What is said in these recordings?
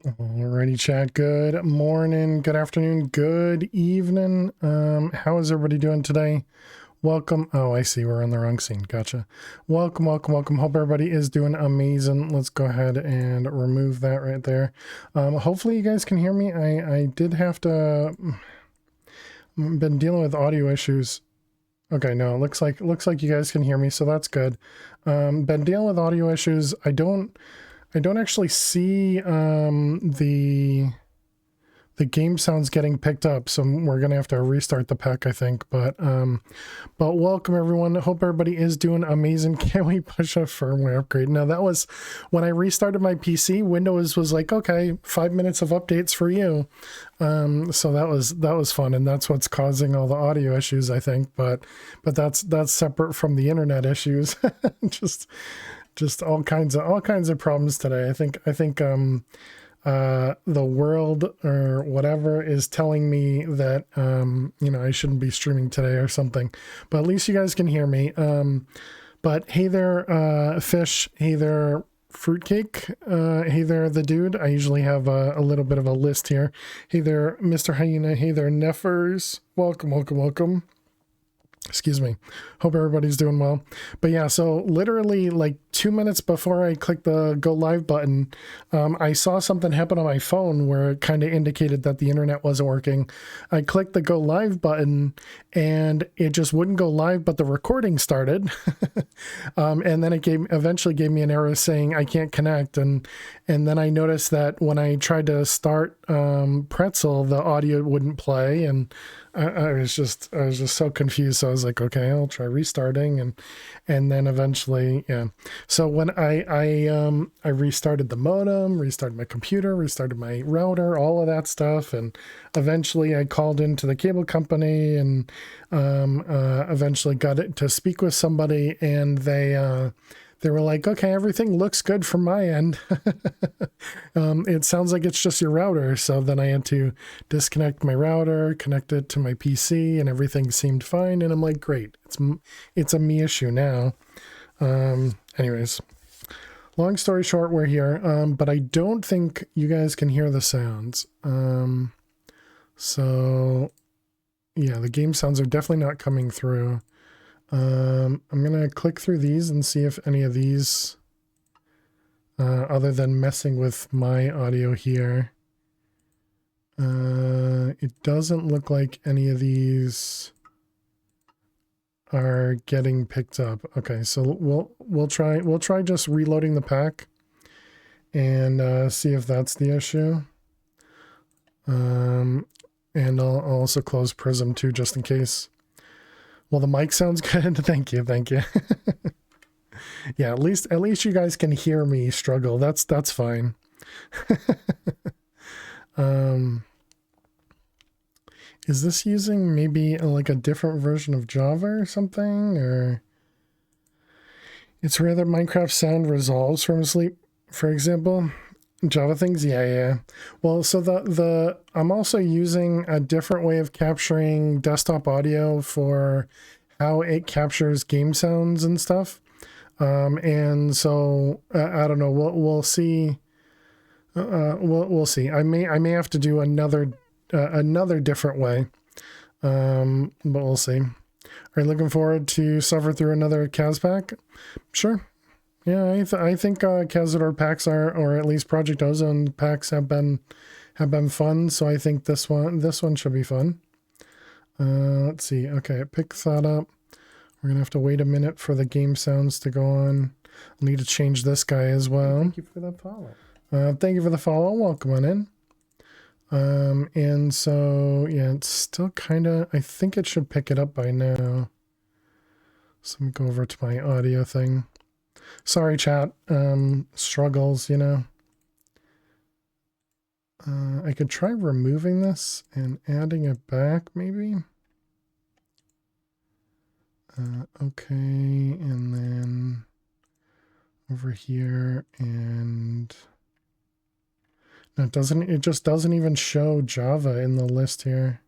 Alrighty, chat. Good morning, good afternoon, good evening. How is everybody doing today? Welcome. Oh, I see. We're on the wrong scene. Gotcha. Welcome, welcome, welcome. Hope everybody is doing amazing. Let's go ahead and remove that right there. Hopefully you guys can hear me. I did have to been dealing with audio issues. Okay, no, it looks like you guys can hear me, so that's good. Been dealing with audio issues. I don't actually see the game sounds getting picked up, so we're gonna have to restart the pack, I think. But welcome everyone. Hope everybody is doing amazing. Can we push a firmware upgrade? Now that was when I restarted my PC. Windows was like, okay, 5 minutes of updates for you. So that was fun, and that's what's causing all the audio issues, I think. But that's separate from the internet issues. just all kinds of problems today. I think the world or whatever is telling me that I shouldn't be streaming today or something, but at least you guys can hear me. But hey there, Fish. Hey there, Fruitcake. Hey there, the dude. I usually have a little bit of a list here. Hey there, Mr. Hyena. Hey there, Neffers. Welcome, welcome, welcome. Excuse me. Hope everybody's doing well. But yeah, so literally like 2 minutes before I clicked the go live button, I saw something happen on my phone where it kind of indicated that the internet wasn't working. I clicked the go live button and it just wouldn't go live, but the recording started. And then it eventually gave me an error saying I can't connect. And then I noticed that when I tried to start Pretzel, the audio wouldn't play, and I was just so confused. So I was like, okay, I'll try restarting, and then eventually, yeah. So when I restarted the modem, restarted my computer, restarted my router, all of that stuff, and eventually I called into the cable company and eventually got it to speak with somebody, and they were like, okay, everything looks good from my end. It sounds like it's just your router. So then I had to disconnect my router, connect it to my PC, and everything seemed fine. And I'm like, great, it's a me issue now. Anyways, long story short, we're here. But I don't think you guys can hear the sounds. So yeah, the game sounds are definitely not coming through. I'm gonna click through these and see if any of these, other than messing with my audio here, it doesn't look like any of these are getting picked up. Okay, so we'll try just reloading the pack and see if that's the issue. And I'll also close Prism too, just in case. Well, the mic sounds good. Thank you. Yeah, at least you guys can hear me struggle. That's fine. Is this using maybe like a different version of Java or something? Or it's rather Minecraft sound resolves from sleep, for example. Java things, yeah. Well, so I'm also using a different way of capturing desktop audio for how it captures game sounds and stuff. And so I don't know. We'll see. We'll see. I may have to do another different way. But we'll see. Are you looking forward to suffer through another Kaz pack? Sure. Yeah, I think Cazador packs or at least Project Ozone packs have been fun. So I think this one should be fun. Let's see. Okay, pick that up. We're gonna have to wait a minute for the game sounds to go on. I'll need to change this guy as well. Thank you for that follow. Thank you for the follow. Welcome on in. And so yeah, it's still kind of. I think it should pick it up by now. So let me go over to my audio thing. Sorry, chat. Struggles, you know. I could try removing this and adding it back, maybe. Okay, and then over here, and no, it just doesn't even show Java in the list here.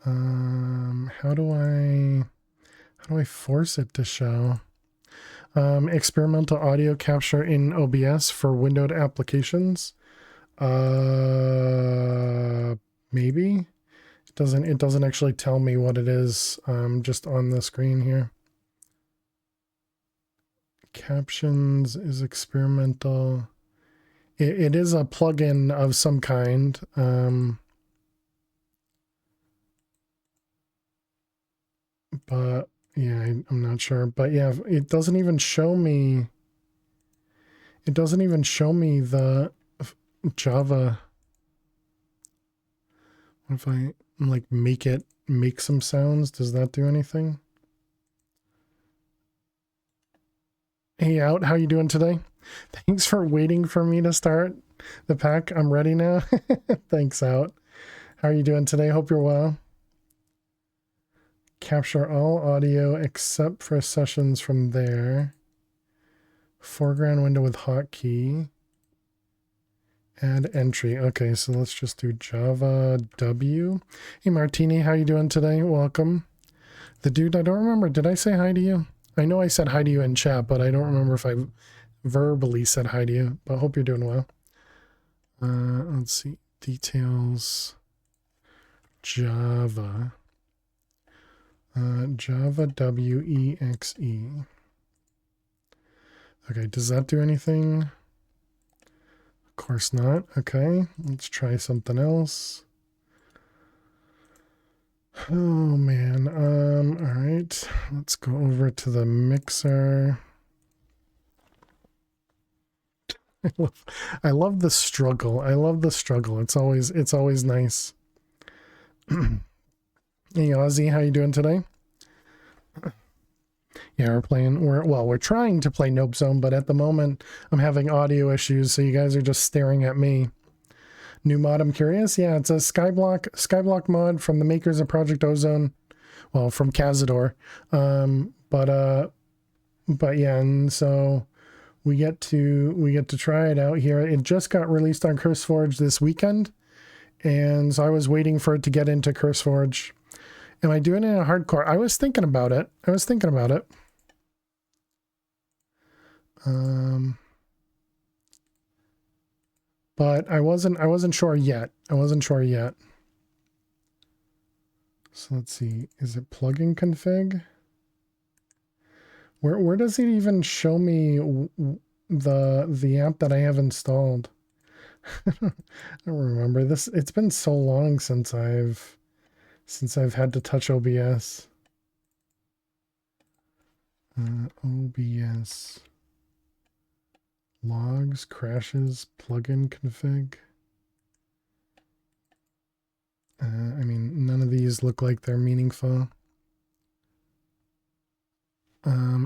How do I force it to show? Experimental audio capture in OBS for windowed applications. Maybe it doesn't actually tell me what it is, just on the screen here. Captions is experimental. It is a plugin of some kind. But yeah, I'm not sure. But yeah, it doesn't even show me. It doesn't even show me the Java. What if I like make some sounds? Does that do anything? Hey, Out, how you doing today? Thanks for waiting for me to start the pack. I'm ready now. Thanks, Out. How are you doing today? Hope you're well. Capture all audio except for sessions from there. Foreground window with hotkey. Add entry. Okay, so let's just do Java W. Hey, Martini, how you doing today? Welcome. The dude, I don't remember. Did I say hi to you? I know I said hi to you in chat, but I don't remember if I verbally said hi to you. But I hope you're doing well. Let's see. Details. Java. Java WEXE. Okay, does that do anything? Of course not. Okay, let's try something else. Oh man. All right. Let's go over to the mixer. I love the struggle. I love the struggle. It's always nice. Hey Ozzy, how you doing today? Yeah, we're trying to play Nope Zone, but at the moment I'm having audio issues, so you guys are just staring at me. New mod, I'm curious. Yeah, it's a Skyblock mod from the makers of Project Ozone. Well, from Cazador. But yeah, and so we get to try it out here. It just got released on CurseForge this weekend, and so I was waiting for it to get into CurseForge. Am I doing it in a hardcore? I was thinking about it. But I wasn't sure yet. So let's see. Is it plugin config? Where does it even show me the app that I have installed? I don't remember this. It's been so long since I've had to touch OBS. OBS logs, crashes, plugin config. I mean, none of these look like they're meaningful.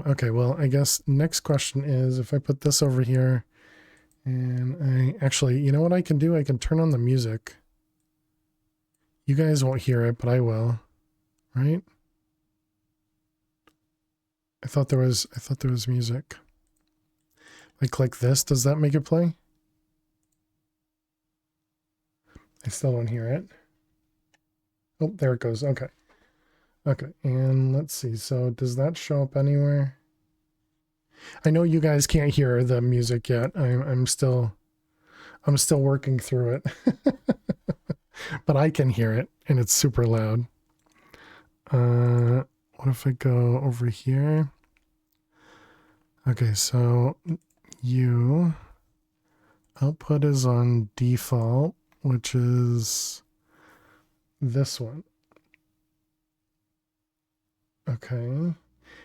Okay, well, I guess next question is if I put this over here and I actually, you know what I can do? I can turn on the music. You guys won't hear it, but I will, right? I thought there was music. I click this, does that make it play? I still don't hear it. Oh, there it goes. Okay. Okay, and let's see. So does that show up anywhere? I know you guys can't hear the music yet. I'm still working through it. But I can hear it, and it's super loud. What if I go over here? Okay, so output is on default, which is this one. Okay.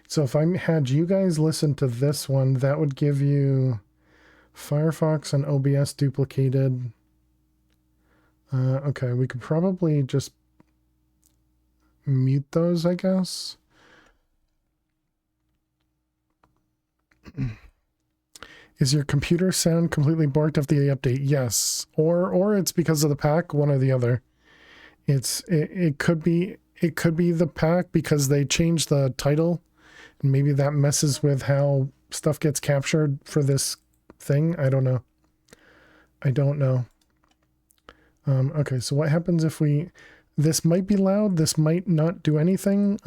So if I had you guys listen to this one, that would give you Firefox and OBS duplicated. Okay, we could probably just mute those, I guess. Is your computer sound completely borked after the update? Yes. Or it's because of the pack, one or the other. It could be the pack because they changed the title, and maybe that messes with how stuff gets captured for this thing. I don't know. Okay, so what happens if this might be loud, this might not do anything,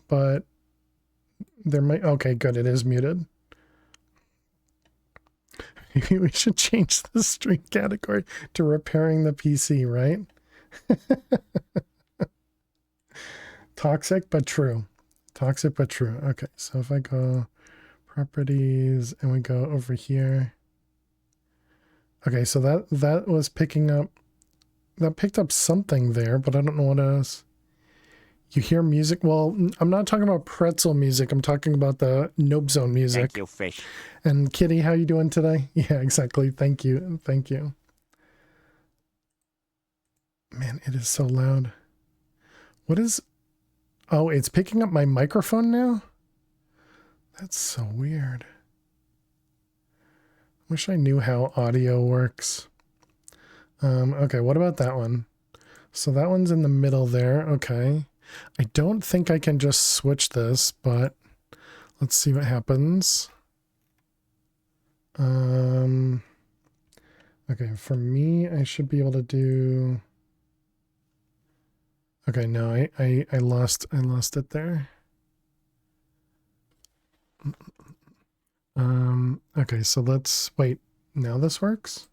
but There might, okay, good. It is muted. Maybe we should change the stream category to repairing the PC, right? Toxic, but true. Toxic, but true. Okay, so if I go properties and we go over here. Okay, so that was picking up, that picked up something there, but I don't know what it is. You hear music? Well, I'm not talking about pretzel music. I'm talking about the Nope Zone music. Thank you, fish. And Kitty, how you doing today? Yeah, exactly. Thank you. Thank you. Man, it is so loud. What is... Oh, it's picking up my microphone now? That's so weird. Wish I knew how audio works. Okay, what about that one? So that one's in the middle there. Okay. I don't think I can just switch this, but let's see what happens. Okay, for me, I should be able to do... Okay, no, I lost it there. Okay, so let's wait. Now this works?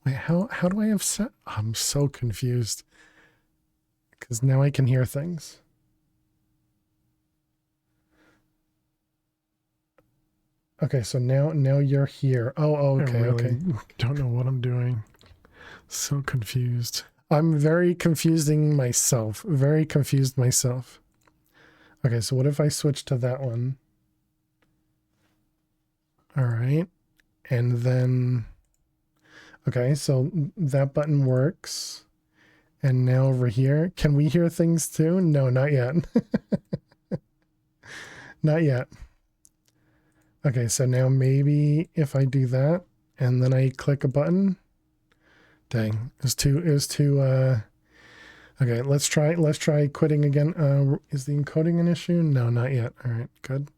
Wait, how do I have set? I'm so confused. Because now I can hear things. Okay, so now you're here. Oh, okay, okay. Don't know what I'm doing. So confused. I'm very confusing myself. Very confused myself. Okay, so what if I switch to that one? All right. And then... Okay, so that button works. And now over here, can we hear things too? No, not yet. Not yet. Okay, so now maybe if I do that and then I click a button. Dang, it was too okay, let's try quitting again. Is the encoding an issue? No, not yet. All right, good.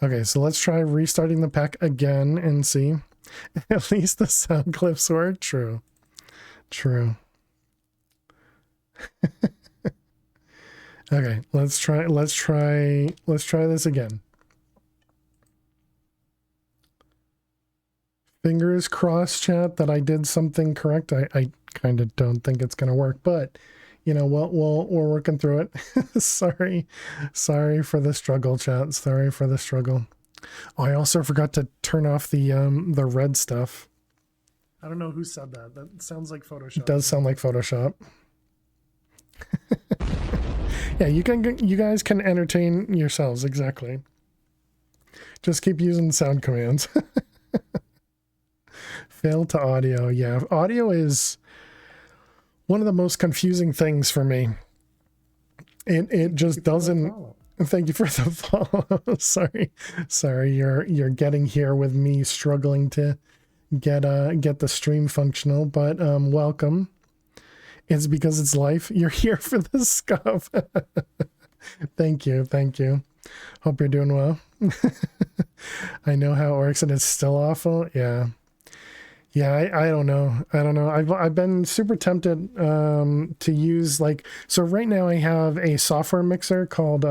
Okay, so let's try restarting the pack again and see. At least the sound clips work. True. True. Okay, let's try this again. Fingers crossed, chat, that I did something correct. I kind of don't think it's gonna work, but you know what, we're working through it. Sorry for the struggle, chat. Sorry for the struggle. Oh, I also forgot to turn off the red stuff. I don't know who said that. That sounds like Photoshop. It does sound like Photoshop. Yeah, you guys can entertain yourselves, exactly. Just keep using sound commands. Fail to audio. Yeah, audio is one of the most confusing things for me. It just doesn't. Thank you for the follow. Sorry, you're getting here with me struggling to get the stream functional, but welcome. It's because it's life. You're here for the scuff. Thank you. Hope you're doing well. I know how it works and it's still awful. Yeah. I don't know. I've been super tempted to use so right now I have a software mixer called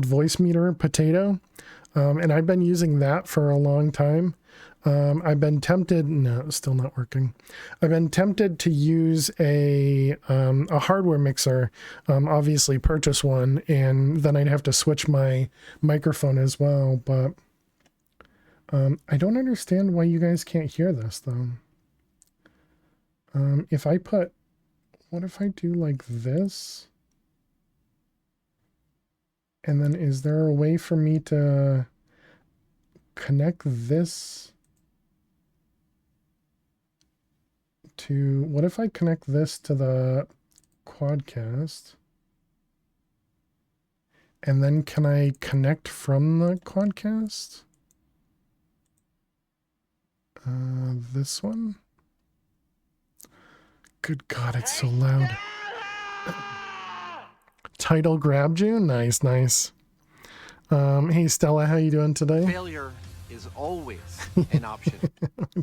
Voice Meter Potato. And I've been using that for a long time. I've been tempted, no, it's still not working. I've been tempted to use a hardware mixer, obviously purchase one, and then I'd have to switch my microphone as well, but I don't understand why you guys can't hear this though. If I put, what if I do like this? And then is there a way for me to connect this to, what if I connect this to the quadcast? And then can I connect from the quadcast? This one? Good God, it's so loud. Title grabbed you? Nice. Hey Stella, how you doing today? Failure is always an option.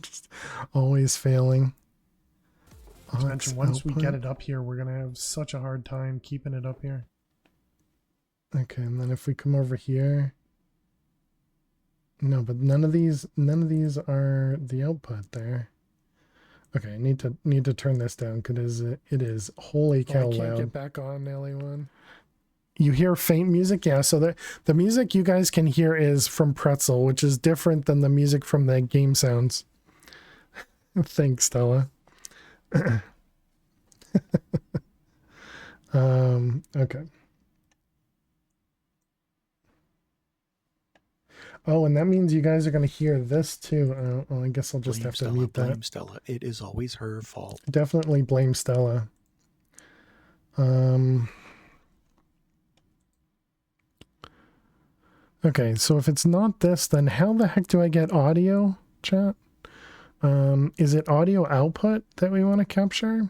Just always failing. Once we get it up here, we're gonna have such a hard time keeping it up here. Okay, and then if we come over here, no, but none of these are the output there. Okay, I need to turn this down because it is holy cow loud. I can't get back on LA1. You hear faint music? Yeah, so the music you guys can hear is from Pretzel, which is different than the music from the game sounds. Thanks, Stella. Okay. Oh, and that means you guys are going to hear this too. Well, I guess I'll just have to mute that. Blame Stella. It is always her fault. Definitely blame Stella. Okay, so if it's not this, then how the heck do I get audio, chat? Is it audio output that we want to capture?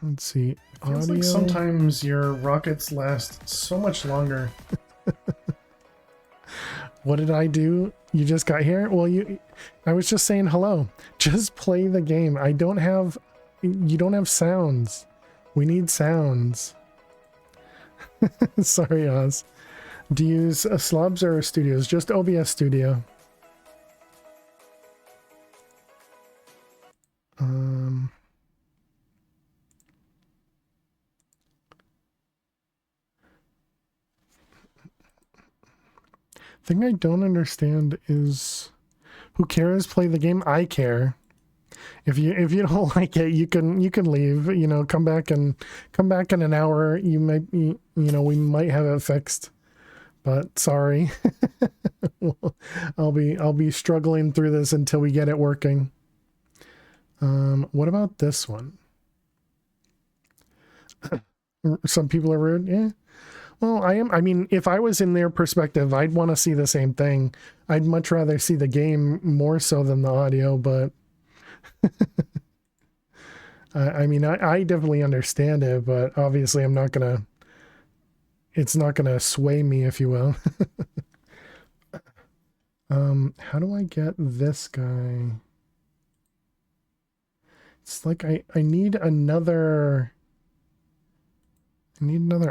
Let's see. Feels like sometimes your rockets last so much longer. What did I do? You just got here? Well, I was just saying hello. Just play the game. You don't have sounds. We need sounds. Sorry, Oz. Do you use Slobs or Studios? Just OBS Studio. Thing I don't understand is who cares? Play the game. I care. If you don't like it, you can leave. You know, come back in an hour. You might we might have it fixed. But sorry, I'll be struggling through this until we get it working. What about this one? Some people are rude. Yeah. Well, I mean, if I was in their perspective, I'd want to see the same thing. I'd much rather see the game more so than the audio, but I mean, I definitely understand it, but obviously it's not gonna sway me, if you will. How do I get this guy? It's like I need another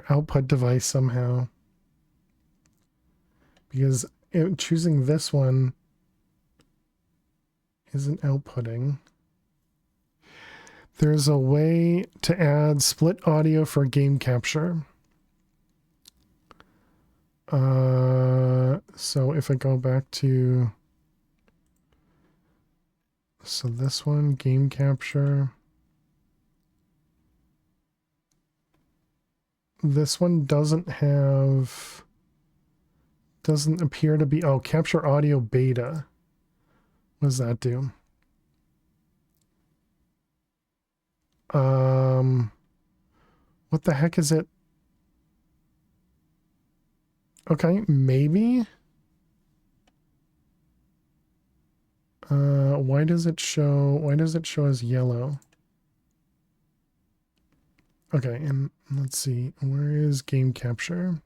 output device somehow, because choosing this one isn't outputting. There's a way to add split audio for game capture. So if I go back to, so this one, game capture. This one doesn't appear to be, oh, capture audio beta. What does that do? What the heck is it? Okay, maybe. Why does it show as yellow? Okay, and let's see, where is game capture?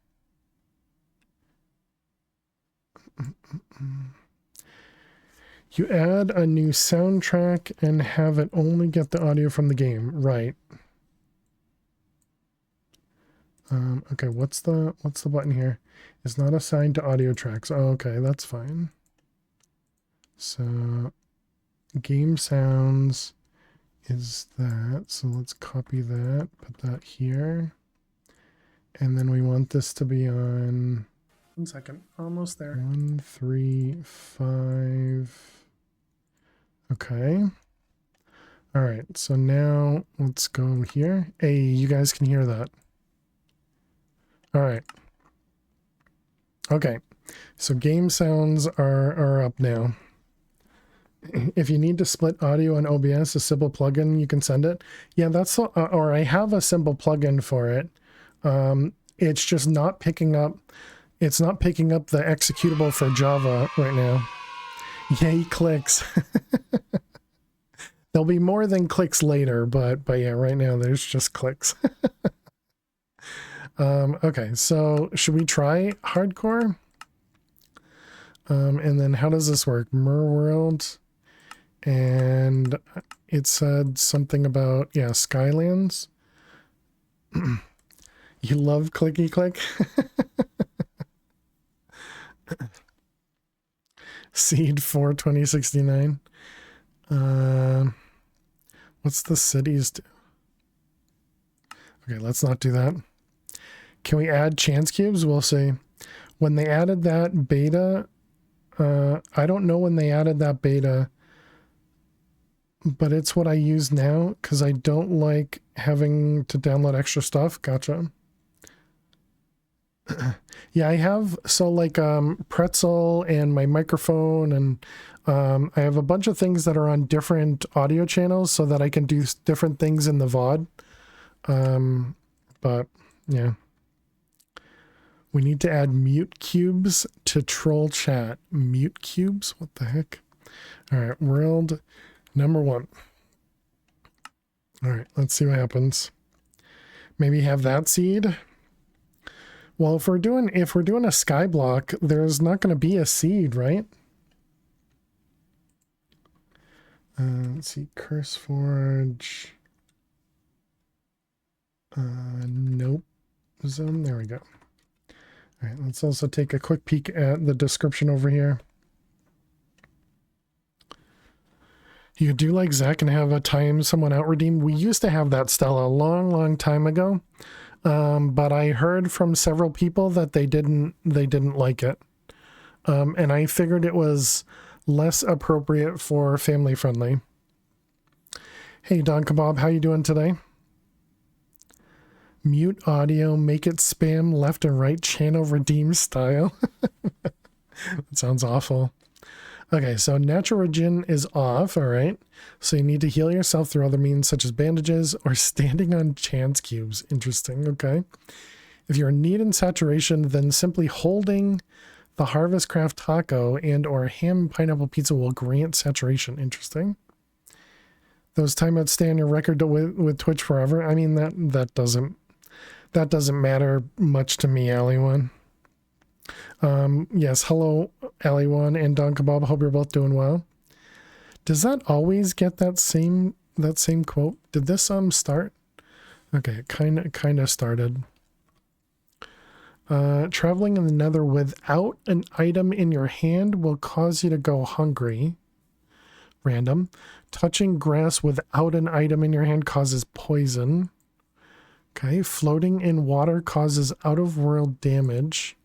You add a new soundtrack and have it only get the audio from the game, right? Okay, what's the button here? It's not assigned to audio tracks. Oh, okay, that's fine. So game sounds is that. So let's copy that, put that here. And then we want this to be on, 1 second, almost there. 1, 3, 5. Okay. All right, so now let's go here. Hey, you guys can hear that. All right. Okay, so game sounds are up now. If you need to split audio on OBS, a simple plugin, you can send it. Yeah, that's, or I have a simple plugin for it. It's just not picking up, it's not picking up the executable for Java right now. Yay, clicks. There'll be more than clicks later, but yeah, right now there's just clicks. Okay, so should we try hardcore? And then how does this work? Mer world. And it said something about, yeah, Skylands. You love clicky click? Seed 4 2069. What's the cities do? Okay, let's not do that. Can we add chance cubes? We'll see. When they added that beta, I don't know when they added that beta, but it's what I use now because I don't like having to download extra stuff. Gotcha. Yeah, I have, so like Pretzel and my microphone, and I have a bunch of things that are on different audio channels so that I can do different things in the VOD. But yeah. We need to add mute cubes to troll chat. Mute cubes? What the heck? All right, world number 1. All right, let's see what happens. Maybe have that seed. Well, if we're doing a sky block, there's not going to be a seed, right? Let's see, Curse Forge. Nope. Zone. There we go. All right, let's also take a quick peek at the description over here. You do like Zach and have a time someone out redeem. We used to have that, Stella, a long, long time ago. But I heard from several people that they didn't like it. And I figured it was less appropriate for family friendly. Hey, Don Kebab, how you doing today? Mute audio, make it spam left and right channel redeem style. That sounds awful. Okay, so natural regen is off, all right. So you need to heal yourself through other means such as bandages or standing on chance cubes. Interesting, okay. If you're in need and saturation, then simply holding the Harvest Craft taco and or ham and pineapple pizza will grant saturation. Interesting. Those timeouts stay on your record with Twitch forever. I mean, that doesn't matter much to me, Ali1. Yes, hello, Ali1 and Don Kebab. Hope you're both doing well. Does that always get that same quote? Did this start? Okay, it kind of started. Traveling in the nether without an item in your hand will cause you to go hungry. Random. Touching grass without an item in your hand causes poison. Okay, floating in water causes out-of-world damage.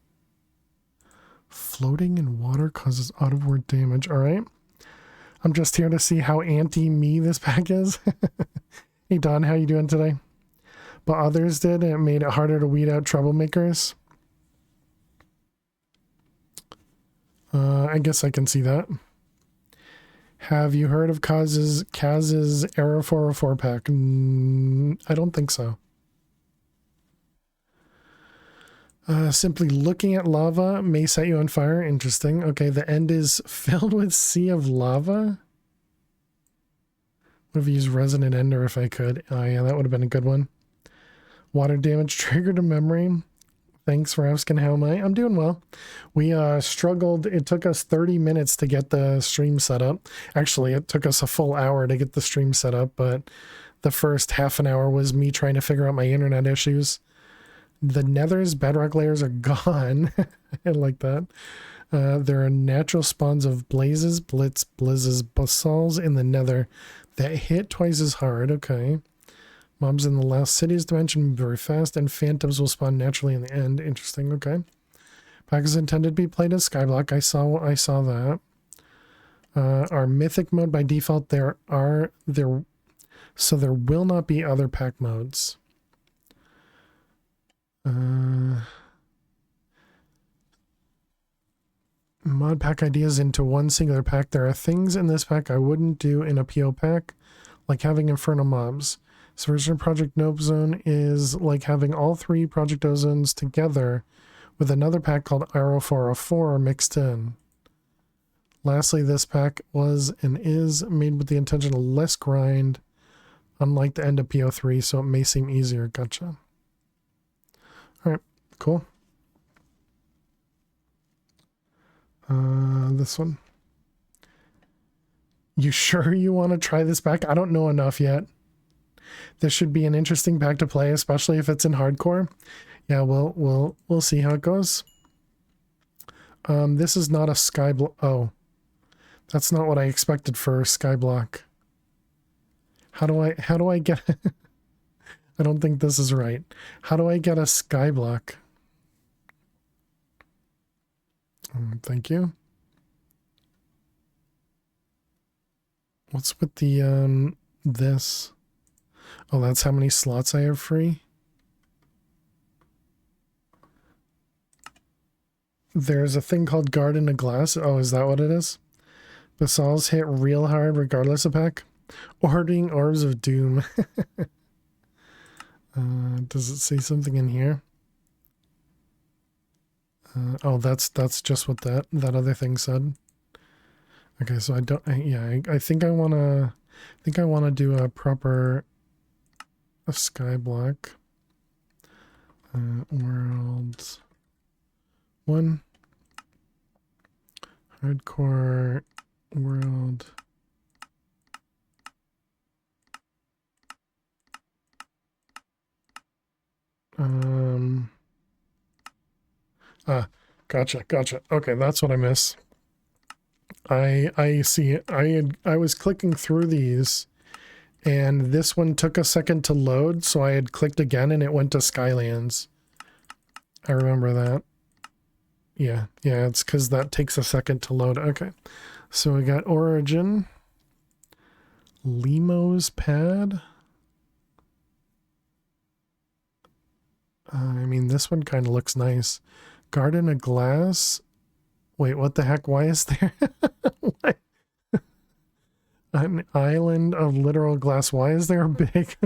Floating in water causes out-of-world damage. All right. I'm just here to see how anti-me this pack is. Hey, Don, how you doing today? But others did, and it made it harder to weed out troublemakers. I guess I can see that. Have you heard of Kaz's Arrow 404 pack? I don't think so. Simply looking at lava may set you on fire. Interesting. Okay, the end is filled with sea of lava. Would have used Resonant Ender if I could. Oh yeah, that would have been a good one. Water damage triggered a memory. Thanks for asking how am I? I'm doing well. We struggled. It took us 30 minutes to get the stream set up. Actually, it took us a full hour to get the stream set up, but the first half an hour was me trying to figure out my internet issues. The nether's bedrock layers are gone. I like that. There are natural spawns of blazes, blizzes, basalts in the nether that hit twice as hard. Okay. Mobs in the last city's dimension move very fast, and phantoms will spawn naturally in the end. Interesting. Okay. Pack is intended to be played as Skyblock. I saw that. Our mythic mode by default, so there will not be other pack modes. Mod pack ideas into one singular pack. There are things in this pack I wouldn't do in a PO pack, like having infernal mobs. This version of Project Nope Zone is like having all 3 Project Ozones together with another pack called Arrow 404 mixed in. Lastly, this pack was and is made with the intention of less grind, unlike the end of PO3, so it may seem easier. Gotcha. Alright, cool. This one. You sure you want to try this pack? I don't know enough yet. This should be an interesting pack to play, especially if it's in hardcore. Yeah, we'll see how it goes. This is not a sky block. Oh, that's not what I expected for sky block. How do I get? I don't think this is right. How do I get a sky block? Thank you. What's with the this? Oh, that's how many slots I have free. There's a thing called Garden of Glass. Oh, is that what it is? Basal's hit real hard regardless of pack. Ordering Orbs of Doom. Does it say something in here? Oh, that's just what that other thing said. Okay, so I don't. I think I wanna do a proper sky block. World 1 hardcore world. Gotcha. Okay, that's what I miss. I see. I was clicking through these, and this one took a second to load, so I had clicked again, and it went to Skylands. I remember that. Yeah, it's because that takes a second to load. Okay, so we got Origin, Limo's Pad. I mean, this one kind of looks nice. Garden of Glass. Wait, what the heck? Why is there an island of literal glass? Why is there a big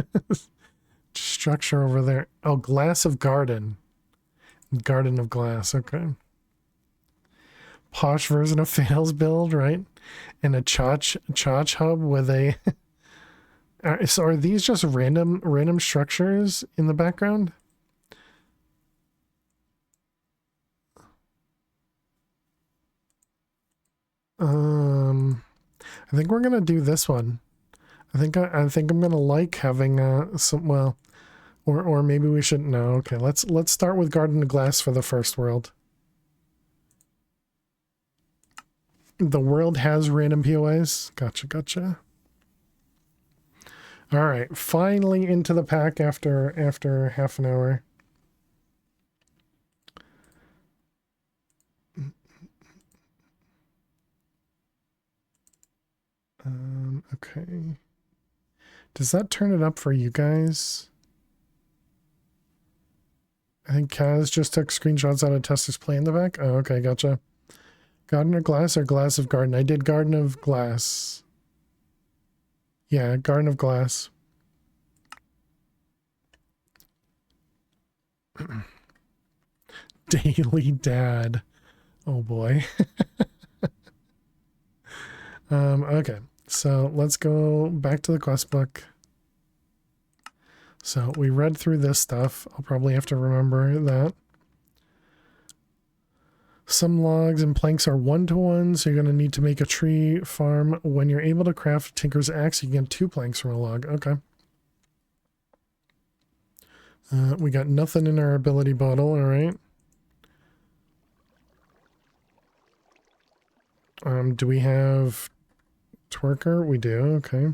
structure over there? Oh, Glass of Garden. Garden of Glass. Okay. Posh version of Fails build, right? And a Chach hub with a... So are these just random structures in the background? I think we're gonna do this one. I think I'm gonna like having some, well, or maybe we shouldn't. No, okay. Let's start with Garden of Glass for the first world. The world has random POIs. Gotcha. All right, finally into the pack after half an hour. Okay. Does that turn it up for you guys? I think Kaz just took screenshots out of Tester's play in the back. Oh, okay, gotcha. Garden of Glass or Glass of Garden? I did Garden of Glass. Yeah, Garden of Glass. Daily Dad. Oh boy. Okay. So let's go back to the quest book. So we read through this stuff. I'll probably have to remember that. Some logs and planks are 1-to-1, so you're going to need to make a tree farm. When you're able to craft Tinker's Axe, you can get 2 planks from a log. Okay. We got nothing in our ability bottle, alright. Do we have Twerker? We do, okay.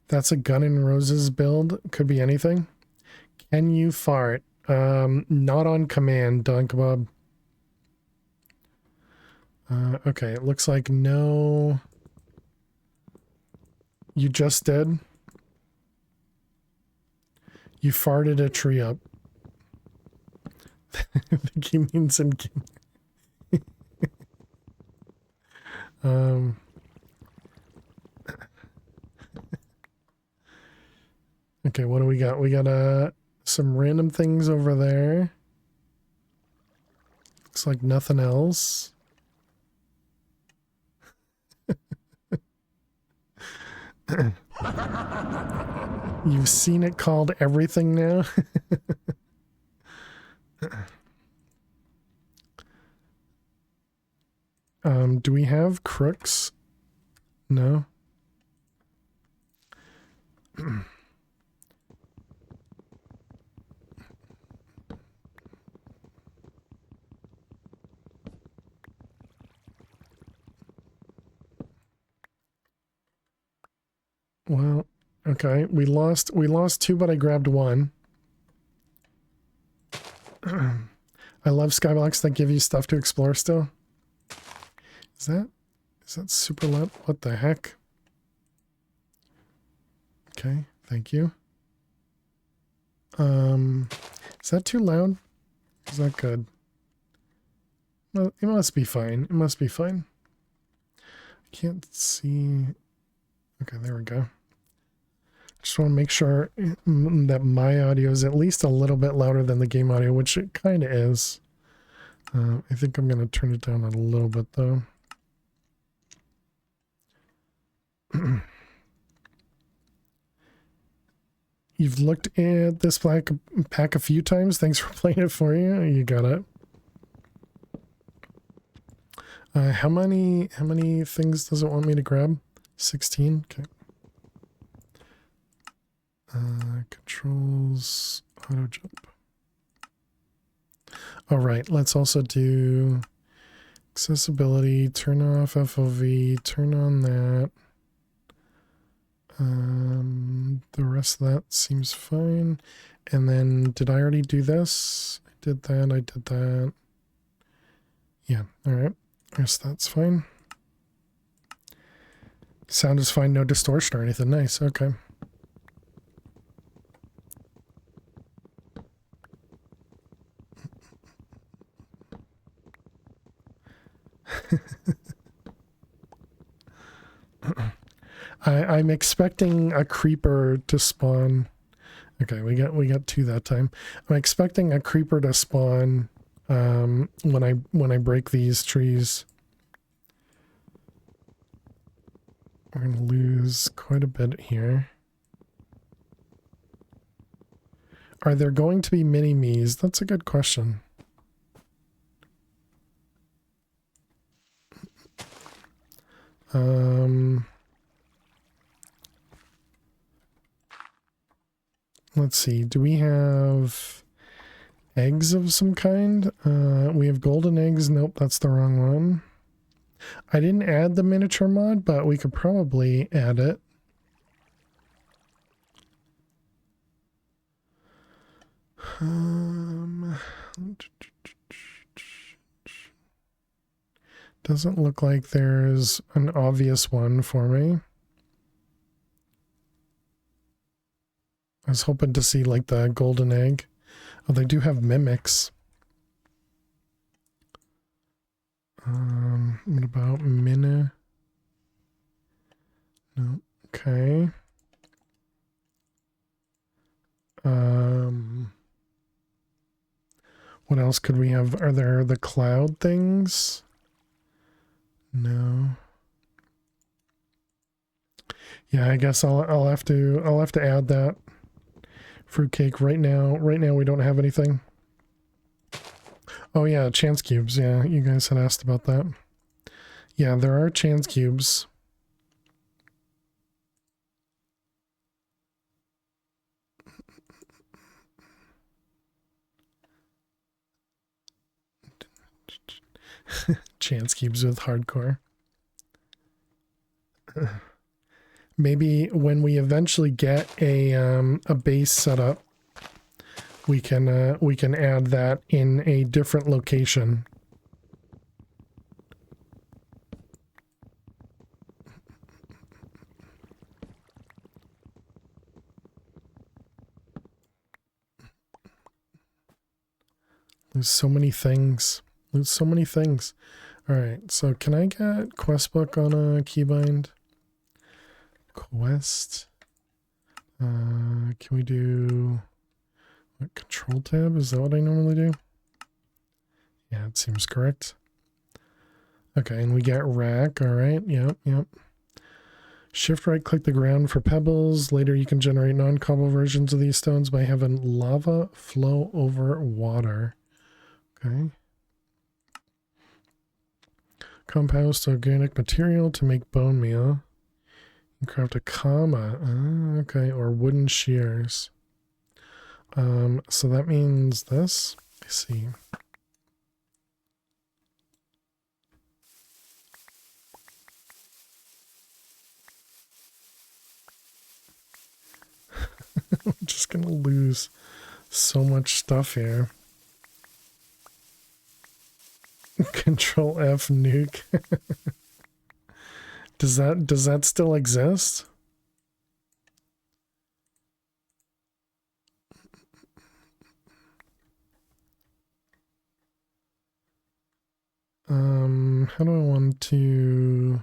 That's a Gun N' Roses build. Could be anything. Can you fart? Not on command, Don Kebab. Okay, it looks like no. You just did? You farted a tree up. I think he means in game. Okay, what do we got? We got some random things over there. Looks like nothing else. You've seen it called everything now? Do we have have crooks? No. Well, okay. We lost 2, but I grabbed 1. I love skyblocks that give you stuff to explore still. Is that super loud? What the heck? Okay, thank you. Is that too loud? Is that good? Well, it must be fine. It must be fine. I can't see. Okay, there we go. Just want to make sure that my audio is at least a little bit louder than the game audio, which it kind of is. I think I'm going to turn it down a little bit though. You've looked at this pack a few times. Thanks for playing it for you. You got it. How many things does it want me to grab? 16. Okay. Controls auto jump. All right. Let's also do accessibility. Turn off FOV. Turn on that. The rest of that seems fine. And then, did I already do this? I did that. I did that. Yeah. All right. Rest that's fine. Sound is fine. No distortion or anything. Nice. Okay. I'm expecting a creeper to spawn. Okay, we got 2 that time. I'm expecting a creeper to spawn when I break these trees. We're gonna lose quite a bit here. Are there going to be mini-me's? That's a good question. Let's see. Do we have eggs of some kind? We have golden eggs. Nope, that's the wrong one. I didn't add the miniature mod, but we could probably add it. Doesn't look like there's an obvious one for me. I was hoping to see like the golden egg. Oh, they do have mimics. What about Minna? No. Okay. What else could we have? Are there the cloud things? No. Yeah, I guess I'll have to add that. Fruitcake right now. Right now we don't have anything. Oh yeah, chance cubes. Yeah, you guys had asked about that. Yeah, there are chance cubes. Chance cubes with hardcore. Maybe when we eventually get a base set up, we can add that in a different location. There's so many things. There's so many things. All right, so can I get quest book on a keybind? Quest. Can we do what, control tab? Is that what I normally do? Yeah, it seems correct. Okay, and we get rack. All right, yep. Shift right click the ground for pebbles. Later you can generate non-cobble versions of these stones by having lava flow over water. Okay. Compost organic material to make bone meal. And craft a comma. Ah, okay, or wooden shears. So that means this. I see. I'm just gonna lose so much stuff here. Control F nuke. Does that still exist? How do I want to...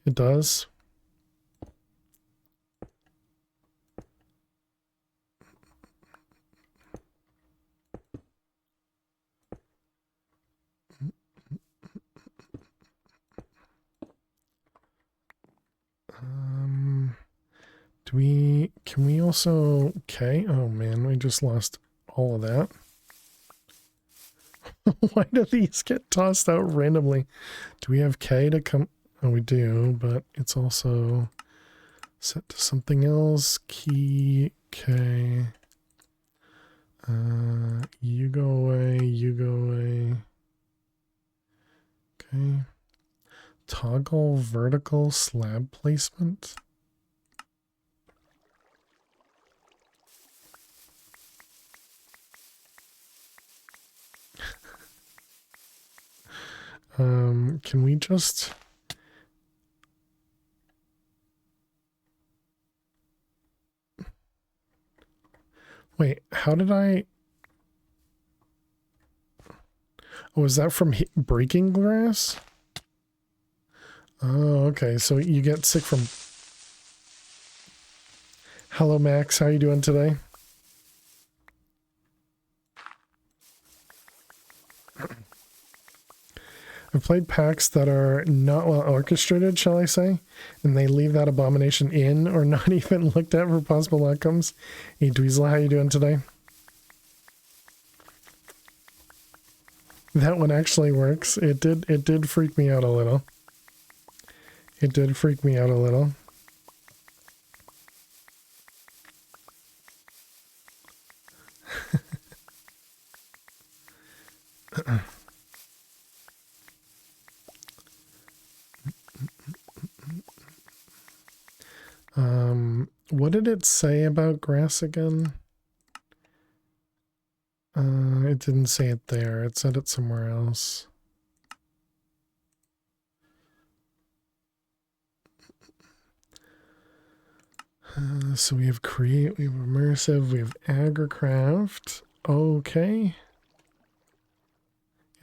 It does. Can we also, okay, oh man, we just lost all of that. Why do these get tossed out randomly? Do we have K to come? Oh, we do, but it's also set to something else. Key K. You go away, you go away. Okay. Toggle vertical slab placement. Can we just... Wait, how did I... Oh, is that from breaking grass? Oh, okay, so you get sick from... Hello, Max, how are you doing today? I've played packs that are not well orchestrated, shall I say, and they leave that abomination in or not even looked at for possible outcomes. Hey, Dweezil, how you doing today? That one actually works. It did freak me out a little. It did freak me out a little. What did it say about grass again? It didn't say it there. It said it somewhere else. So we have create, we have immersive, we have agricraft. Okay.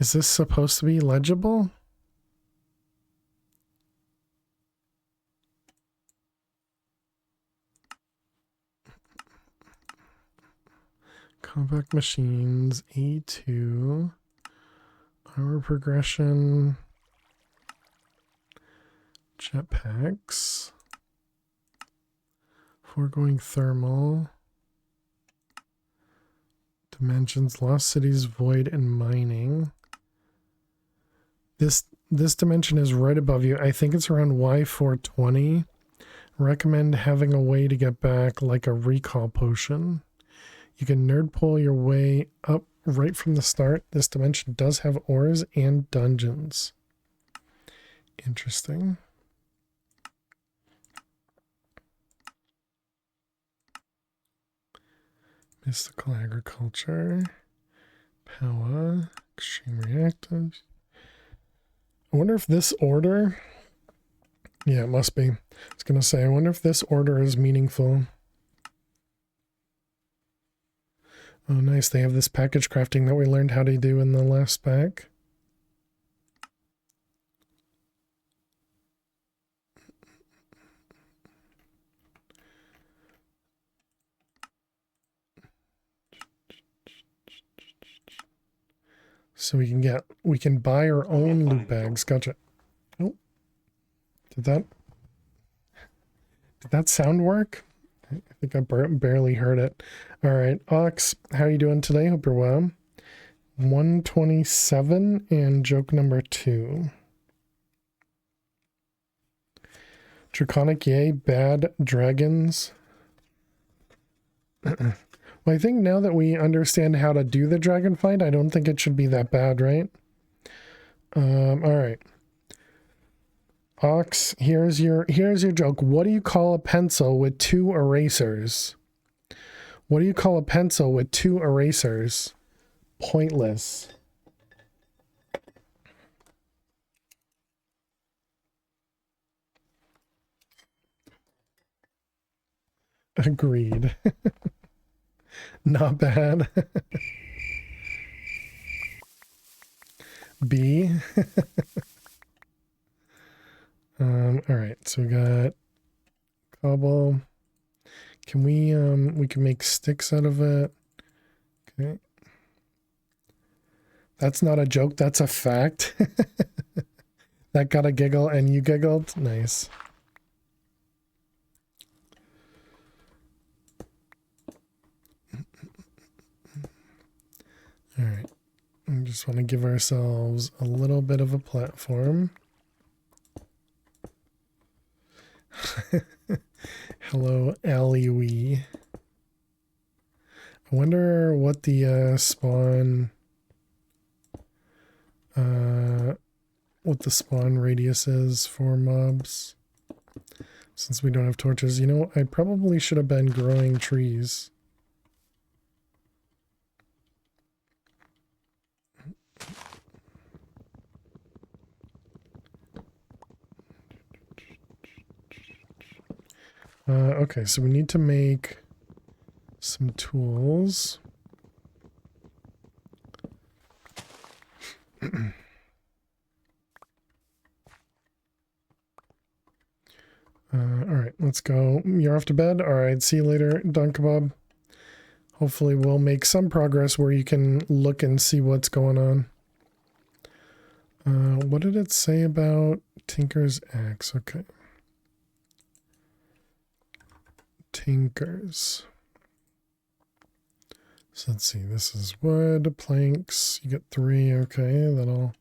Is this supposed to be legible? Compact machines, A2, armor progression, jetpacks, foregoing thermal, dimensions, lost cities, void, and mining. This dimension is right above you. I think it's around Y420. Recommend having a way to get back like a recall potion. You can nerd pull your way up right from the start. This dimension does have ores and dungeons. Interesting. Mystical agriculture. Power. Extreme reactives. I wonder if this order... Yeah, it must be. I was going to say, I wonder if this order is meaningful. Oh, nice. They have this package crafting that we learned how to do in the last pack. So we can buy our own loot bags. Gotcha. Oh, did that sound work? I think I barely heard it. All right, Ox, how are you doing today? Hope you're well. 127 and joke number 2. Draconic yay, bad dragons. Well, I think now that we understand how to do the dragon fight, I don't think it should be that bad, right? All right. Ox, here's your joke. What do you call a pencil with 2 erasers? What do you call a pencil with 2 erasers? Pointless. Agreed. Not bad. B. All right, so we got cobble. Can we can make sticks out of it. Okay. That's not a joke, that's a fact. That got a giggle and you giggled. Nice. All right. I just want to give ourselves a little bit of a platform. Hello, alleyway. I wonder what the spawn radius is for mobs. Since we don't have torches, you know, I probably should have been growing trees. Okay, so we need to make some tools. Alright, let's go. You're off to bed? Alright, see you later, Don Kebab. Hopefully we'll make some progress where you can look and see what's going on. What did it say about Tinker's axe? Okay. Tinkers. So let's see, this is wood, planks, you get 3, okay, that all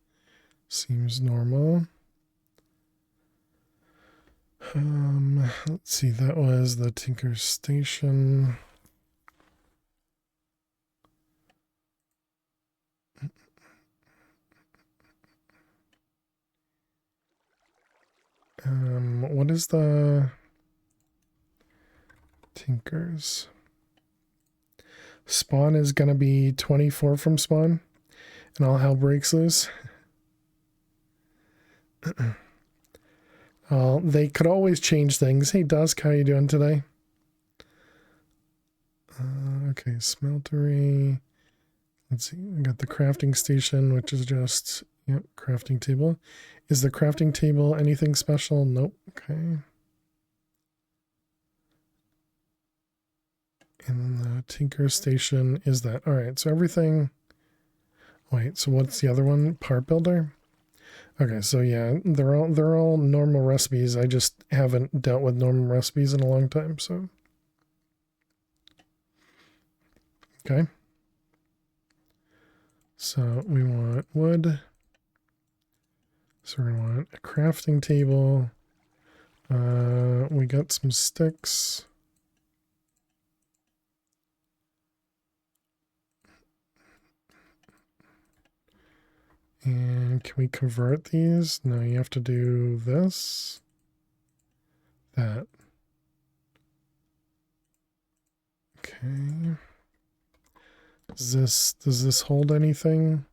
seems normal. Let's see, that was the Tinker's station. What is the Tinkers? Spawn is gonna be 24 from spawn, and all hell breaks loose. They could always change things. Hey Dusk, how you doing today? Okay, smeltery. Let's see, we got the crafting station, which is just, yep, crafting table. Is the crafting table anything special? Nope. Okay. And then the tinker station is that. All right, so everything. Wait, so what's the other one? Part builder? Okay, so yeah, they're all normal recipes. I just haven't dealt with normal recipes in a long time, so. Okay. So we want wood. So we want a crafting table. We got some sticks. And can we convert these? No, you have to do this. That. Okay. Does this hold anything?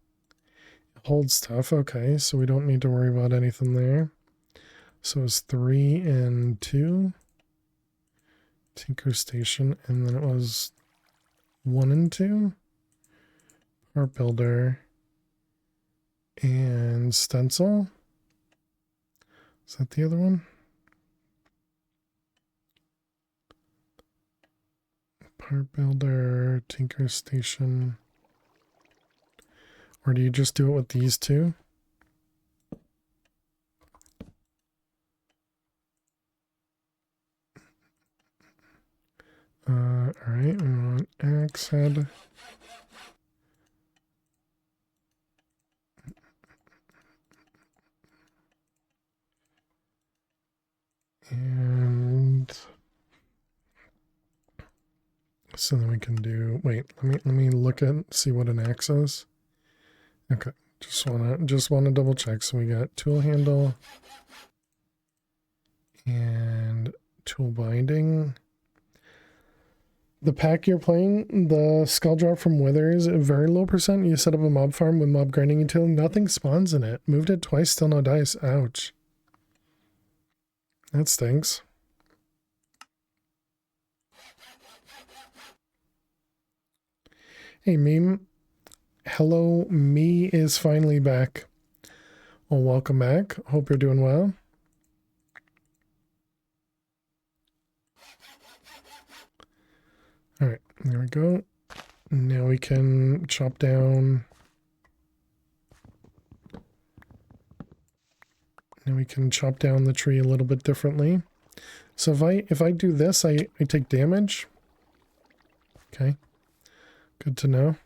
It holds stuff. Okay, so we don't need to worry about anything there. So it's 3 and 2. Tinker Station, and then it was 1 and 2. Art Builder. And Stencil. Is that the other one? Part Builder, Tinker Station. Or do you just do it with these two? Alright, we want axe head. So then we can do, wait, let me look at, see what an axe is. Okay, just wanna double check. So we got tool handle and tool binding. The pack you're playing, the skull drop from Withers, a very low percent. You set up a mob farm with mob grinding until nothing spawns in it. Moved it twice, still no dice. Ouch. That stinks. Hey, meme. Hello, me is finally back. Well, welcome back. Hope you're doing well. All right, there we go. Now we can chop down. Now we can chop down the tree a little bit differently. So if I do this, I take damage. Okay, good to know.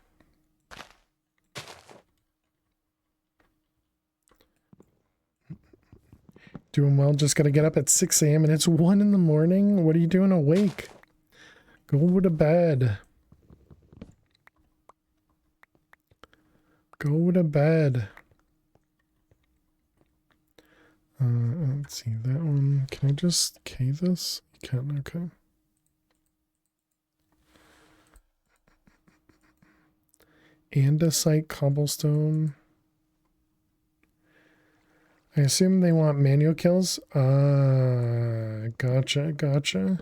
Doing well. Just got to get up at 6 a.m. and it's 1 in the morning. What are you doing awake? Go to bed. Go to bed. Let's see, that one. Can I just K this? You can, okay. Andesite cobblestone. I assume they want manual kills. Gotcha.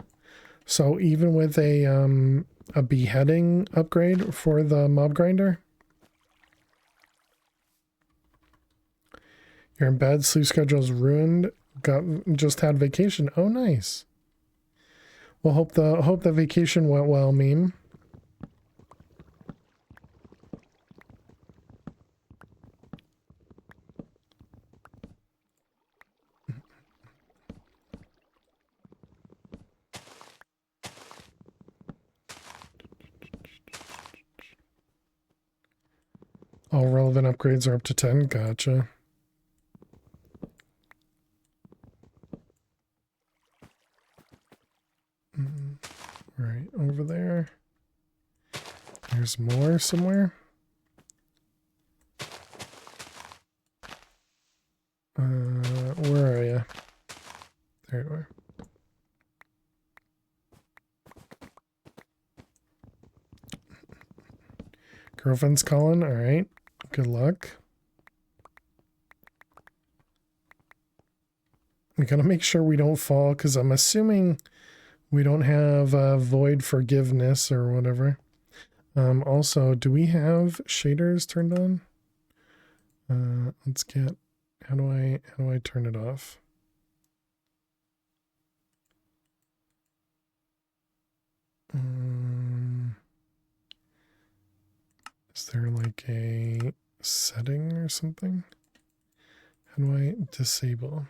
So even with a beheading upgrade for the mob grinder? You're in bed, sleep schedule's ruined. Just had vacation. Oh, nice. Well, hope the vacation went well, meme. All relevant upgrades are up to 10. Gotcha. Right over there. There's more somewhere. Where are you? There you are. Girlfriend's calling. All right. Good luck. We gotta make sure we don't fall, because I'm assuming we don't have void forgiveness or whatever. Also, do we have shaders turned on? Let's get. How do I turn it off? Is there like a setting or something? How do I disable?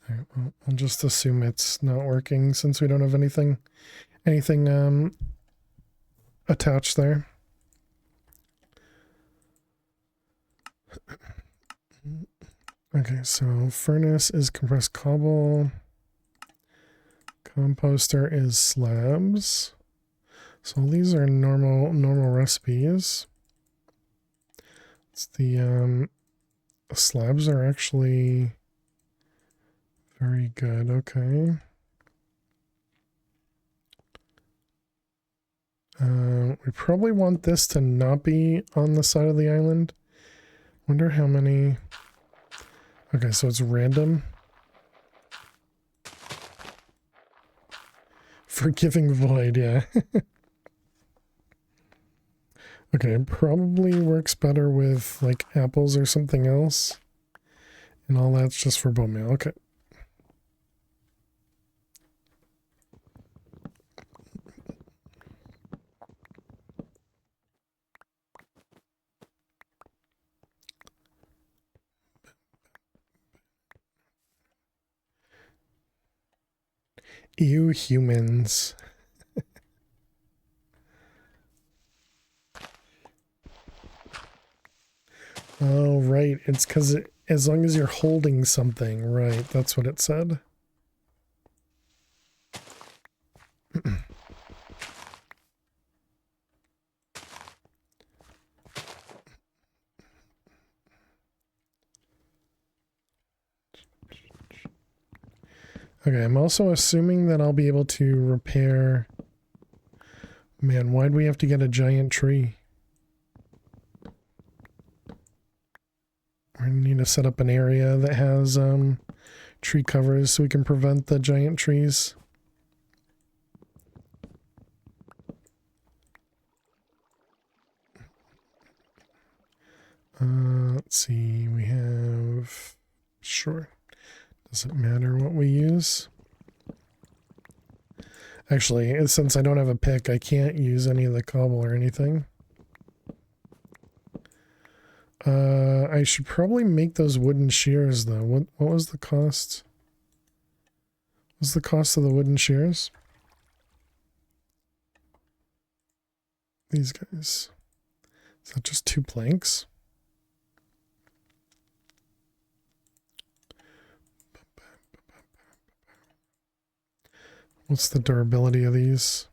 All right, well, I'll just assume it's not working since we don't have anything attached there. Okay, so furnace is compressed cobble. Composter is slabs. So all these are normal recipes. It's the slabs are actually very good. Okay. We probably want this to not be on the side of the island. Wonder how many. Okay, so it's random. Forgiving void, yeah. Okay, it probably works better with like apples or something else. And all that's just for bone meal. Okay. Ew, humans. Oh, right. It's because As long as you're holding something, right? That's what it said. Okay, I'm also assuming that I'll be able to repair... Man, why'd we have to get a giant tree? We need to set up an area that has tree covers so we can prevent the giant trees. Let's see, we have... Sure. Doesn't matter what we use. Actually, since I don't have a pick, I can't use any of the cobble or anything. I should probably make those wooden shears, though. What was the cost? What was the cost of the wooden shears? These guys. Is that just 2 planks? What's the durability of these?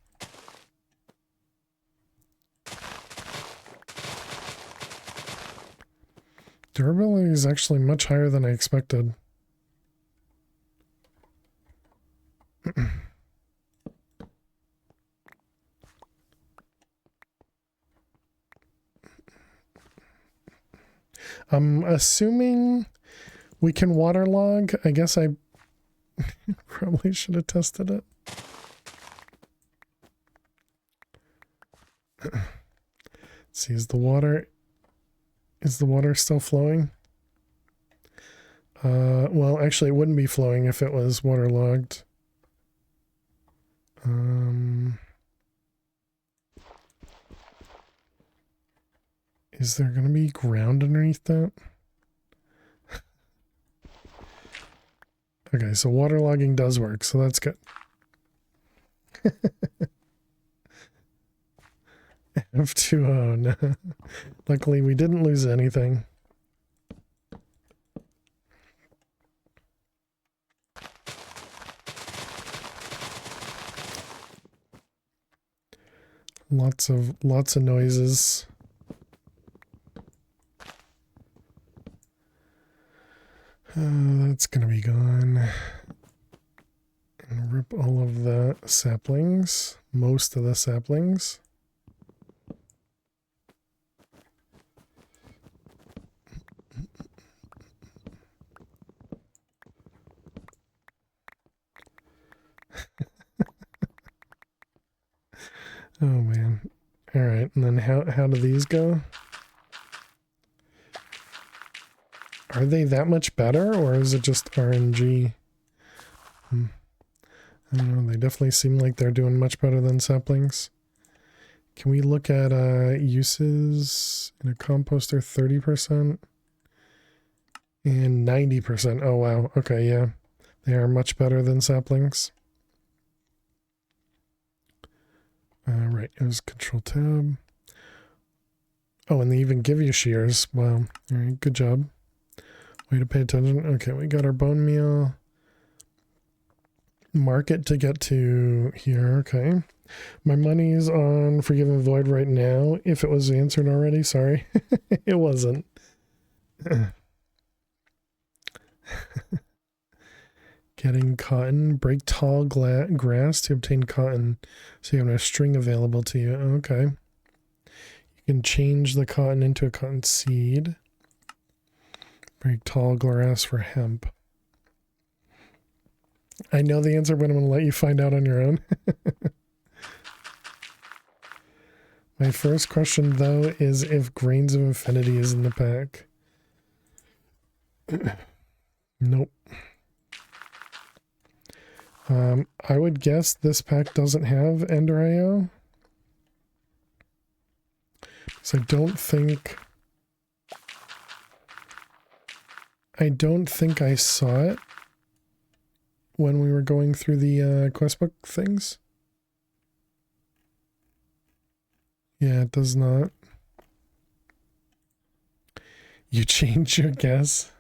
Durability is actually much higher than I expected. I'm assuming we can waterlog. I guess I probably should have tested it. Let's see, is the water still flowing? Well, actually it wouldn't be flowing if it was waterlogged. Is there going to be ground underneath that? Okay, so waterlogging does work, so that's good. F2O, no. Luckily, we didn't lose anything. Lots of noises. That's gonna be gone. And rip all of the saplings. Most of the saplings. Oh man. Alright, and then how do these go? Are they that much better, or is it just RNG? I don't know, they definitely seem like they're doing much better than saplings. Can we look at uses in a composter? 30% and 90%. Oh wow, okay, yeah. They are much better than saplings. Right, it was Control Tab. Oh, and they even give you shears. Wow, alright, good job. Way to pay attention. Okay, we got our bone meal. Market to get to here, okay. My money's on Forgive and Void right now. If it was answered already, sorry. It wasn't. Getting cotton. Break tall grass to obtain cotton. So you have a string available to you. Okay. You can change the cotton into a cotton seed. Break tall grass for hemp. I know the answer, but I'm going to let you find out on your own. My first question, though, is if Grains of Infinity is in the pack. Nope. I would guess this pack doesn't have Ender IO. So I don't think I saw it when we were going through the quest book things. Yeah, it does not. You change your guess.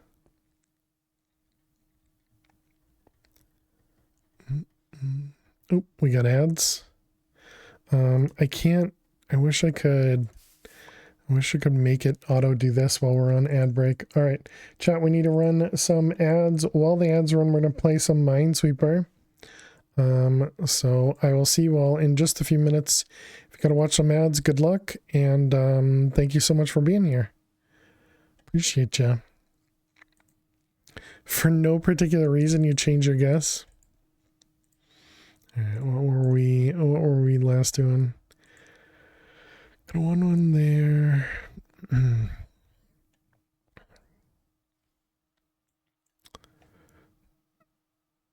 Oop, we got ads. I can't, I wish I could make it auto do this while we're on ad break. All right, chat, we need to run some ads. While the ads run, we're going to play some Minesweeper. So I will see you all in just a few minutes. If you got to watch some ads, good luck. And thank you so much for being here. Appreciate you. For no particular reason, you change your guess. All right, what were we last doing? Got one there.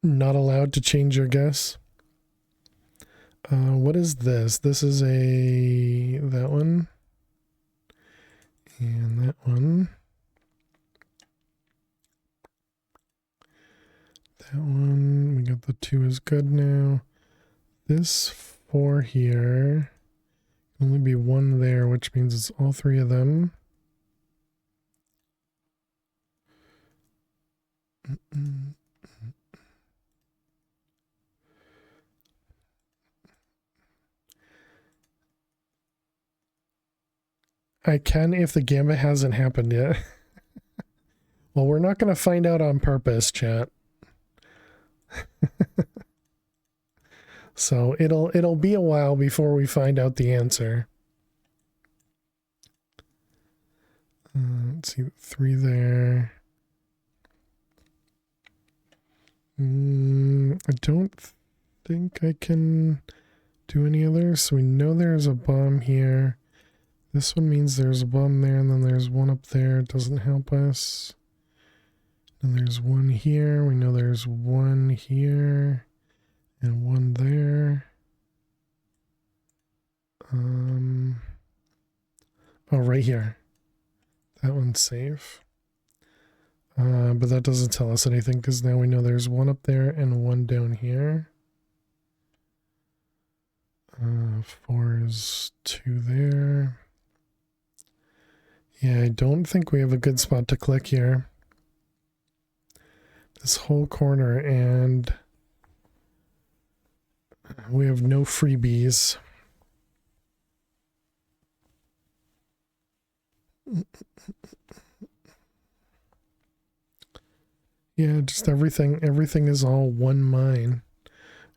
Not allowed to change your guess. What is this? This is that one. And that one. That one. We got the 2 is good now. This 4 here. Can only be 1 there, which means it's all 3 of them. I can if the gambit hasn't happened yet. Well, we're not going to find out on purpose, chat. So it'll be a while before we find out the answer. Let's see, 3 there. I don't think I can do any others. So we know there's a bomb here. This one means there's a bomb there, and then there's one up there. It doesn't help us. And there's one here. We know there's one here. And one there. Oh, right here. That one's safe. But that doesn't tell us anything because now we know there's one up there and one down here. 4 is 2 there. Yeah, I don't think we have a good spot to click here. This whole corner, and we have no freebies. Yeah, just everything is all one mine.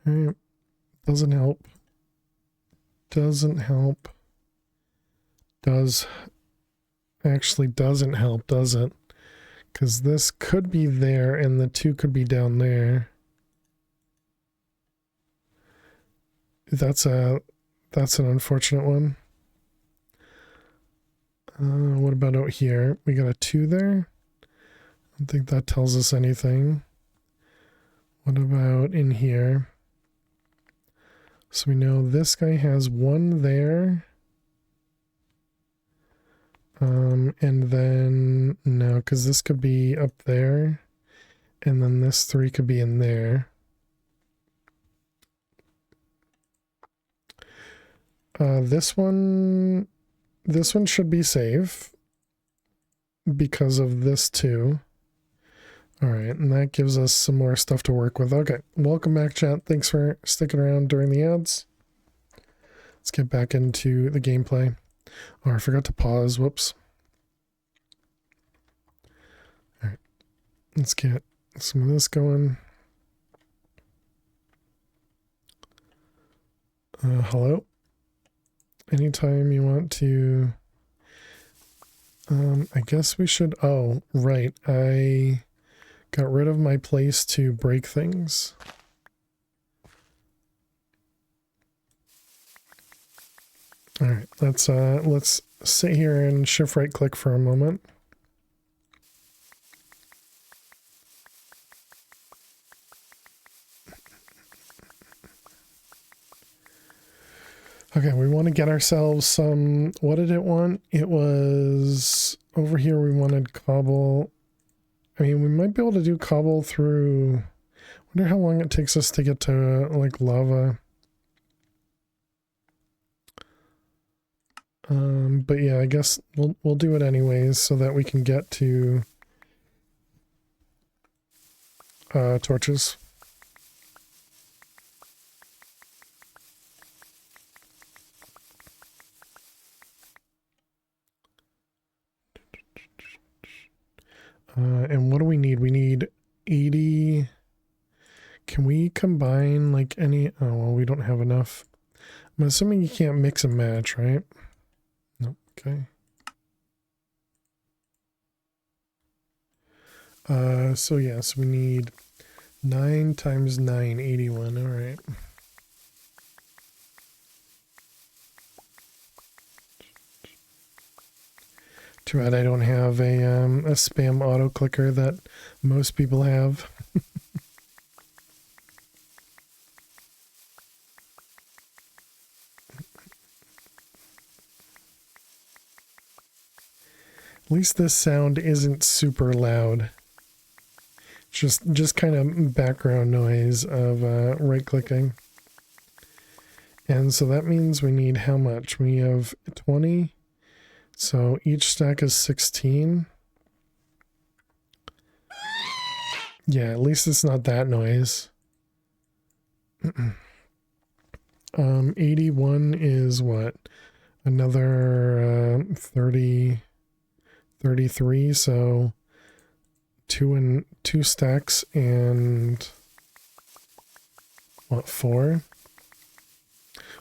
All right. Doesn't help. Doesn't help. Actually doesn't help, does it? Because this could be there and the 2 could be down there. That's an unfortunate one. What about out here? We got a 2 there. I don't think that tells us anything. What about in here? So we know this guy has 1 there. And then no, because this could be up there. And then this 3 could be in there. This one should be safe because of this 2. All right, and that gives us some more stuff to work with. Okay, welcome back, chat. Thanks for sticking around during the ads. Let's get back into the gameplay. Oh, I forgot to pause. Whoops. All right, let's get some of this going. Hello. Anytime you want to, I guess we should, oh, right. I got rid of my place to break things. All right, let's sit here and shift right click for a moment. Okay, we want to get ourselves some, what did it want? It was, over here we wanted cobble. I mean, we might be able to do cobble through, I wonder how long it takes us to get to, like, lava. But yeah, I guess we'll do it anyways so that we can get to torches. And what do we need? We need 80. Can we combine like any? Oh, well, we don't have enough. I'm assuming you can't mix and match, right? Nope. Okay. So yes, we need 9 times 9, 81. All right. Too bad I don't have a spam auto clicker that most people have. At least this sound isn't super loud. Just kind of background noise of right clicking. And so that means we need how much? We have 20. So each stack is 16. Yeah, at least it's not that noise. 81 is what? Another 30, 33. So two stacks and what, 4?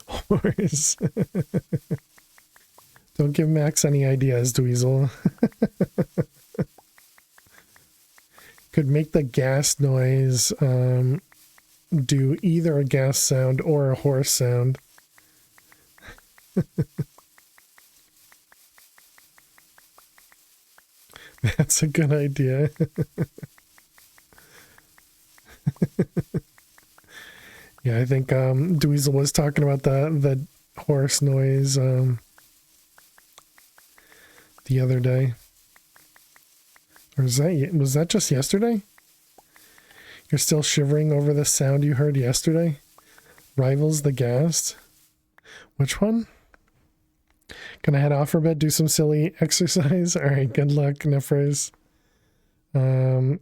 Horse. Don't give Max any ideas, Dweezil. Could make the gas noise do either a gas sound or a horse sound. That's a good idea. Yeah, I think Dweezil was talking about the horse noise the other day. Or was that just yesterday? You're still shivering over the sound you heard yesterday? Rivals the gas? Which one? Can I head off for bed, do some silly exercise? Alright, good luck, Nefres. And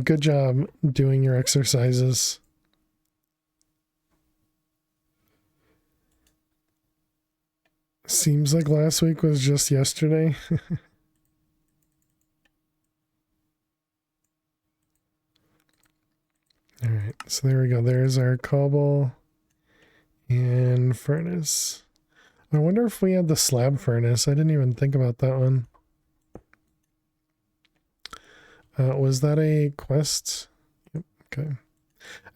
good job doing your exercises. Seems like last week was just yesterday. Alright, so there we go. There's our cobble and furnace. I wonder if we had the slab furnace. I didn't even think about that one. Was that a quest? Yep, okay.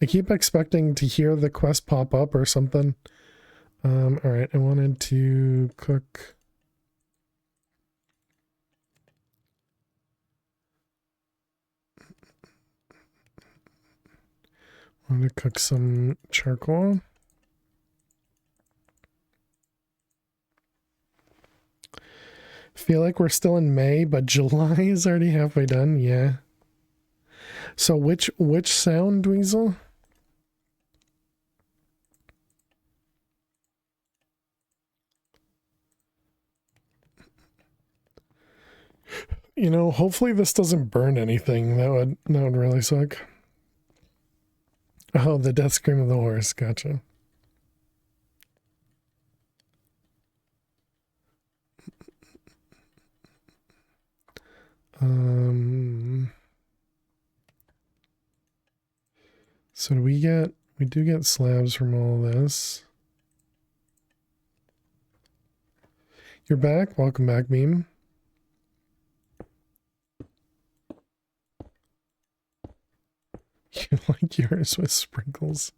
I keep expecting to hear the quest pop up or something. Alright, I wanted to cook. I want to cook some charcoal. Feel like we're still in May, but July is already halfway done. Yeah. So which sound, Dweezil? You know, hopefully this doesn't burn anything. That would really suck. Oh, the death scream of the horse. Gotcha. So we do get slabs from all this. You're back. Welcome back, Meme. You like yours with sprinkles.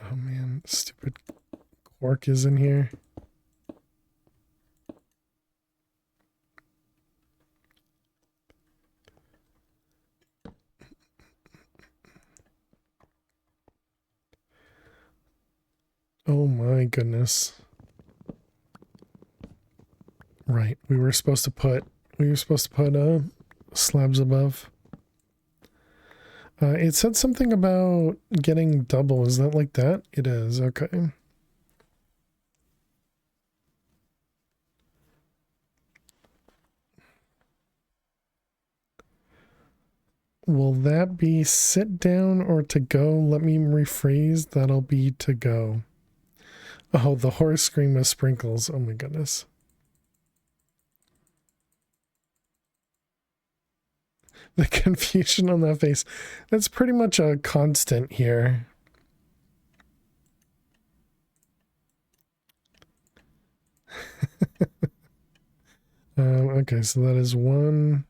Oh man, stupid Quark is in here. Oh my goodness. Right, we were supposed to put slabs above. It said something about getting double. Is that like that? It is. Okay. Will that be sit down or to go? Let me rephrase. That'll be to go. Oh, the horse scream of sprinkles. Oh my goodness. The confusion on that face. That's pretty much a constant here. Okay, so that is 1,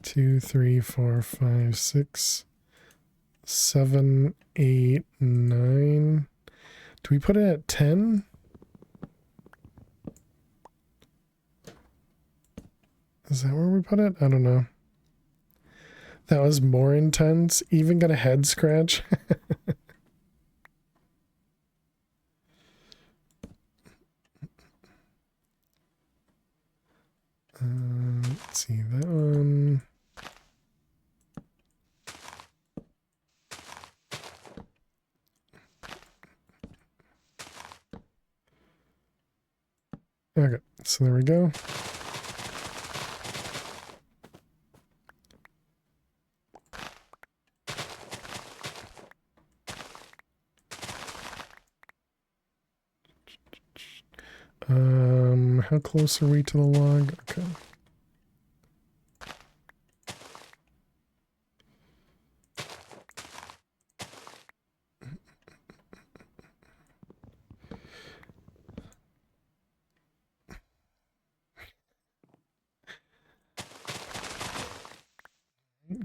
2, 3, 4, 5, 6, 7, 8, 9. Do we put it at 10? Is that where we put it? I don't know. That was more intense. Even got a head scratch. Let's see, that one. Okay, so there we go. How close are we to the log? Okay.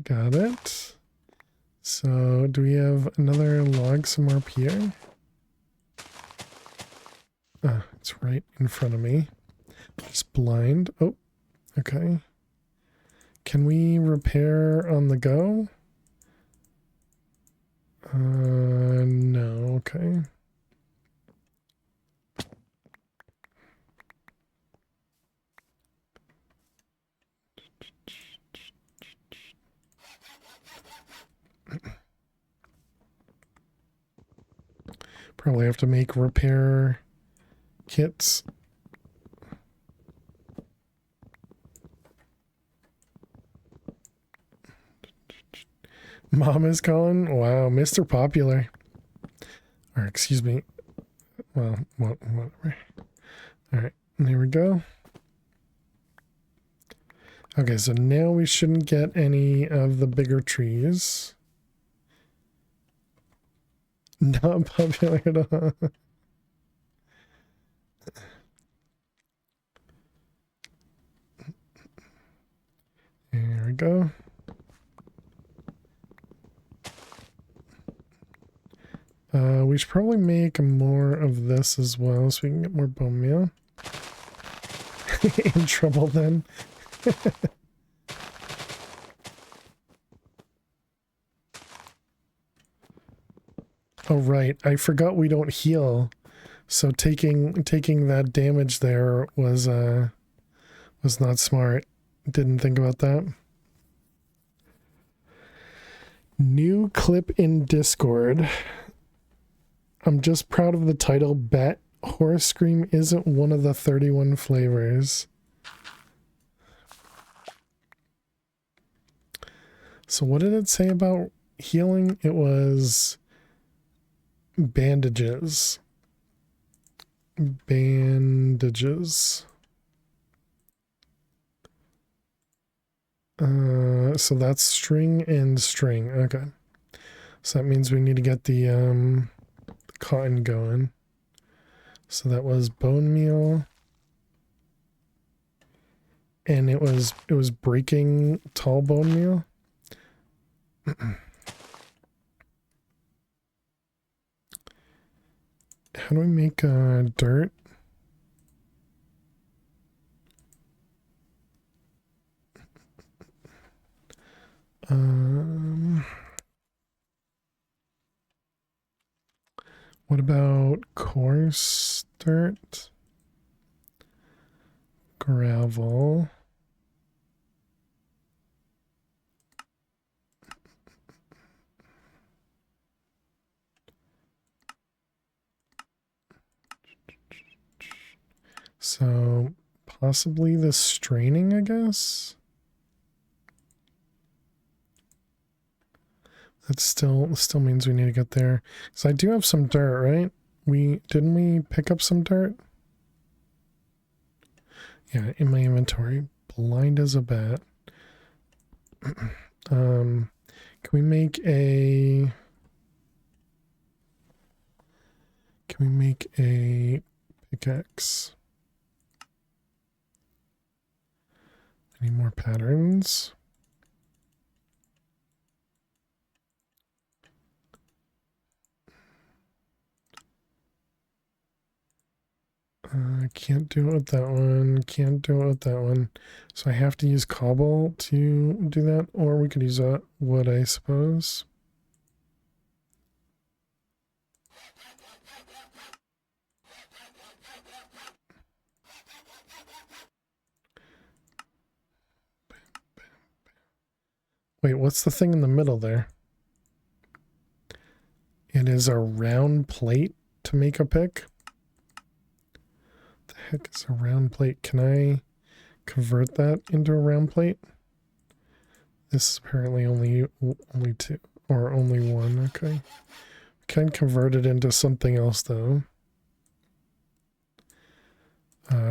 Got it. So, do we have another log somewhere up here? Ah, it's right in front of me. Just blind. Oh, okay. Can we repair on the go? No, okay. Probably have to make repair kits. Mom is calling? Wow, Mr. Popular. Or excuse me. Well, whatever. Alright, there we go. Okay, so now we shouldn't get any of the bigger trees. Not popular at all. There we go. We should probably make more of this as well so we can get more bone meal. In trouble then. Oh right, I forgot we don't heal. So taking that damage there was not smart. Didn't think about that. New clip in Discord. I'm just proud of the title. Bet Horse Scream isn't one of the 31 flavors. So what did it say about healing? It was bandages. Bandages. So that's string and string. Okay. So that means we need to get the cotton going. So that was bone meal. And it was breaking tall bone meal. How do we make dirt? What about coarse dirt? Gravel. So possibly the straining, I guess. That still means we need to get there. So I do have some dirt, right? Didn't we pick up some dirt? Yeah, in my inventory. blind as a bat. Can we make a... Can we make a pickaxe? Any more patterns? Can't do it with that one. Can't do it with that one. So I have to use cobble to do that, or we could use wood, I suppose. Wait, what's the thing in the middle there? It is a round plate to make a pick. What the heck is a round plate? Can I convert that into a round plate? This is apparently only two or only one. Okay, can convert it into something else though.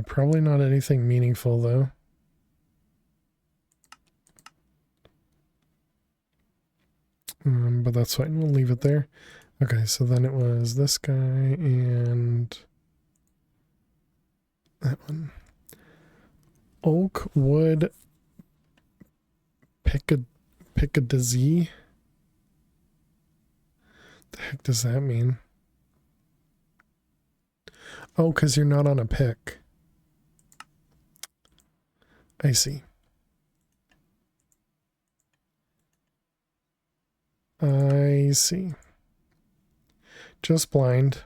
Probably not anything meaningful though. But that's fine. We'll leave it there. Okay, so then it was this guy and that one. Oak, wood, Picadizzy. The heck does that mean? Oh, because you're not on a pick. I see. I see. Just blind.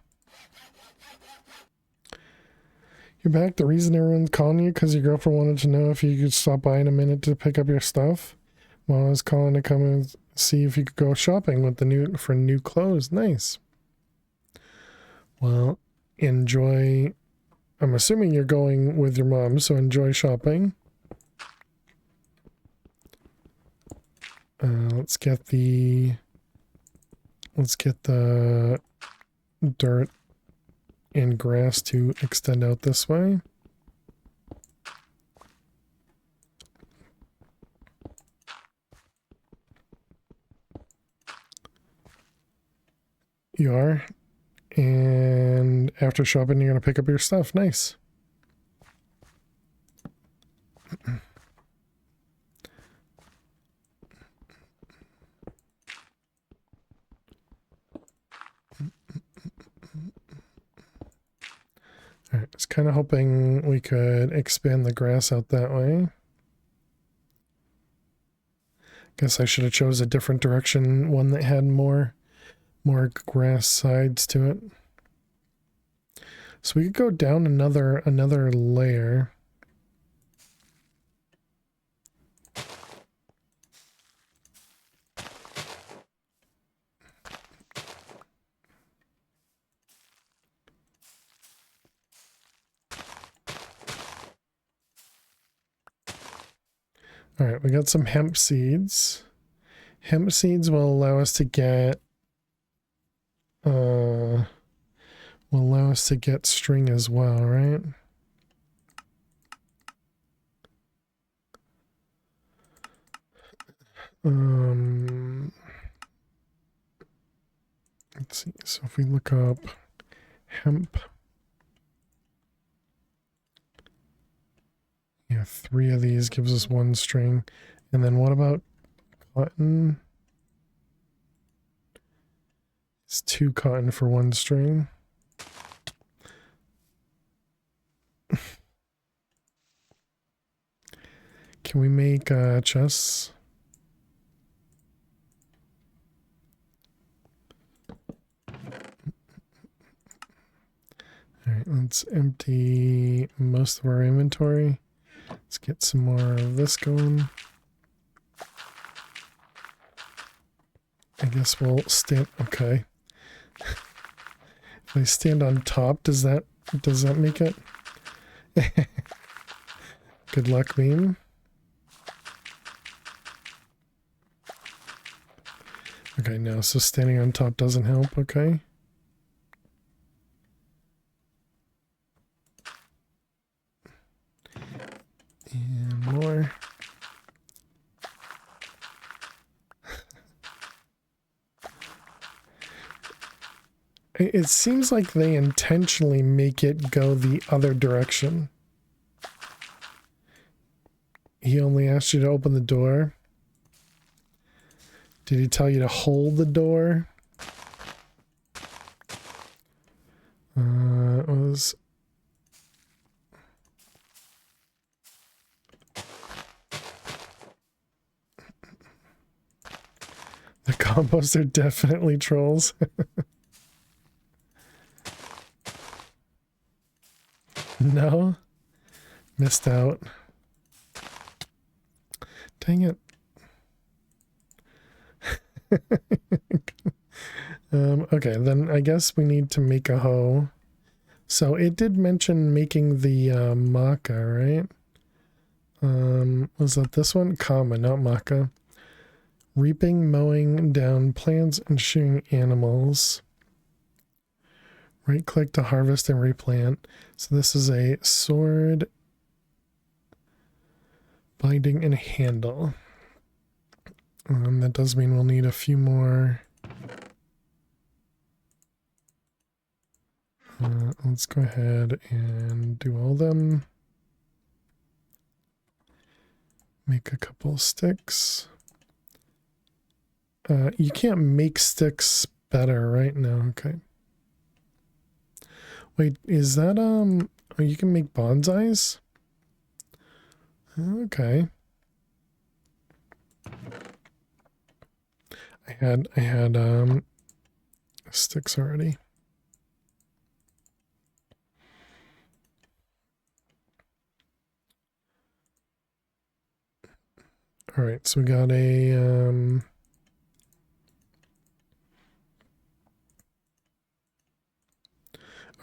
You're back. The reason everyone's calling you because your girlfriend wanted to know if you could stop by in a minute to pick up your stuff. Well, I was calling to come and see if you could go shopping with for new clothes. Nice. Well, enjoy. I'm assuming you're going with your mom, so enjoy shopping. Let's get the dirt and grass to extend out this way. You are. And after shopping, you're going to pick up your stuff. Nice. All right, I was kind of hoping we could expand the grass out that way. Guess I should have chose a different direction, one that had more grass sides to it. So we could go down another layer. All right, we got some hemp seeds. Hemp seeds will allow us to get string as well, right? Let's see. So if we look up hemp, yeah, 3 of these gives us 1 string. And then what about cotton? It's 2 cotton for 1 string. Can we make chests? Alright, let's empty most of our inventory. Let's get some more of this going. I guess we'll stand... Okay. If I stand on top, does that make it? Good luck, meme. Okay, no, so standing on top doesn't help, okay. And more. It seems like they intentionally make it go the other direction. He only asked you to open the door. Did he tell you to hold the door? It was... The combos are definitely trolls. No? Missed out. Dang it. Okay, then I guess we need to make a hoe. So it did mention making the maca, right? Was that this one? Kama, not maca. Reaping, mowing down plants, and shooting animals. Right click to harvest and replant. So this is a sword, binding, and handle. That does mean we'll need a few more. Let's go ahead and do all them. Make a couple sticks. You can't make sticks better right now. Okay. Wait, is that oh, you can make bonsais? Okay. I had sticks already. All right, so we got a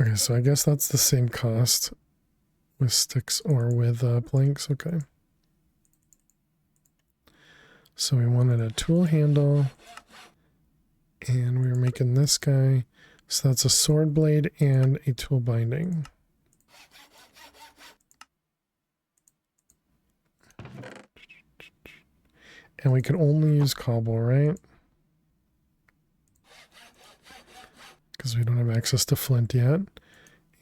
okay, so I guess that's the same cost with sticks or with planks. Okay. So we wanted a tool handle, and we were making this guy. So that's a sword blade and a tool binding. And we could only use cobble, right? Because we don't have access to flint yet.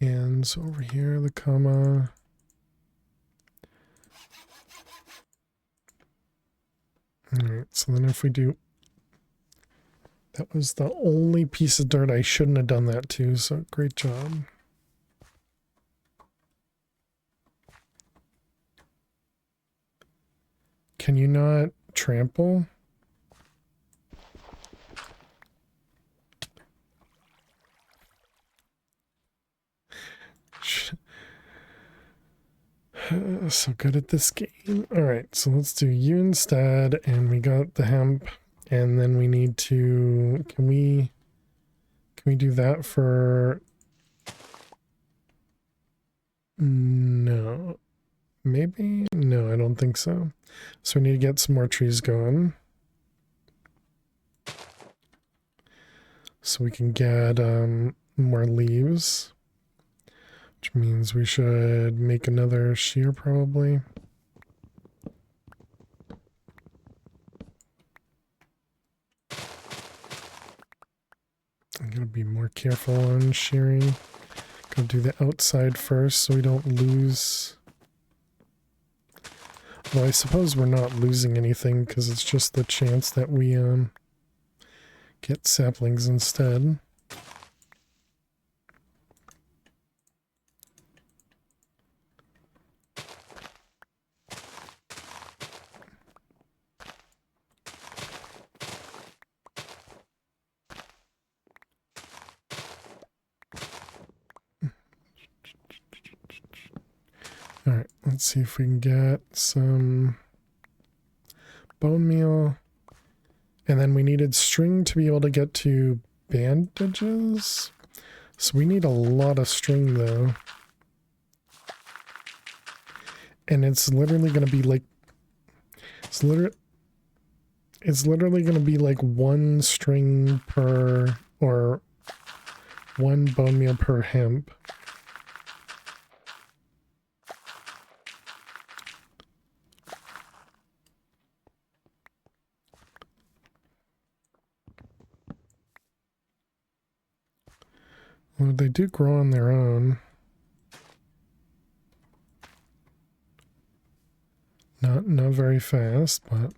And so over here, the comma. Alright, so then if we do... That was the only piece of dirt I shouldn't have done that to, so great job. Can you not trample? So good at this game. Alright, so let's do you instead, and we got the hemp, and then we need to... Can we do that for... No. Maybe? No, I don't think so. So we need to get some more trees going. So we can get more leaves. Which means we should make another shear probably. I'm gonna be more careful on shearing. Go do the outside first so we don't lose. Well, I suppose we're not losing anything because it's just the chance that we get saplings instead. Alright, let's see if we can get some bone meal. And then we needed string to be able to get to bandages. So we need a lot of string though. And it's literally going to be like... It's literally going to be like one string per... or one bone meal per hemp. Well, they do grow on their own. Not very fast, but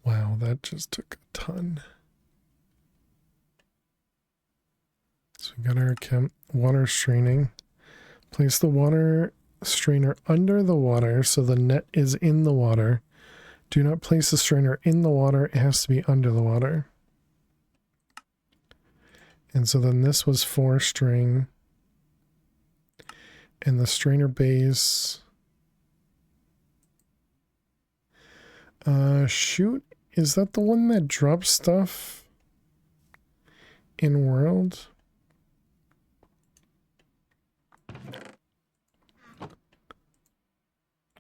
wow, that just took a ton. So we got our water straining. Place the water strainer under the water so the net is in the water. Do not place the strainer in the water. It has to be under the water. And so then this was 4 string. And the strainer base. Shoot. Is that the one that drops stuff in world?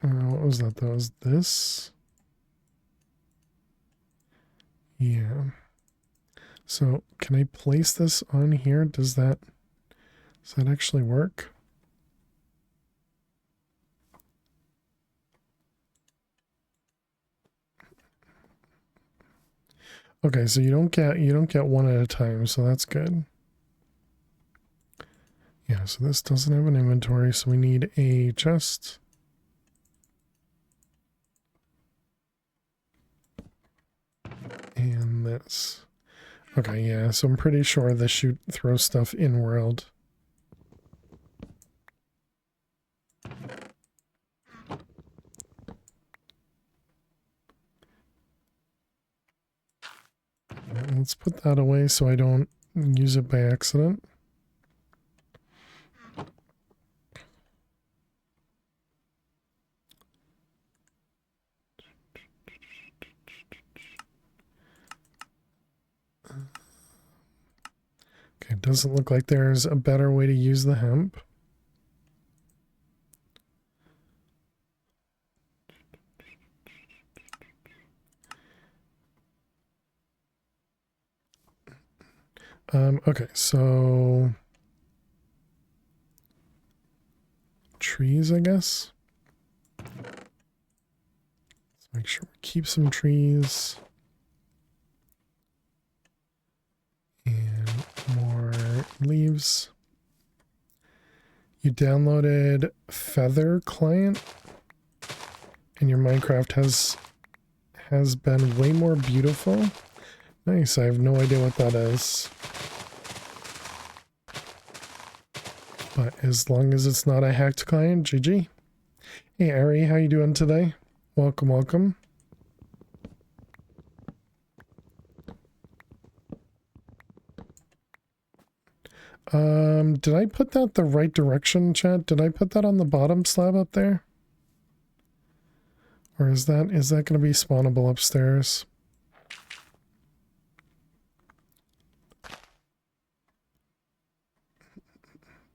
What was that? That was this. Yeah. So can I place this on here? Does that actually work? Okay, so you don't get one at a time, so that's good. Yeah, so this doesn't have an inventory, so we need a chest. And this. Okay, yeah, so I'm pretty sure this should throw stuff in world. Let's put that away so I don't use it by accident. Okay, it doesn't look like there's a better way to use the hemp. Okay, so trees, I guess. Let's make sure we keep some trees. And more leaves. You downloaded Feather client and your Minecraft has been way more beautiful. Nice, I have no idea what that is. But as long as it's not a hacked client, GG. Hey Ari, how you doing today? Welcome, welcome. Did I put that the right direction, chat? Did I put that on the bottom slab up there? Or is that going to be spawnable upstairs?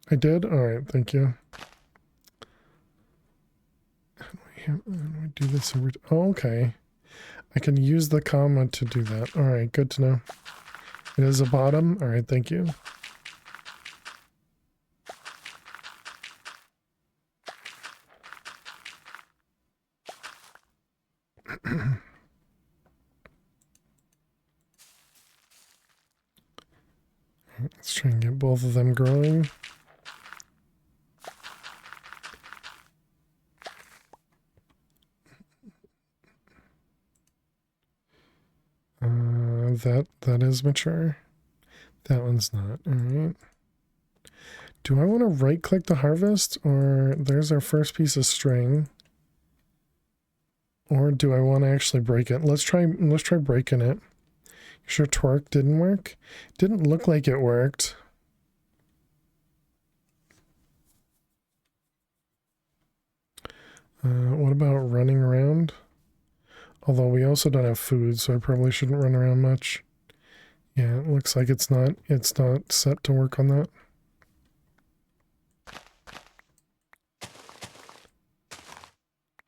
I did? Alright, thank you. How do I do this every oh, okay. I can use the comma to do that. Alright, good to know. It is a bottom? Alright, thank you. Let's try and get both of them growing. That is mature. That one's not. Alright. Do I want to right click the harvest, or there's our first piece of string? Or do I want to actually break it? Let's try breaking it. Sure twerk didn't work? Didn't look like it worked. What about running around? Although we also don't have food, so I probably shouldn't run around much. Yeah, it looks like it's not set to work on that.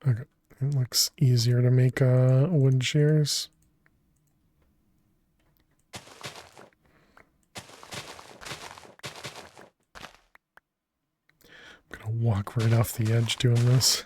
Okay, it looks easier to make wood shears. I'm gonna walk right off the edge doing this.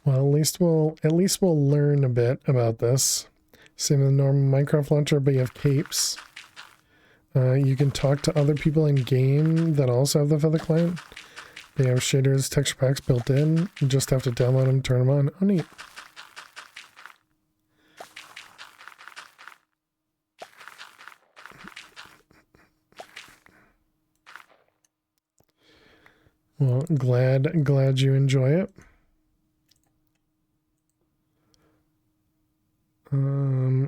Well, at least we'll learn a bit about this. Same with the normal Minecraft launcher, but you have capes. You can talk to other people in game that also have the Feather client. They have shaders, texture packs built in. You just have to download them, turn them on. Oh, neat. Well, glad you enjoy it.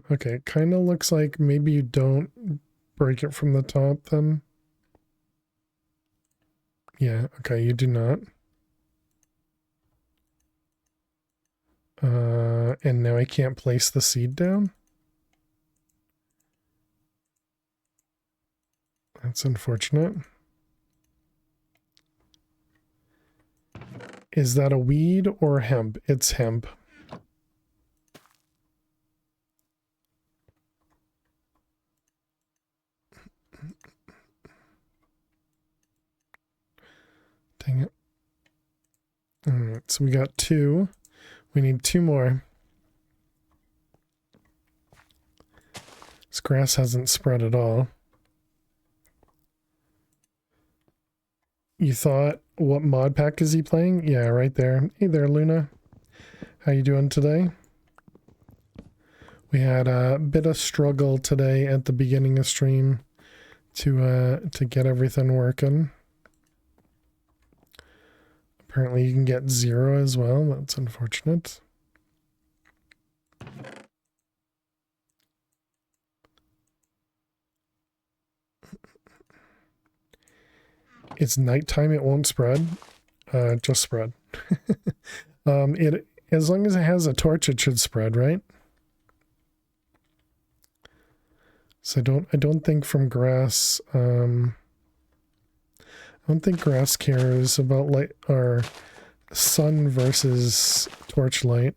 Okay, kind of looks like maybe you don't break it from the top then. Yeah, okay, you do not. And now I can't place the seed down. That's unfortunate. Is that a weed or hemp? It's hemp. Dang it. Alright, so we got 2. We need 2 more. This grass hasn't spread at all. You thought, what mod pack is he playing? Yeah, right there. Hey there, Luna. How you doing today? We had a bit of struggle today at the beginning of stream to get everything working. Apparently you can get 0 as well. That's unfortunate. It's nighttime, it won't spread. Just spread. It as long as it has a torch, it should spread, right? So I don't think from grass, I don't think grass cares about light or sun versus torchlight.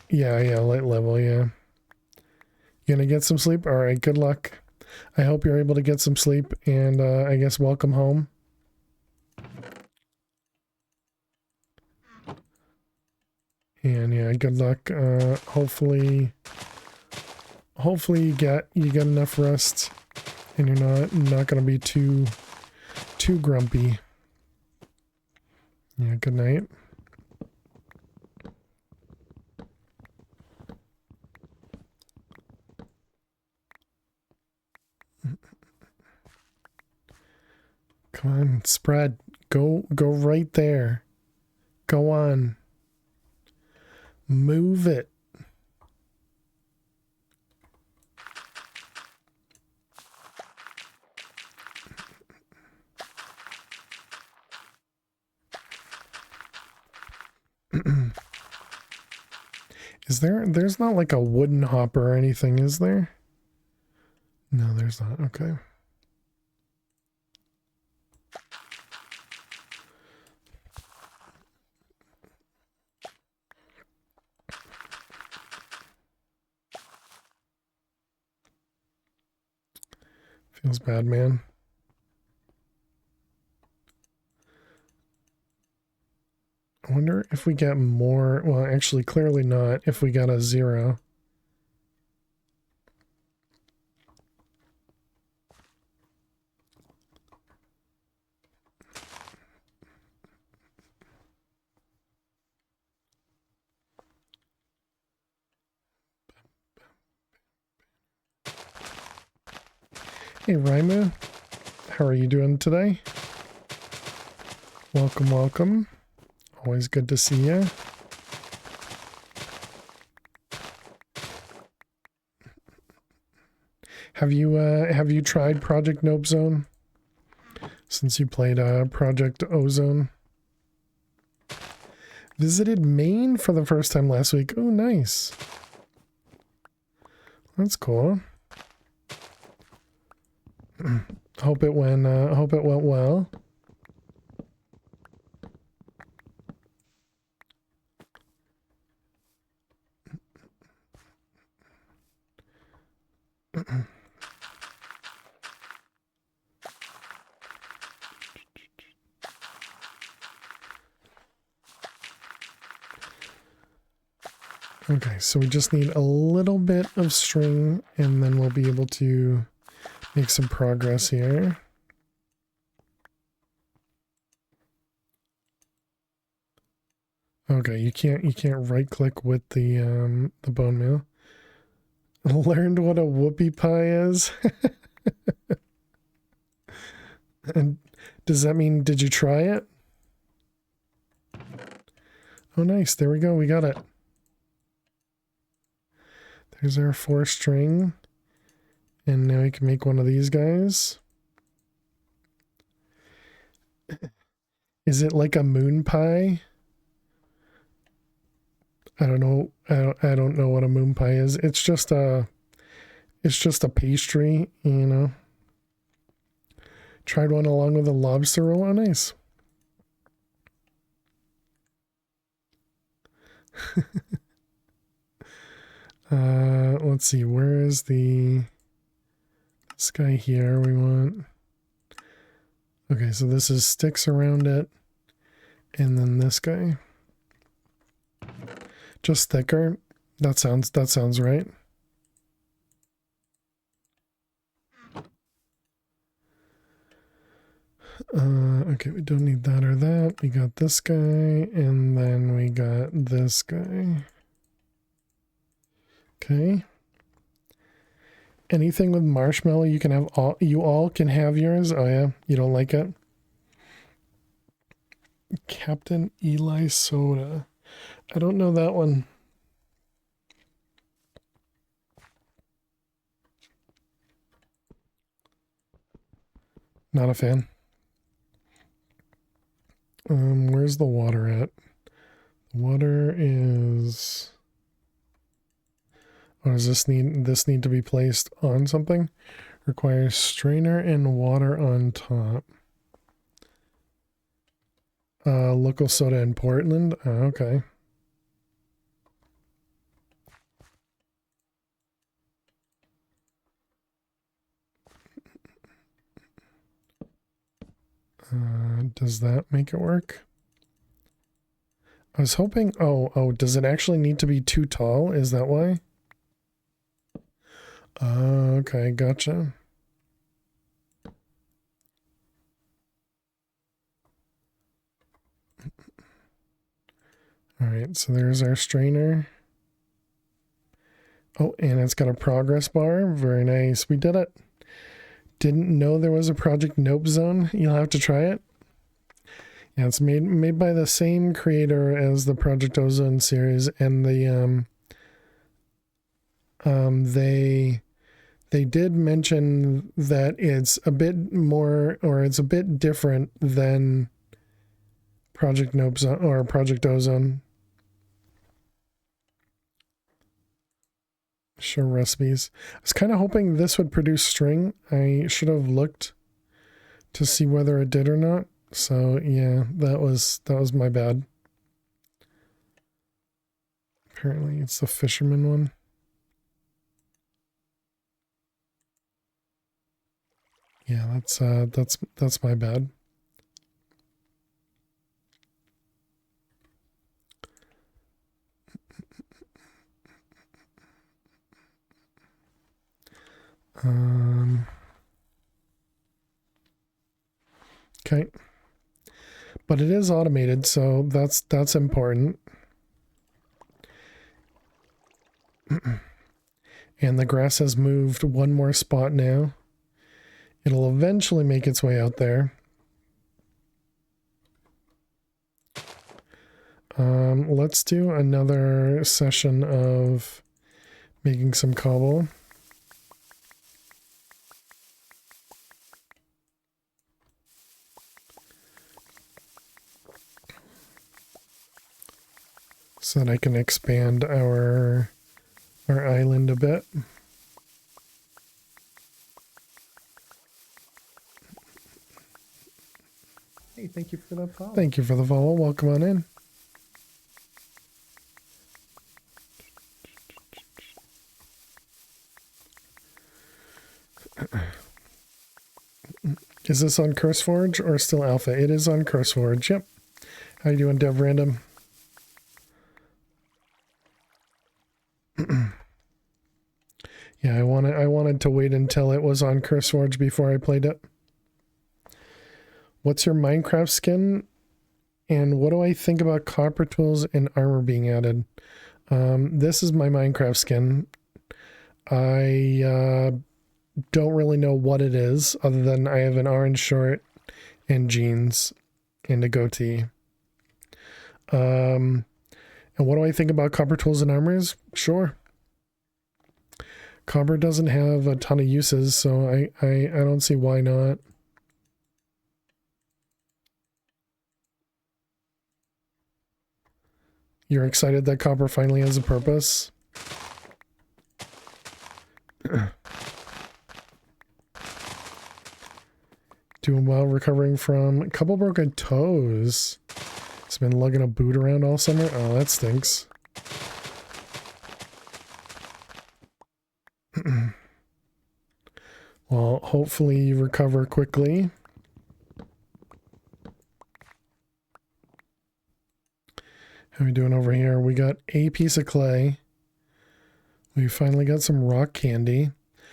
Yeah, light level, yeah. You gonna get some sleep? All right, good luck. I hope you're able to get some sleep, and I guess welcome home. And yeah, good luck. Hopefully you get enough rest, and you're not gonna be too grumpy. Yeah, good night. Come on, spread. Go right there. Go on. Move it. There's not like a wooden hopper or anything, is there? No, there's not. Okay. Feels bad, man. I wonder if we get more. Well, actually, clearly not if we got a 0. Hey, Raimu. How are you doing today? Welcome, welcome. Always good to see you. Have you tried Project Nope Zone since you played Project Ozone? Visited Maine for the first time last week. Oh, nice. That's cool. Hope it went well. Okay, so we just need a little bit of string and then we'll be able to make some progress here. Okay, you can't right click with the bone meal. Learned what a whoopie pie is. And does that mean, did you try it? Oh, nice. There we go. We got it. There's our 4 string. And now we can make one of these guys. Is it like a moon pie? I don't know. I don't know what a moon pie is. It's just a pastry, you know. Tried one along with a lobster roll. Oh, nice. Let's see. Where is this guy here we want? Okay, so this is sticks around it. And then this guy. Just thicker. That sounds right. Okay, we don't need that or that. We got this guy, and then we got this guy. Okay. Anything with marshmallow, you can have all. You all can have yours. Oh yeah, you don't like it. Captain Eli Soda. I don't know that one. Not a fan. Where's the water at? The water is. Oh, does this need to be placed on something? Requires strainer and water on top. Local soda in Portland. Oh, okay. Does that make it work? I was hoping. Oh, does it actually need to be too tall? Is that why? Okay, gotcha. All right, so there's our strainer. Oh, and it's got a progress bar. Very nice. We did it. Didn't know there was a Project Nope Zone. You'll have to try it. Yeah, it's made by the same creator as the Project Ozone series, and they did mention that it's a bit more, or it's a bit different than Project Nope Zone or Project Ozone. Show recipes. I was kind of hoping this would produce string. I should have looked to see whether it did or not. So yeah, that was my bad. Apparently it's the fisherman one. Yeah, that's my bad. Okay. But it is automated, so that's important. And the grass has moved one more spot now. It'll eventually make its way out there. Let's do another session of making some cobble. So that I can expand our island a bit. Hey, thank you for that follow. Thank you for the follow. Welcome on in. Is this on CurseForge or still alpha? It is on CurseForge. Yep. How you doing, Dev Random? Yeah, I wanted to wait until it was on CurseForge before I played it. What's your Minecraft skin? And what do I think about copper tools and armor being added? This is my Minecraft skin. I don't really know what it is, other than I have an orange short and jeans and a goatee. And what do I think about copper tools and armors? Sure. Copper doesn't have a ton of uses, so I don't see why not. You're excited that copper finally has a purpose? Doing well, recovering from a couple broken toes. It's been lugging a boot around all summer. Oh, that stinks. Well, hopefully you recover quickly. How are we doing over here? We got a piece of clay. We finally got some rock candy,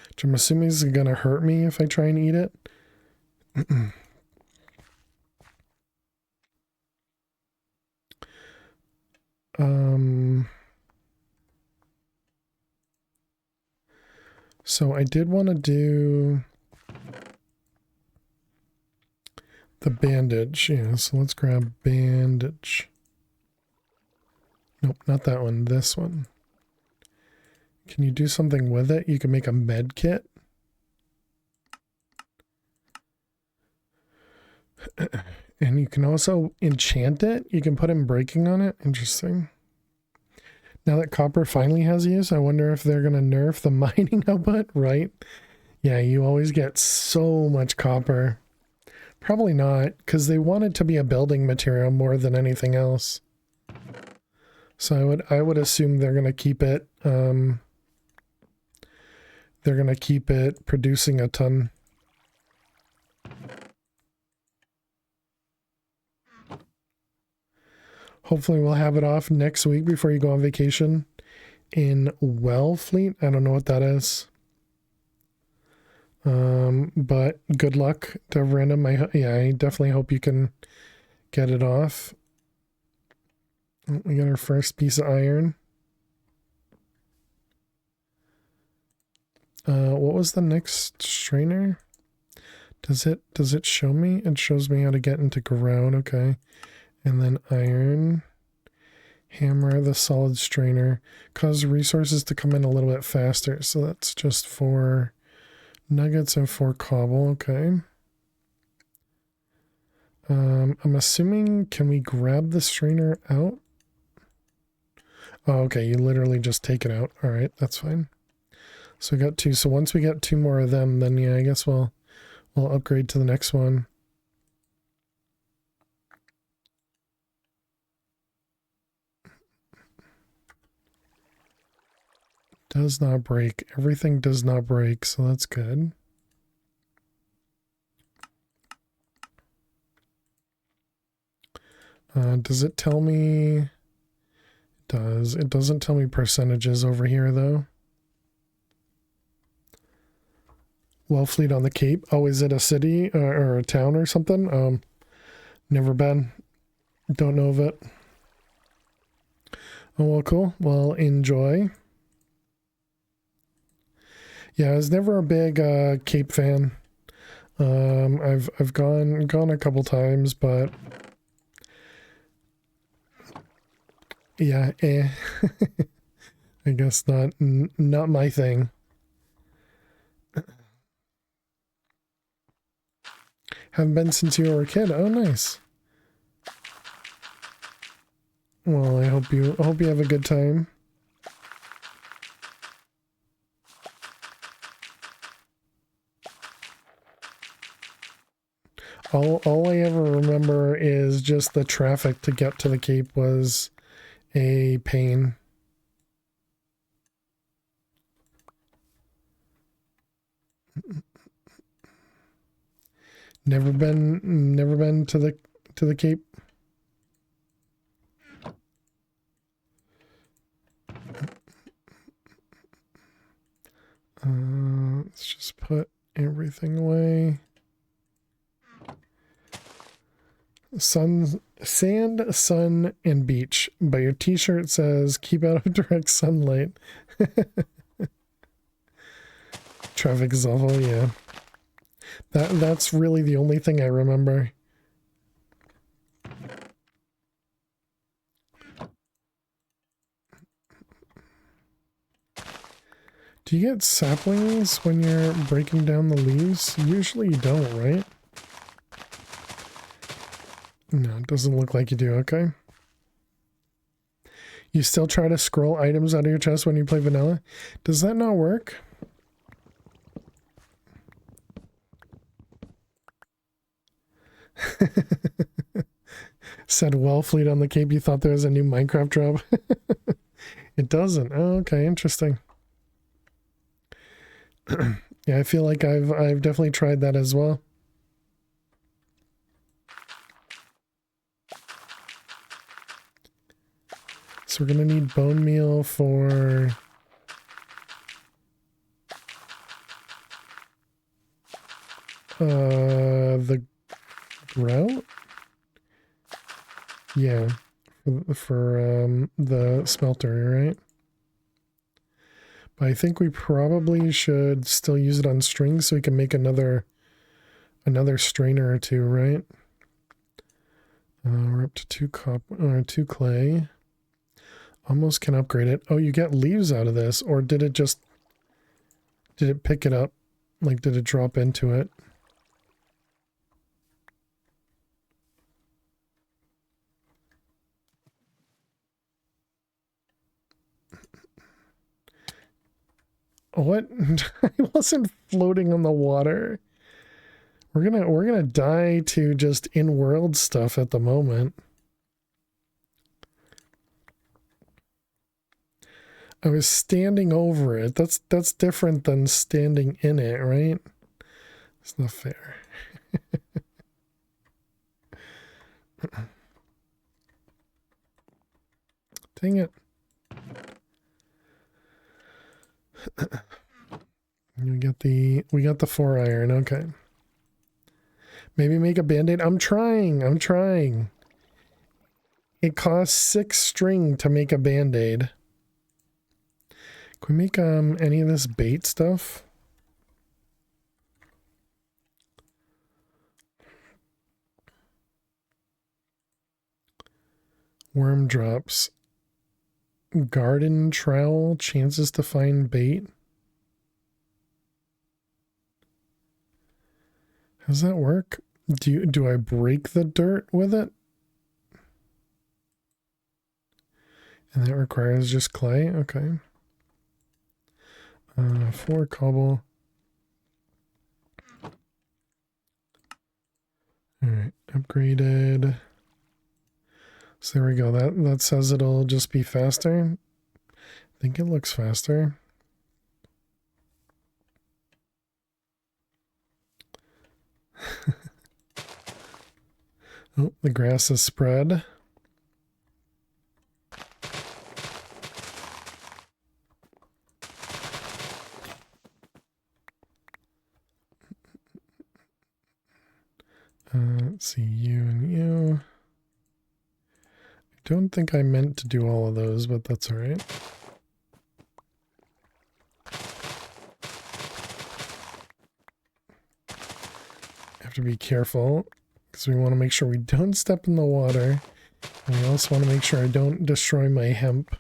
which I'm assuming is going to hurt me if I try and eat it. So I did want to do the bandage. Yeah, so let's grab bandage. Nope, not that one. This one. Can you do something with it? You can make a med kit. And you can also enchant it. You can put in breaking on it. Interesting. Now that copper finally has use, I wonder if they're going to nerf the mining output, right? Yeah, you always get so much copper. Probably not, because they want it to be a building material more than anything else. So I would assume they're going to keep it, producing a ton. Hopefully we'll have it off next week before you go on vacation in Wellfleet. I don't know what that is. But good luck to Random. I definitely hope you can get it off. We got our first piece of iron. What was the next strainer? Does it show me? It shows me how to get into ground, okay. And then iron, hammer, the solid strainer, cause resources to come in a little bit faster. So that's just 4 nuggets and 4 cobble, okay. I'm assuming, can we grab the strainer out? Oh, okay, you literally just take it out. All right, that's fine. So we got 2. So once we get 2 more of them, then yeah, I guess we'll upgrade to the next one. Does not break. Everything does not break, so that's good. Does it tell me? It does. It doesn't tell me percentages over here, though. Wellfleet on the Cape. Oh, is it a city or a town or something? Never been. Don't know of it. Oh, well, cool. Well, enjoy. Yeah, I was never a big Cape fan. I've gone a couple times, but yeah, I guess not my thing. Haven't been since you were a kid. Oh, nice. Well, I hope you have a good time. All I ever remember is just the traffic to get to the Cape was a pain. Never been to the Cape. put everything away. Sand, sun, and beach. But your t-shirt says keep out of direct sunlight. Traffic is awful, yeah. That's really the only thing I remember. Do you get saplings when you're breaking down the leaves? Usually you don't, right? No, it doesn't look like you do, okay. You still try to scroll items out of your chest when you play vanilla? Does that not work? Said Wellfleet on the Cape, you thought there was a new Minecraft drop? It doesn't. Oh, okay, interesting. Yeah, I feel like I've definitely tried that as well. So we're gonna need bone meal for the grout? Yeah, for the smelter, right? But I think we probably should still use it on strings so we can make another strainer or two, right? We're up to 2 clay. Almost can upgrade it. Oh, you get leaves out of this, or did it pick it up? Like, did it drop into it? What? I wasn't floating on the water. We're gonna die to just in-world stuff at the moment. I was standing over it. That's different than standing in it, right? It's not fair. Dang it. We got the 4 iron, okay. Maybe make a band-aid. I'm trying. It costs 6 string to make a band-aid. Can we make any of this bait stuff? Worm drops. Garden trowel, chances to find bait. How does that work? Do I break the dirt with it? And that requires just clay? Okay. 4 cobble. Alright, upgraded. So there we go. That says it'll just be faster. I think it looks faster. Oh, the grass is spread. Let's see, you and you. I don't think I meant to do all of those, but that's all right. Have to be careful because we want to make sure we don't step in the water. And we also want to make sure I don't destroy my hemp.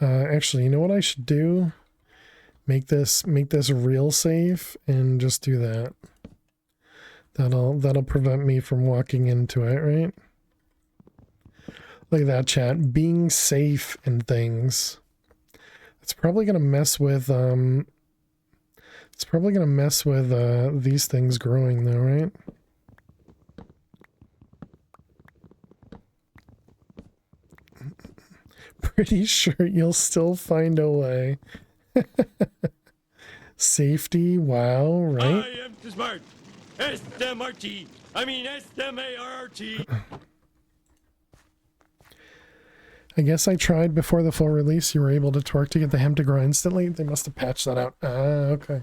Actually, you know what I should do? Make this real safe and just do that. That'll prevent me from walking into it, right? Look at that, chat. Being safe and things. It's probably gonna mess with these things growing though, right? Pretty sure you'll still find a way. Safety, wow, right? I am too smart. S-M-R-T. I mean S-M-A-R-T. I guess I tried before the full release. You were able to torque to get the hem to grow instantly. They must have patched that out. Ah, okay.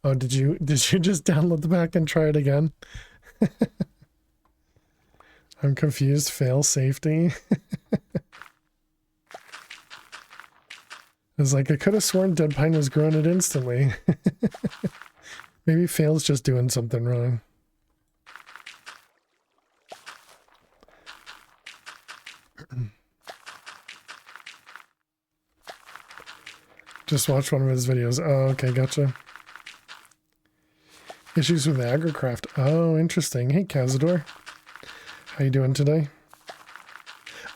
Oh, did you just download the pack and try it again? I'm confused. Fail safety. I was like, I could have sworn Dead Pine was growing it instantly. Maybe Fail's just doing something wrong. Just watch one of his videos. Oh, okay, gotcha. Issues with Agricraft. Oh, interesting. Hey, Cazador. How you doing today?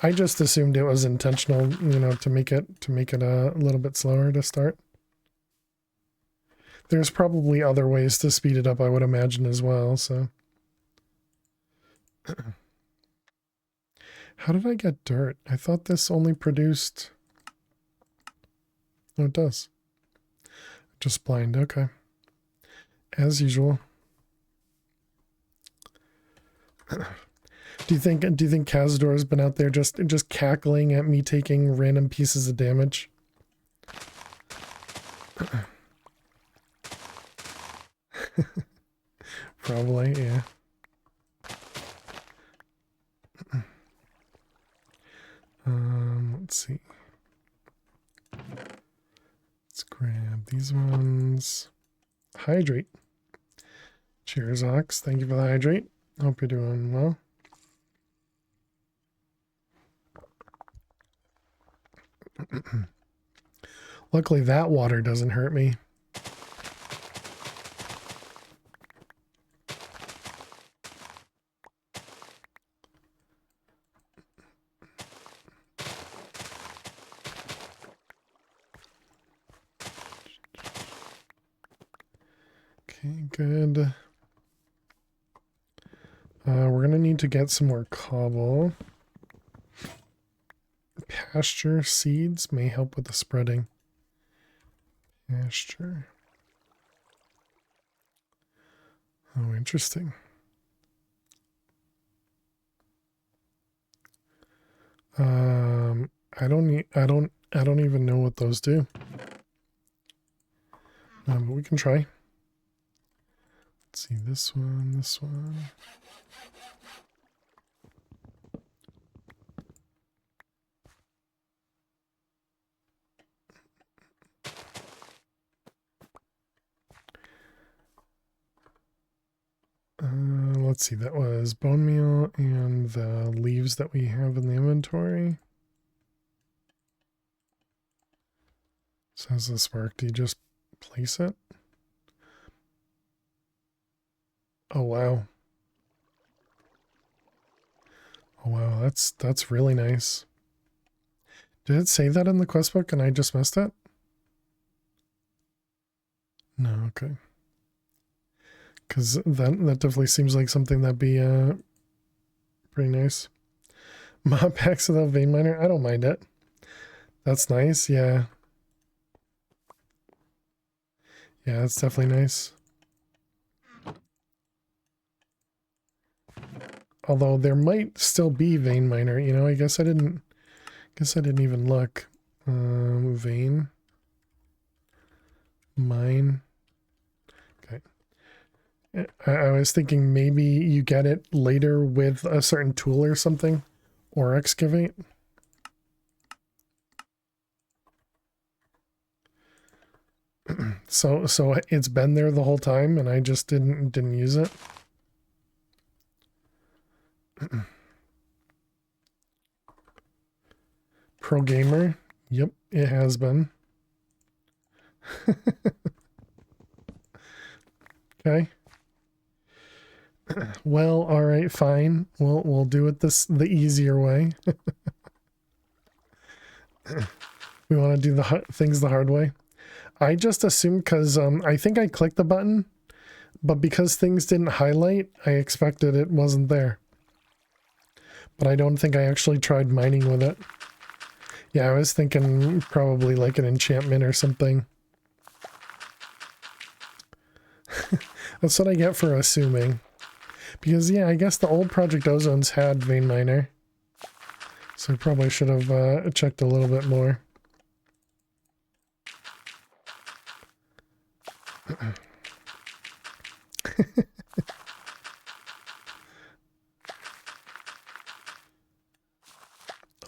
I just assumed it was intentional, you know, to make it a little bit slower to start. There's probably other ways to speed it up, I would imagine, as well, so. How did I get dirt? I thought this only produced... Oh, it does. Just blind, okay. As usual. Do you think Cazador has been out there just cackling at me taking random pieces of damage? Probably, yeah. Let's see. Let's grab these ones. Hydrate. Cheers, Ox. Thank you for the hydrate. Hope you're doing well. Luckily, that water doesn't hurt me. Okay, good. We're going to need to get some more cobble. Pasture seeds may help with the spreading. Pasture. Oh, interesting. I don't even know what those do. But we can try. Let's see, this one, this one. Let's see, that was bone meal and the leaves that we have in the inventory. So how's this work? Do you just place it? Oh wow. Oh wow, that's really nice. Did it say that in the quest book and I just missed it? No, okay. Because that definitely seems like something that'd be pretty nice. Mob packs without vein miner? I don't mind it. That's nice, yeah. Yeah, that's definitely nice. Although there might still be vein miner, you know, I guess I didn't even look. Vein. Mine. Okay. I was thinking maybe you get it later with a certain tool or something, or excavate. So it's been there the whole time and I just didn't use it. Pro gamer. Yep, it has been. Okay. Well, all right, fine. We'll do it the easier way. We want to do things the hard way. I just assumed because I think I clicked the button, but because things didn't highlight, I expected it wasn't there. But I don't think I actually tried mining with it. Yeah, I was thinking probably like an enchantment or something. That's what I get for assuming. Because, yeah, I guess the old Project Ozones had vein miner. So I probably should have checked a little bit more.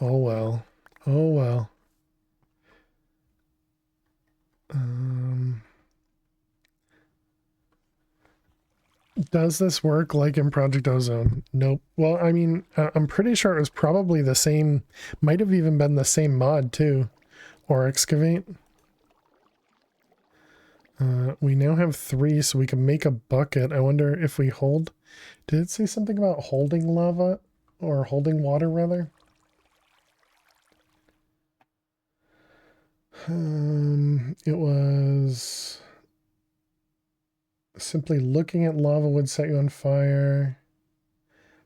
Oh well. Oh well. Does this work like in Project Ozone? Nope. Well, I mean, I'm pretty sure it was probably the same, might have even been the same mod too, or excavate. We now have 3, so we can make a bucket. I wonder if we hold, did it say something about holding lava or holding water rather? It was simply looking at lava would set you on fire.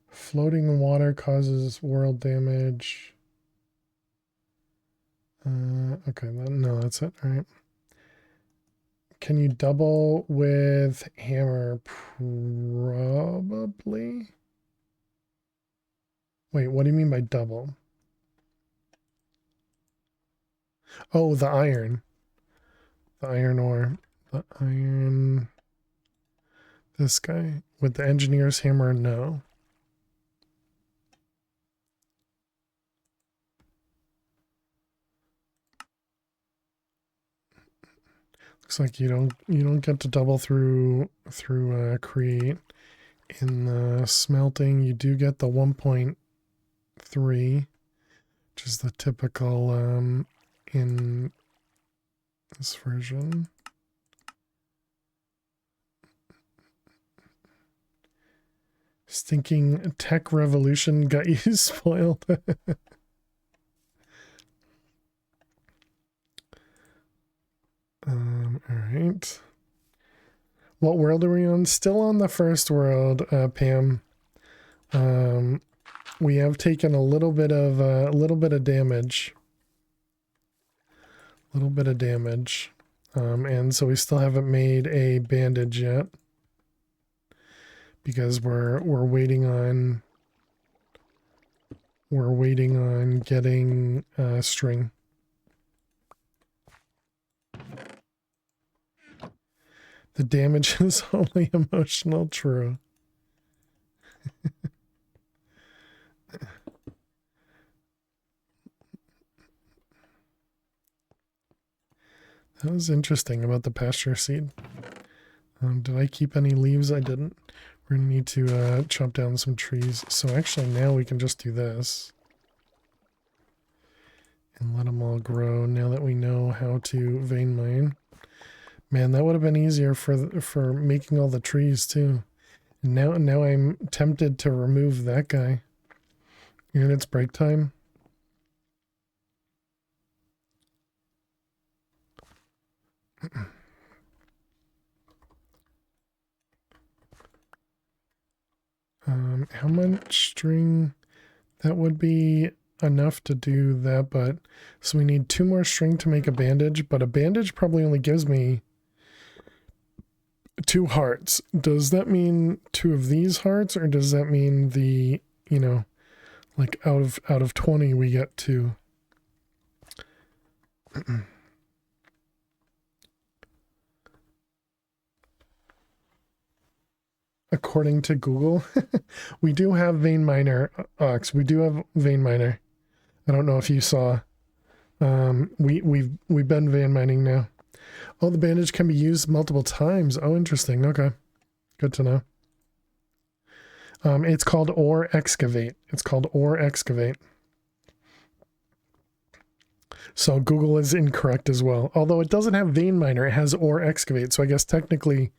Floating in water causes world damage. Okay, no, that's it. All right. Can you double with hammer? Probably. Wait, what do you mean by double? Oh, the iron. The iron ore. The iron. This guy. With the engineer's hammer, no. Looks like you don't get to double through create. In the smelting, you do get the 1.3, which is the typical in this version. Stinking tech revolution got you spoiled. All right. What world are we on? Still on the first world, Pam. We have taken a little bit of damage. A little bit of damage. And so we still haven't made a bandage yet. Because we're waiting on getting string. The damage is only emotional, true. That was interesting about the pasture seed. Did I keep any leaves? I didn't. We're gonna need to chop down some trees. So actually now we can just do this. And let them all grow now that we know how to vein mine. Man, that would have been easier for making all the trees too. And now I'm tempted to remove that guy. And it's break time. How much string? That would be enough to do that, but so we need 2 more string to make a bandage, but a bandage probably only gives me 2 hearts. Does that mean 2 of these hearts, or does that mean the, you know, like out of 20 we get 2? According to Google, we do have vein miner, Ox. We do have vein miner. I don't know if you saw. We've been vein mining now. Oh, the bandage can be used multiple times. Oh, interesting. Okay, good to know. It's called ore excavate. It's called ore excavate. So Google is incorrect as well. Although it doesn't have vein miner, it has ore excavate. So I guess technically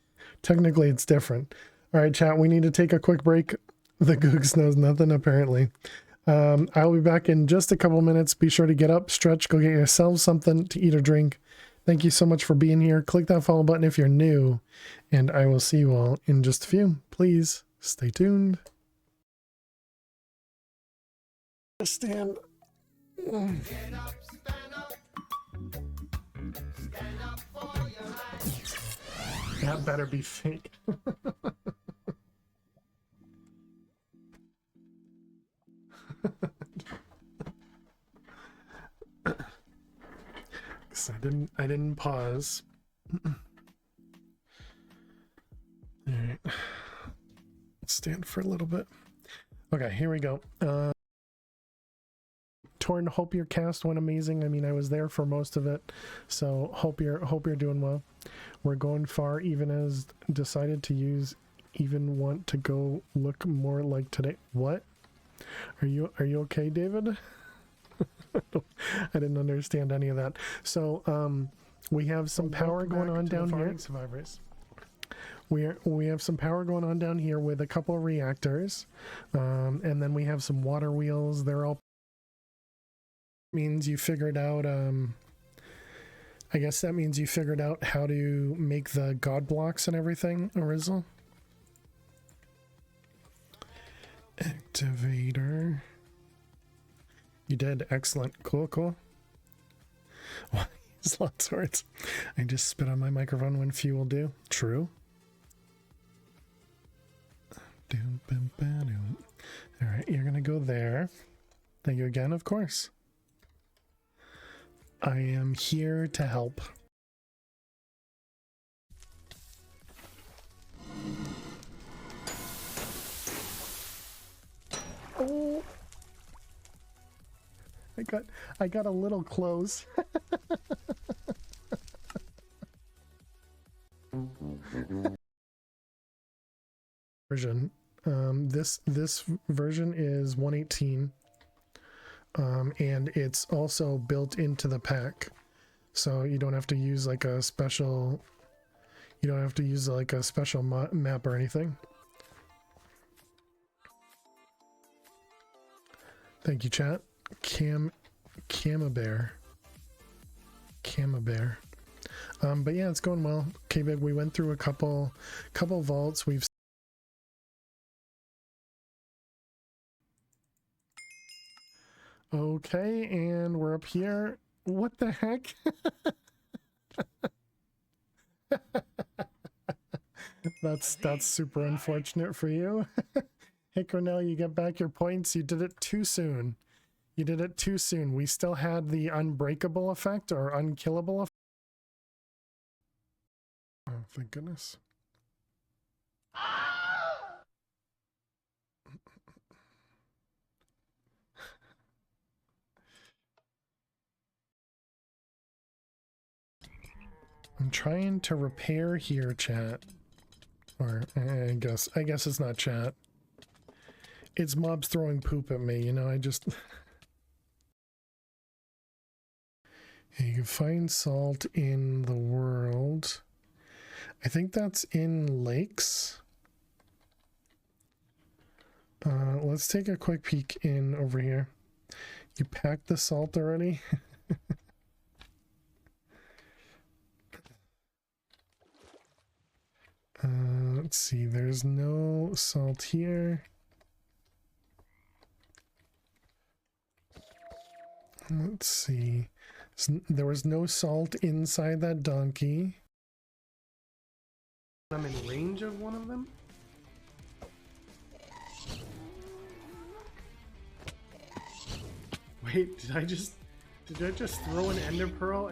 it's different. All right, chat, we need to take a quick break. The Googs knows nothing, apparently. I'll be back in just a couple minutes. Be sure to get up, stretch, go get yourself something to eat or drink. Thank you so much for being here. Click that follow button if you're new, and I will see you all in just a few. Please stay tuned. Stand. Get up, stand up. Stand up for your life. That better be fake. Ox. I didn't pause. All right. Stand for a little bit. Okay, here we go. Torn, hope your cast went amazing. I mean, I was there for most of it, so hope you're doing well. We're going far, even as decided to use, even want to go look more like today. What? Are you okay, David? I didn't understand any of that. So we have some power going on down here. Survivors. We have some power going on down here with a couple of reactors, and then we have some water wheels. They're all means you figured out. I guess that means you figured out how to make the god blocks and everything, Arizel. Activator. You did. Excellent. Cool, cool. Slot swords. I just spit on my microphone when few will do. True. Alright, you're gonna go there. Thank you again, of course. I am here to help. Oh, I got a little close. Version. This version is 118. And it's also built into the pack, so you don't have to use like a special map or anything. Thank you, chat. Camabear. But yeah, it's going well. Okay, big. We went through a couple vaults. We've okay, and we're up here. What the heck? That's super unfortunate for you. Hey Cornell, you get back your points. You did it too soon. You did it too soon. We still had the unbreakable effect or unkillable effect. Oh, thank goodness. I'm trying to repair here, chat. Or I guess it's not chat. It's mobs throwing poop at me, you know, I just... You can find salt in the world. I think that's in lakes. Let's take a quick peek in over here. You packed the salt already? Let's see, there's no salt here. Let's see. There was no salt inside that donkey. I'm in range of one of them? Wait, did I just throw an ender pearl?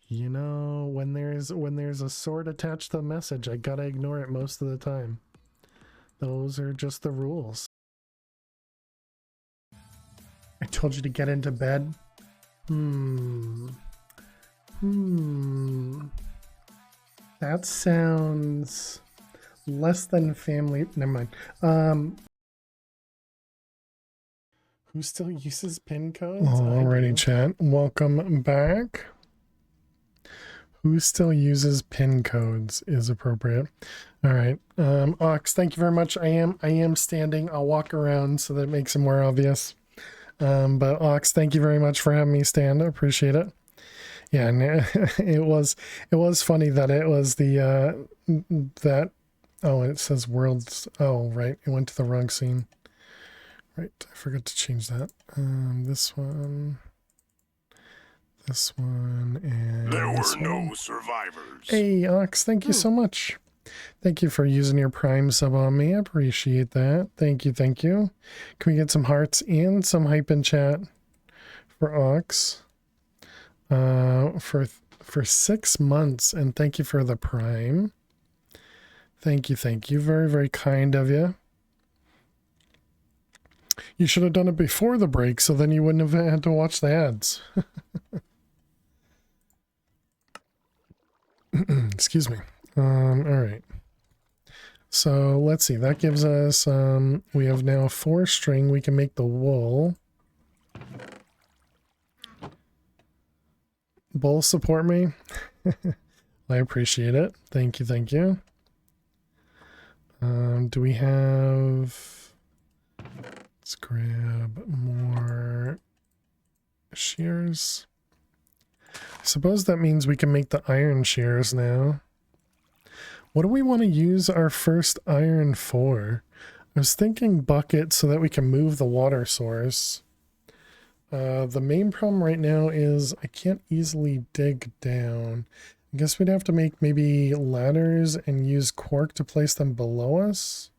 You know, when there's a sword attached to the message, I gotta ignore it most of the time. Those are just the rules. I told you to get into bed. That sounds less than family. Never mind. Who still uses pin codes? Alrighty, chat. Welcome back. Who still uses pin codes is appropriate. All right. Ox, thank you very much. I am standing. I'll walk around so that it makes it more obvious. But Ox, thank you very much for having me stand. I appreciate it. Yeah, and it was funny that it was the oh, it says worlds. Oh, right. It went to the wrong scene. Right. I forgot to change that. This one, and there were no survivors. Hey, Ox, thank you so much. Thank you for using your Prime sub on me. I appreciate that. Thank you, thank you. Can we get some hearts and some hype in chat for Ox? for 6 months, and thank you for the Prime. Thank you, thank you. Very, very kind of you. You should have done it before the break, so then you wouldn't have had to watch the ads. Excuse me. All right. So let's see. That gives us, we have now 4 string. We can make the wool. Bull, support me. I appreciate it. Thank you, thank you. Do we have... Let's grab more shears. I suppose that means we can make the iron shears now. What do we want to use our first iron for? I was thinking bucket so that we can move the water source. The main problem right now is I can't easily dig down. I guess we'd have to make maybe ladders and use cork to place them below us.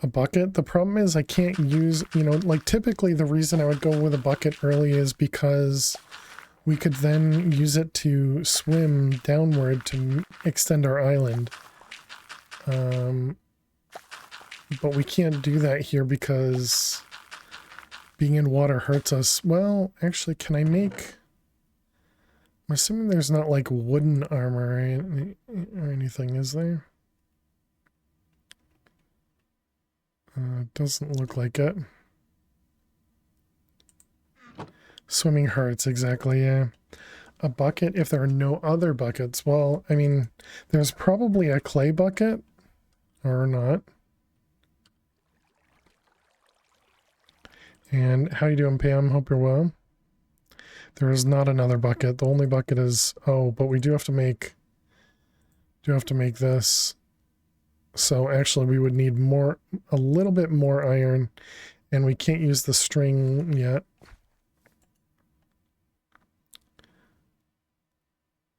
A bucket. The problem is I can't use, you know, like typically the reason I would go with a bucket early is because we could then use it to swim downward to extend our island. But we can't do that here because being in water hurts us. Well, actually, can I make... I'm assuming there's not like wooden armor or anything, is there? Doesn't look like it. Swimming hurts, exactly, yeah. A bucket, if there are no other buckets. Well, I mean, there's probably a clay bucket, or not. And how you doing, Pam? Hope you're well. There is not another bucket. The only bucket is... Oh, but we do have to make... this. So actually we would need more... a little bit more iron. And we can't use the string yet.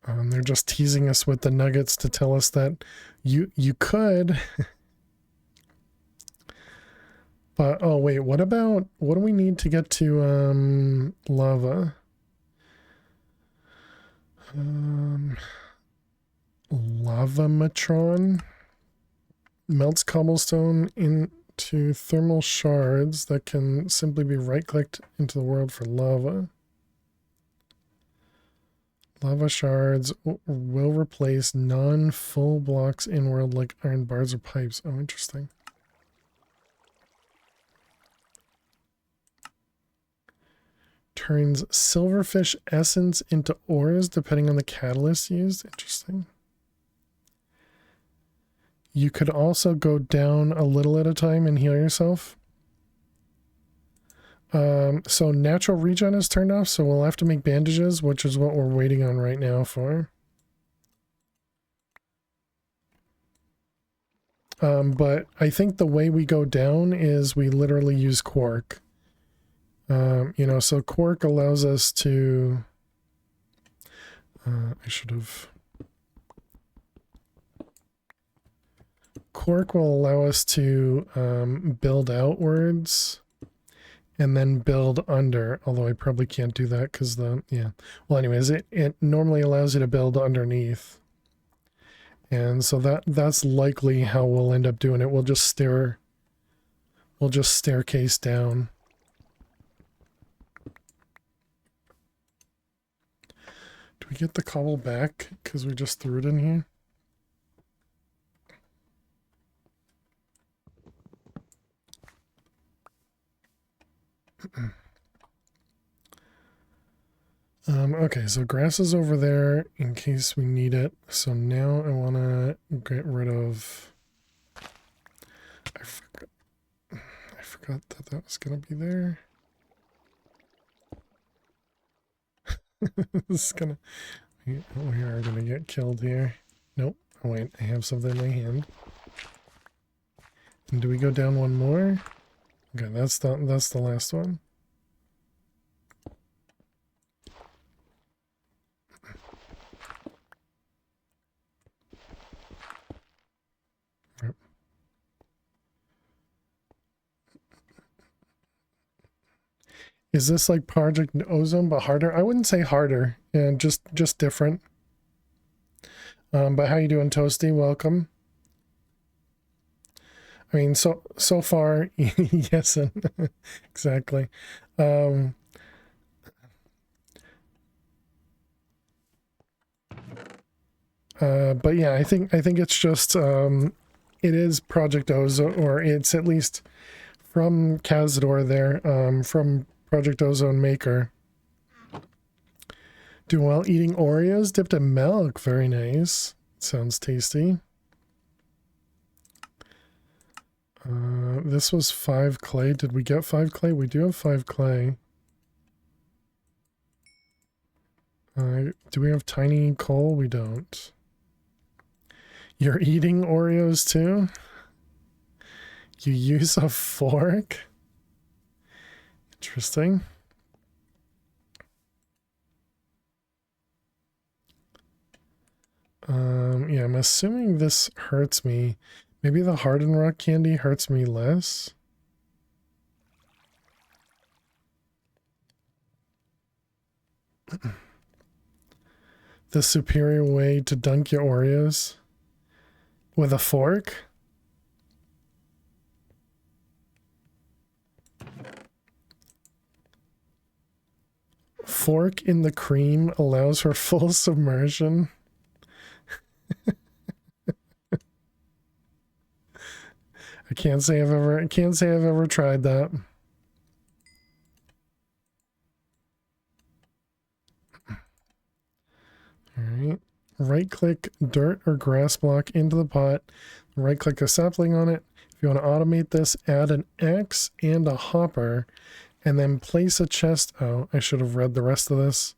They're just teasing us with the nuggets to tell us that you could... But, oh wait, what do we need to get to, lava? Lavamatron melts cobblestone into thermal shards that can simply be right-clicked into the world for lava. Lava shards will replace non-full blocks in world like iron bars or pipes. Oh, interesting. Turns silverfish essence into ores depending on the catalyst used. Interesting. You could also go down a little at a time and heal yourself. So natural regen is turned off, so we'll have to make bandages, which is what we're waiting on right now for. But I think the way we go down is we literally use cork. You know, so cork allows us to... I should have... Cork will allow us to build outwards and then build under, although I probably can't do that because the... Yeah. Well, anyways, it normally allows you to build underneath. And so that's likely how we'll end up doing it. We'll just staircase down. Do we get the cobble back because we just threw it in here? Okay, so grass is over there in case we need it. So now I want to get rid of... I forgot that was going to be there. This is gonna... We are going to get killed here. Nope. Oh wait, I have something in my hand. And do we go down one more? Okay, that's the last one. Is this like Project Ozone but harder? I wouldn't say harder, and just different. But how you doing, Toasty? Welcome. I mean, so far, yes, and exactly. But yeah, I think it's just it is Project Ozone, or it's at least from Cazador there, from Project Ozone Maker. Doing well, eating Oreos dipped in milk. Very nice. Sounds tasty. This was 5 clay. Did we get 5 clay? We do have 5 clay. Do we have tiny coal? We don't. You're eating Oreos too? You use a fork? Interesting. Yeah, I'm assuming this hurts me. Maybe the hardened rock candy hurts me less. The superior way to dunk your Oreos? With a fork? Fork in the cream allows for full submersion. I can't say I've ever tried that. All right. Right click dirt or grass block into the pot. Right click a sapling on it. If you want to automate this, add an X and a hopper, and then place a chest. Oh, I should have read the rest of this.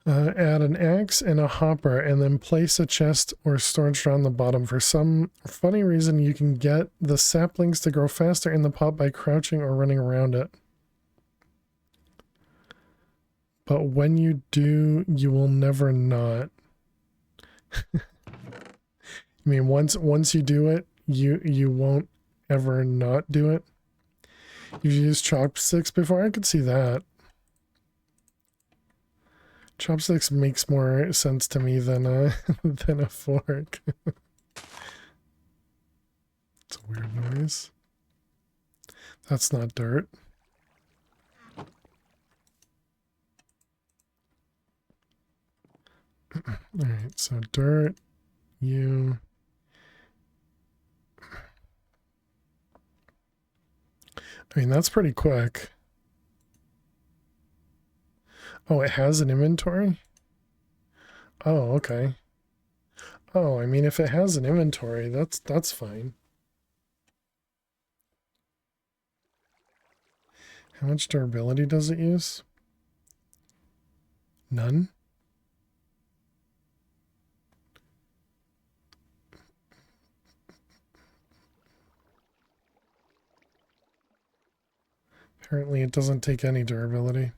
Add an axe and a hopper, and then place a chest or storage on the bottom. For some funny reason, you can get the saplings to grow faster in the pot by crouching or running around it. But when you do, you will never not. I mean, once you do it, you won't ever not do it. You've used chopsticks before? I could see that. Chopsticks makes more sense to me than a than a fork. It's a weird noise. That's not dirt. Alright, so dirt, you. I mean, that's pretty quick. Oh, it has an inventory? Oh, okay. Oh, I mean, if it has an inventory, that's fine. How much durability does it use? None? Apparently it doesn't take any durability.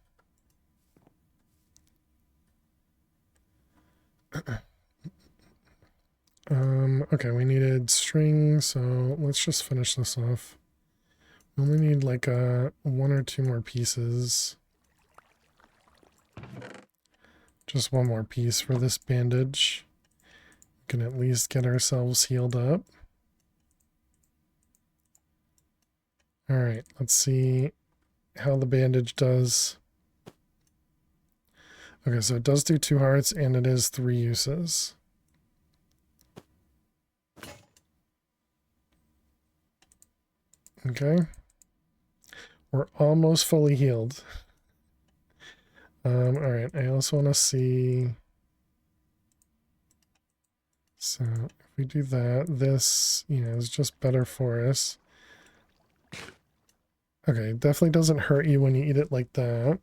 Okay, we needed string, so let's just finish this off. We only need like 1 or 2 more pieces. Just 1 more piece for this bandage. We can at least get ourselves healed up. Alright, let's see how the bandage does. Okay, so it does do 2 hearts, and it is 3 uses. Okay. We're almost fully healed. Alright, I also want to see... So, if we do that, this, is just better for us. Okay, definitely doesn't hurt you when you eat it like that.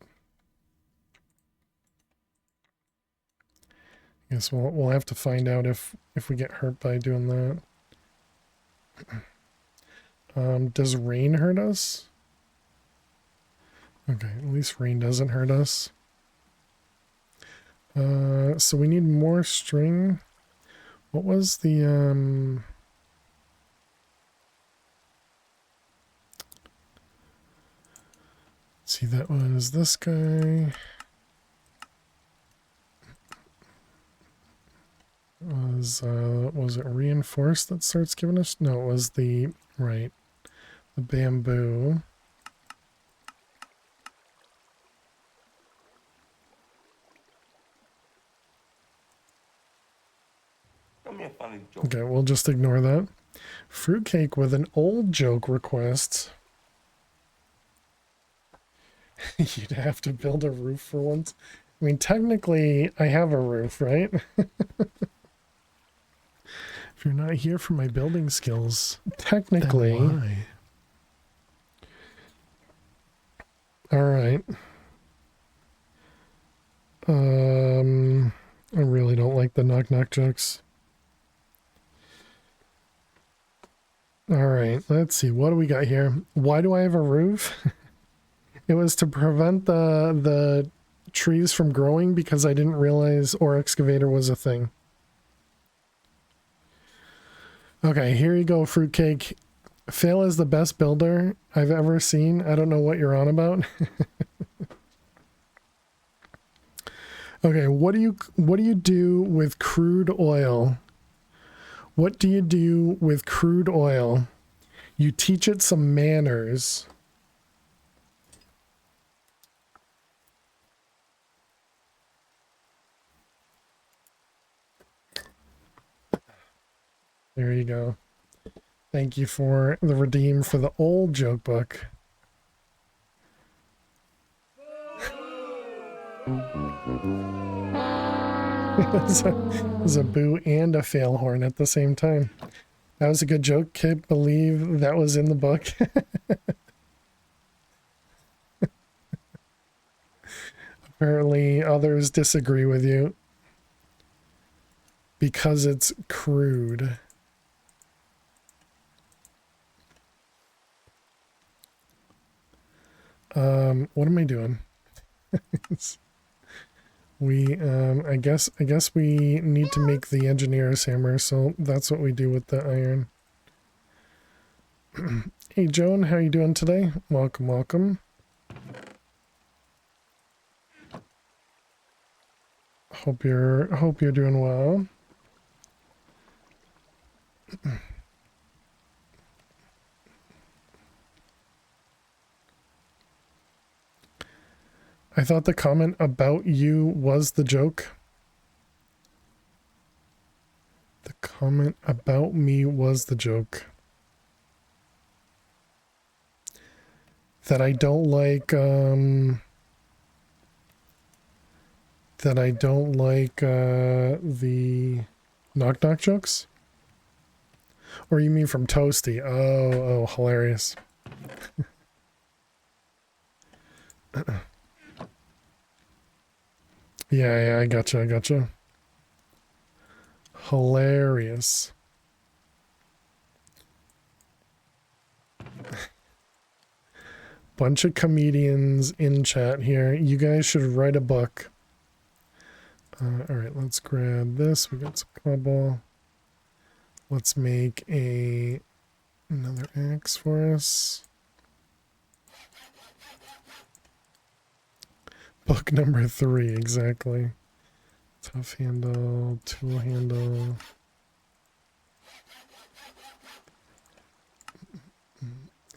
Guess we'll have to find out if we get hurt by doing that. Does rain hurt us? Okay, at least rain doesn't hurt us. So we need more string. What was the See, that was this guy. Was it reinforced that starts giving us? No, it was the right, the bamboo. Okay, we'll just ignore that. Fruitcake with an old joke request. You'd have to build a roof for once. I mean, technically, I have a roof, right? If you're not here for my building skills, technically. Then why? All right. I really don't like the knock-knock jokes. All right, let's see. What do we got here? Why do I have a roof? It was to prevent the trees from growing because I didn't realize ore excavator was a thing. Okay, here you go, Fruitcake. Fail is the best builder I've ever seen. I don't know what you're on about. Okay, what do you do with crude oil? What do you do with crude oil? You teach it some manners. There you go. Thank you for the redeem for the old joke book. It was a boo and a fail horn at the same time. That was a good joke. Can't believe that was in the book. Apparently others disagree with you because it's crude. What am I doing? I guess we need to make the engineer's hammer, so that's what we do with the iron. Hey Joan, how you doing today? Welcome, welcome. Hope you're doing well. I thought the comment about you was the joke. The comment about me was the joke. That I don't like, the knock-knock jokes? Or you mean from Toasty? Oh, hilarious. Yeah, I gotcha. Hilarious. Bunch of comedians in chat here. You guys should write a book. Alright, let's grab this. We got some cobble. Let's make another axe for us. Book number 3, exactly. Tough handle, tool handle.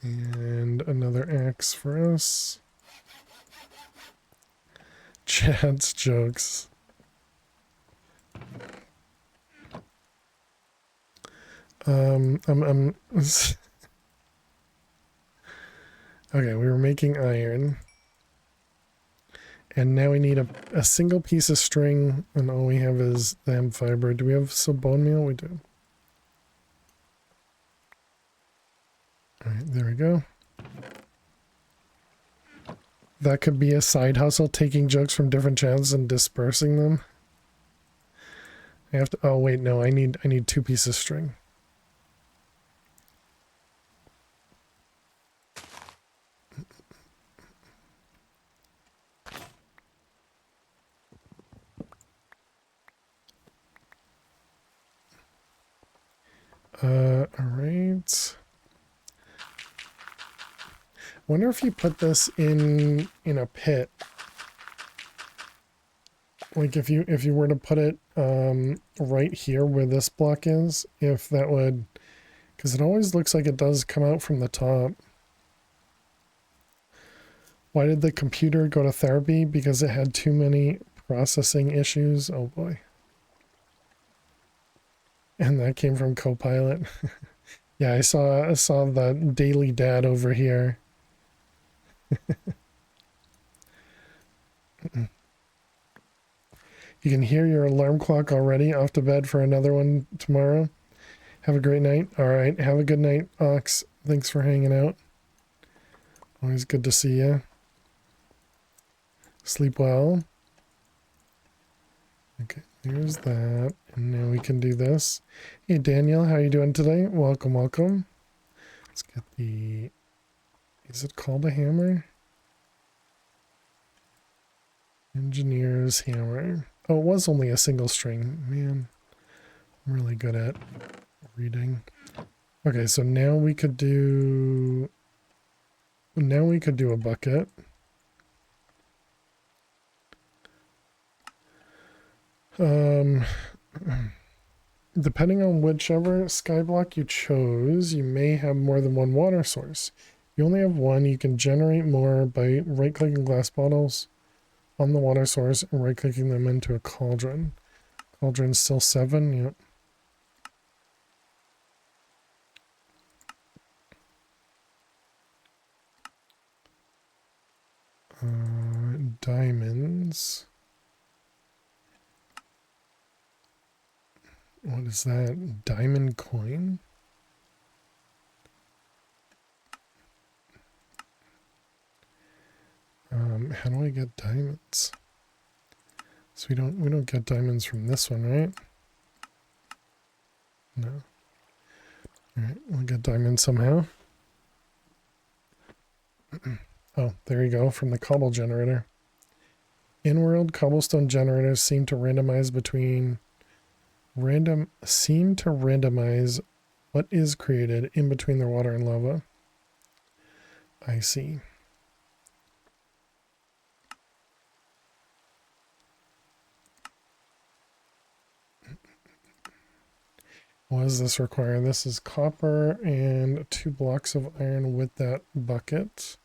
And another axe for us. Chad's jokes. I'm okay, we were making iron. And now we need a single piece of string, and all we have is the hemp fiber. Do we have some bone meal? We do. Alright, there we go. That could be a side hustle, taking jokes from different channels and dispersing them. I have to, oh wait, no, I need 2 pieces of string. Alright. Wonder if you put this in a pit. Like if you were to put it right here where this block is, if that would, because it always looks like it does come out from the top. Why did the computer go to therapy? Because it had too many processing issues. Oh boy. And that came from Copilot. Yeah, I saw the daily dad over here. You can hear your alarm clock already. Off to bed for another one tomorrow. Have a great night. All right, have a good night, Ox. Thanks for hanging out. Always good to see you. Sleep well. Okay, here's that. And now we can do this. Hey, Daniel, how you doing today? Welcome, welcome. Let's get the... Is it called a hammer? Engineer's hammer. Oh, it was only a single string. Man, I'm really good at reading. Okay, so now we could do... Now we could do a bucket. Depending on whichever skyblock you chose, you may have more than one water source. If you only have one, you can generate more by right-clicking glass bottles on the water source and right-clicking them into a cauldron. Cauldron's still 7, yep. Diamonds. What is that? Diamond coin? How do I get diamonds? So we don't get diamonds from this one, right? No. Alright, we'll get diamonds somehow. Oh, there you go, from the cobble generator. In-world cobblestone generators seem to randomize what is created in between the water and lava. I see. What does this require? This is copper and 2 blocks of iron with that bucket.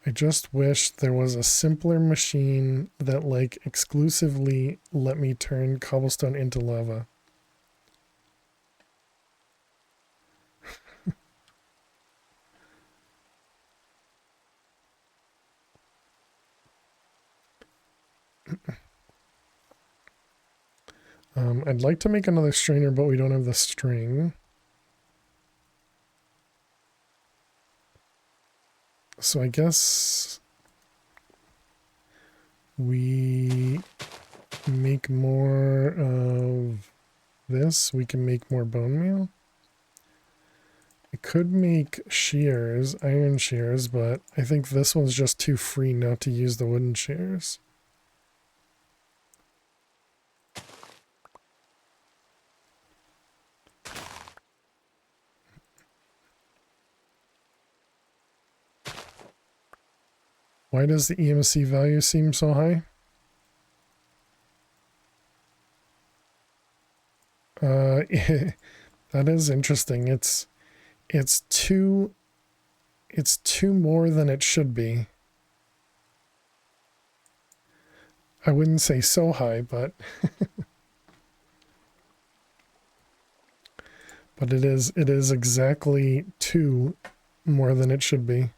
I just wish there was a simpler machine that like exclusively let me turn cobblestone into lava. I'd like to make another strainer, but we don't have the string. So I guess we make more of this. We can make more bone meal. I could make shears, iron shears, but I think this one's just too free not to use the wooden shears. Why does the EMC value seem so high? That is interesting. It's two more than it should be. I wouldn't say so high, but but it is exactly 2 more than it should be.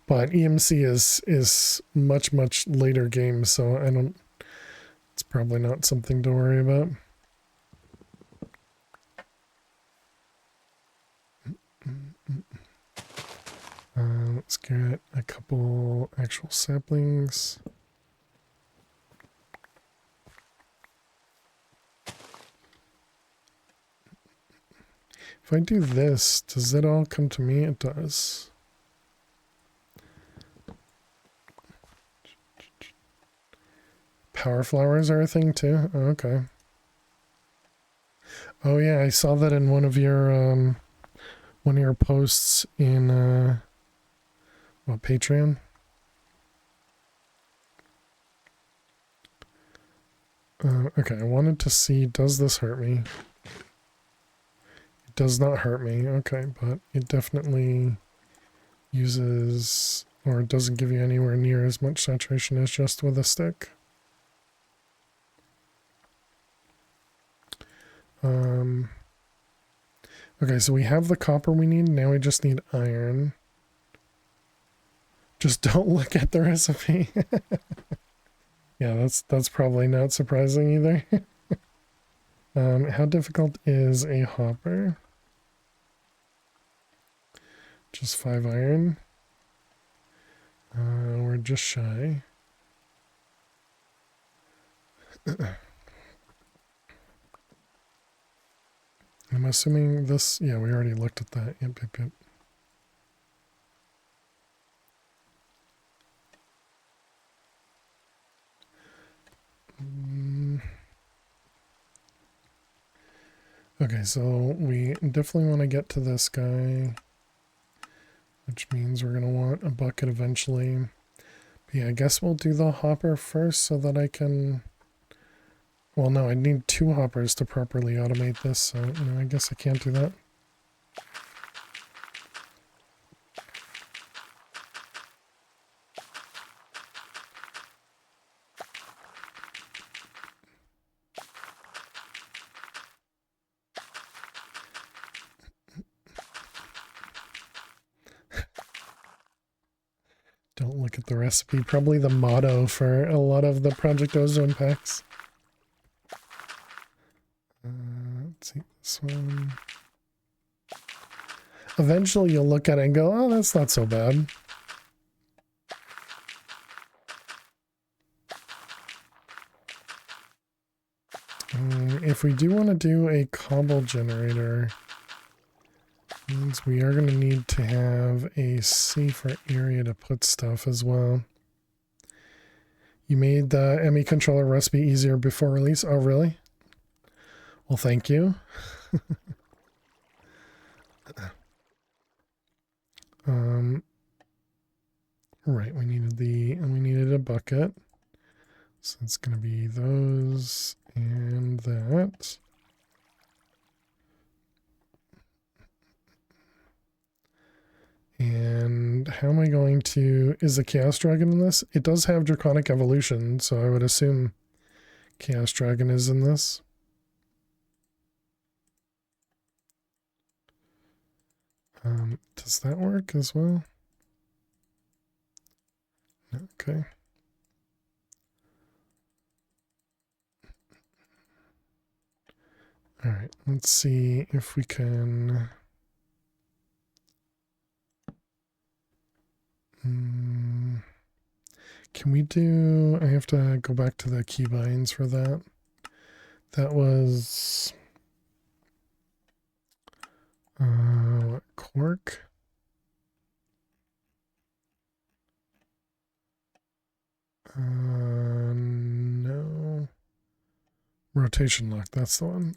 But EMC is much later game, so I don't. It's probably not something to worry about. Let's get a couple actual saplings. If I do this, does it all come to me? It does. Power flowers are a thing too? Oh, okay. Oh yeah, I saw that in one of your posts in what, Patreon? Okay, I wanted to see, does this hurt me? It does not hurt me, okay, but it definitely uses, or doesn't give you anywhere near as much saturation as just with a stick. Okay, so we have the copper we need, now we just need iron. Just don't look at the recipe. Yeah, that's probably not surprising either. How difficult is a hopper? Just 5 iron. We're just shy. I'm assuming this, yeah, we already looked at that. Yep, yep, yep. Okay, so we definitely want to get to this guy, which means we're going to want a bucket eventually. But yeah, I guess we'll do the hopper first so that I can... Well, no, I need 2 hoppers to properly automate this, so, you know, I guess I can't do that. Don't look at the recipe. Probably the motto for a lot of the Project Ozone packs. Let's see this one. Eventually you'll look at it and go, oh, that's not so bad. If we do want to do a cobble generator, means we are going to need to have a safer area to put stuff as well. You made the ME controller recipe easier before release? Oh, really? Well, thank you. Right, we needed a bucket. So it's going to be those and that. And how am I going to... Is the Chaos Dragon in this? It does have Draconic Evolution, so I would assume Chaos Dragon is in this. Does that work as well? Okay. All right, let's see if we can... Can we do... I have to go back to the keybinds for that. That was... what, cork? No. Rotation lock, that's the one.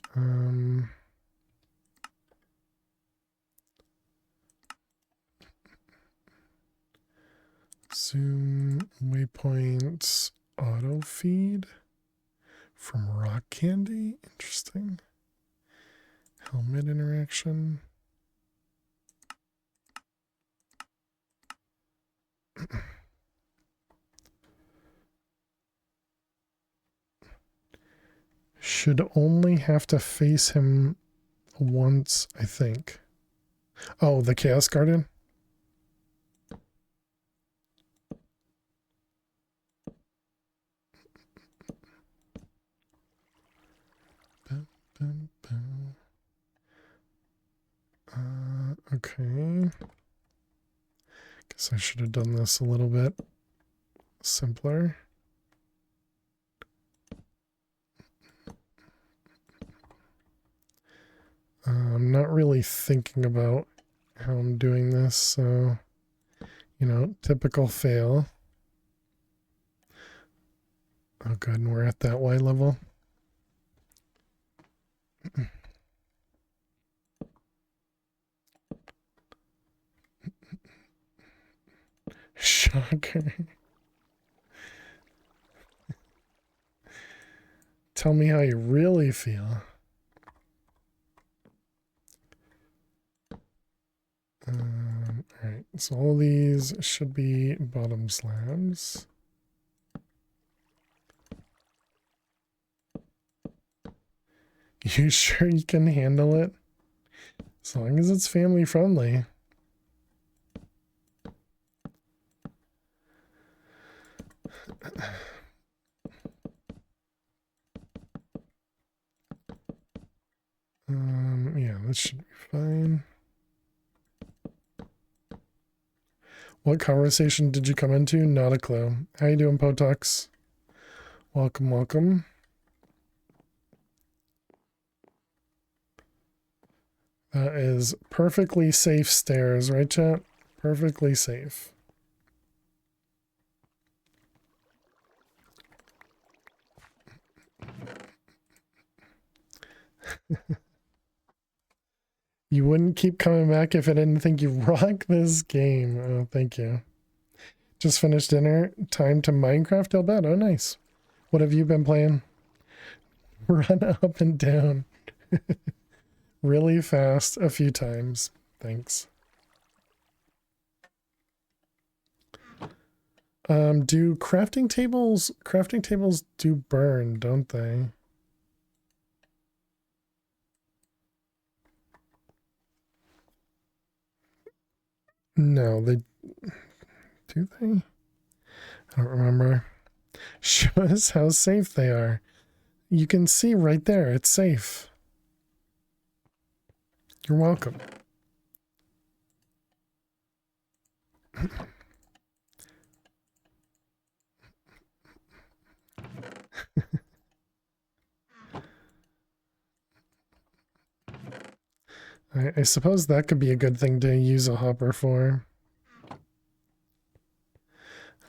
Zoom waypoints auto feed from rock candy. Interesting. Helmet interaction. Should only have to face him once, I think. Oh, the Chaos Garden? Okay. Guess I should have done this a little bit simpler. I'm not really thinking about how I'm doing this, so, you know, typical fail. Oh, good, and we're at that Y level. Okay. Tell me how you really feel. Alright, so all these should be bottom slabs. You sure you can handle it? As long as it's family friendly. Yeah, this should be fine. What conversation did you come into? Not a clue. How you doing, Potux? Welcome, welcome. That is perfectly safe stairs, right, chat? Perfectly safe. You wouldn't keep coming back if I didn't think you rock this game. Oh, thank you. Just finished dinner. Time to Minecraft, I'll bet. Oh, nice. What have you been playing? Run up and down. Really fast a few times. Thanks. Do crafting tables do burn, don't they? No, they do they? I don't remember. Show us how safe they are. You can see right there, it's safe. You're welcome. I suppose that could be a good thing to use a hopper for. I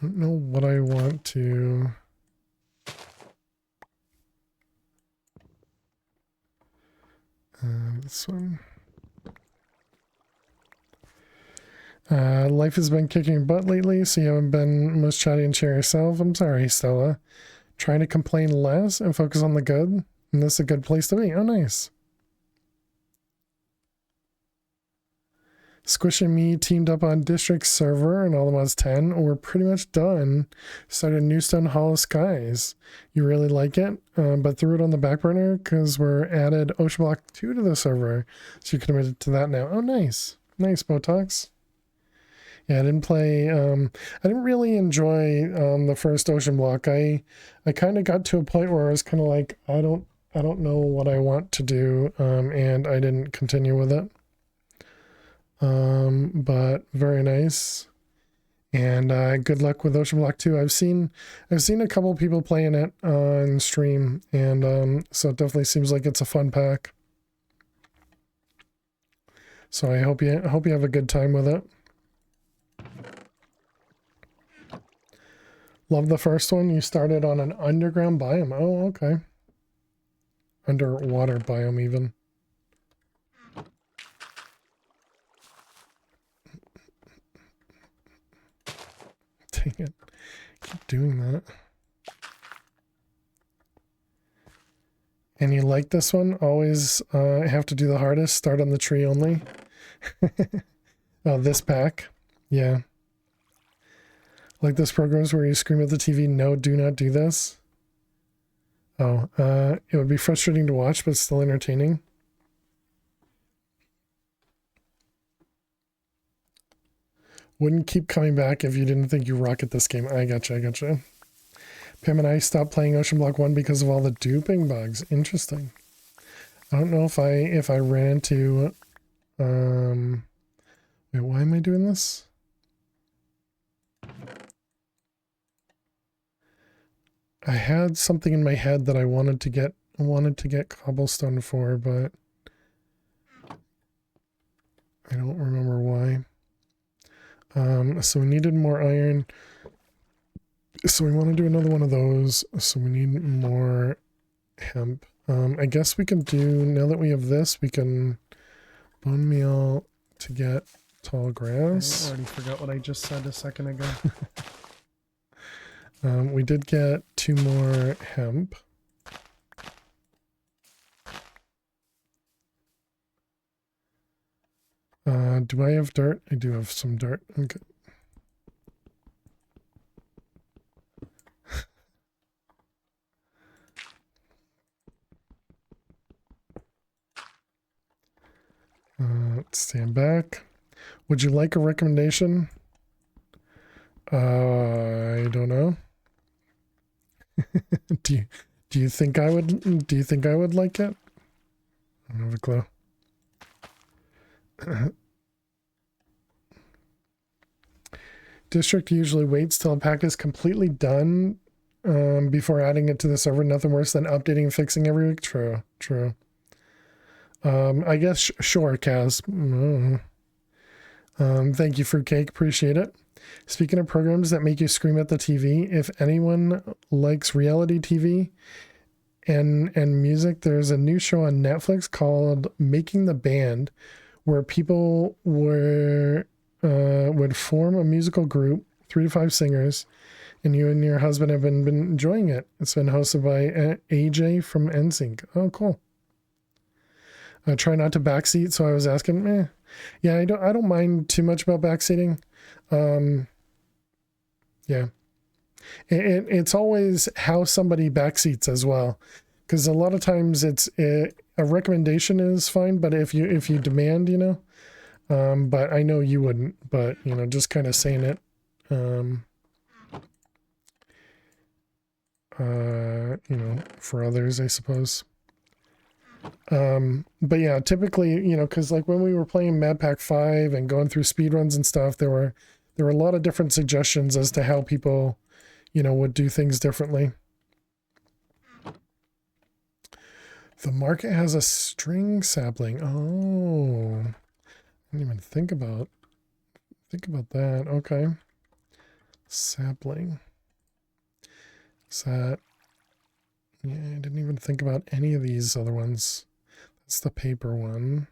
don't know what I want to... this one. Life has been kicking butt lately, so you haven't been most chatty and cheery yourself. I'm sorry, Stella. Trying to complain less and focus on the good. And this is a good place to be. Oh, nice. Squish and me teamed up on District server and all the mods 10. We're pretty much done. Started Newstone Hollow Skies. You really like it, but threw it on the back burner because we're added Ocean Block 2 to the server. So you're committed to that now. Oh, nice. Nice, Botox. Yeah, I didn't play, I didn't really enjoy the first Ocean Block. I kind of got to a point where I was kind of like, I don't know what I want to do, and I didn't continue with it. But very nice. And good luck with Ocean Block 2. I've seen a couple people playing it on stream, and so it definitely seems like it's a fun pack. So I hope you have a good time with it. Love the first one. You started on an underground biome. Oh, okay. Underwater biome even. Dang it. Keep doing that. And you like this one? Always have to do the hardest. Start on the tree only. Oh, this pack. Yeah. Like those programs where you scream at the TV, no, do not do this. Oh, it would be frustrating to watch, but still entertaining. Wouldn't keep coming back if you didn't think you rock at this game. I gotcha. Pam and I stopped playing Ocean Block 1 because of all the duping bugs. Interesting. I don't know if I ran into wait, why am I doing this? I had something in my head that I wanted to get cobblestone for, but I don't remember why. So we needed more iron. So we want to do another one of those. So we need more hemp. I guess we can do, now that we have this, we can bone meal to get Tall I grass. already forgot what I just said a second ago. We did get 2 more hemp. Do I have dirt? I do have some dirt. Okay. Stand back. Would you like a recommendation? I don't know. Do you think I would like it? I don't have a clue. District usually waits till a pack is completely done before adding it to the server. Nothing worse than updating and fixing every week. True. I guess sure, Kaz. Thank you, Fruitcake. Appreciate it. Speaking of programs that make you scream at the TV, if anyone likes reality TV and music, there's a new show on Netflix called Making the Band, where people would form a musical group, 3 to 5 singers, and you and your husband have been enjoying it. It's been hosted by AJ from NSYNC. Oh, cool. I try not to backseat, so I was asking, yeah, I don't mind too much about backseating. Yeah, it's always how somebody backseats as well, because a lot of times a recommendation is fine, but if you demand, but I know you wouldn't, but just kind of saying it, for others, I suppose. But yeah, typically, because like when we were playing Mad Pack 5 and going through speedruns and stuff, there were a lot of different suggestions as to how people, would do things differently. The market has a string sapling. Oh, I didn't even think about that. Okay. Sapling. Is that... Yeah, I didn't even think about any of these other ones. That's the paper one.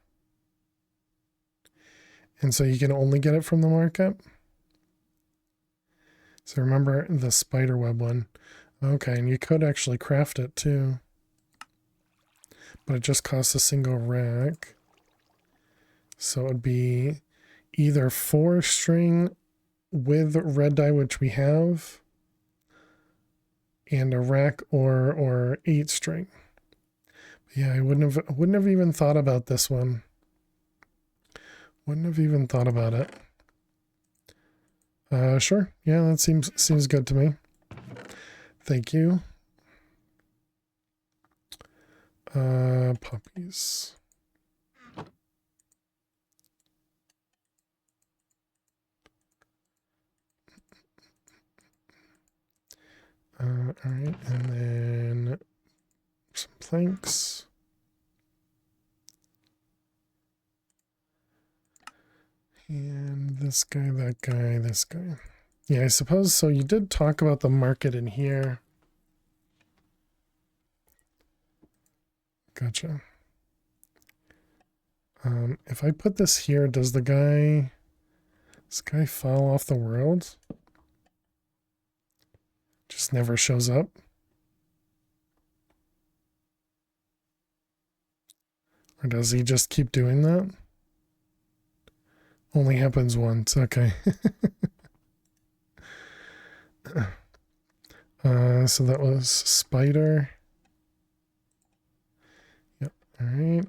And so you can only get it from the market? So remember the spider web one. Okay, and you could actually craft it too. But it just costs a single rack. So it would be either 4 string with red dye, which we have, and a rack or 8 string. Yeah, I wouldn't have even thought about this one. Wouldn't have even thought about it. Sure. Yeah, that seems good to me. Thank you. Puppies. All right, and then some planks. And this guy, that guy, this guy. Yeah, I suppose so. You did talk about the market in here. Gotcha. If I put this here, does this guy fall off the world? Just never shows up? Or does he just keep doing that? Only happens once. Okay. So that was spider. Yep. All right.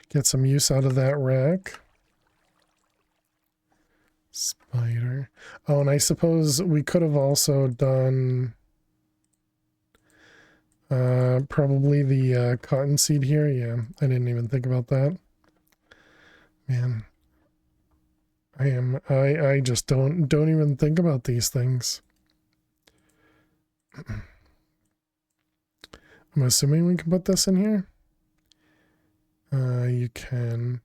Get some use out of that rack. Spider. Oh, and I suppose we could have also done probably the cottonseed here. Yeah, I didn't even think about that. Man. I just don't even think about these things. I'm assuming we can put this in here. You can.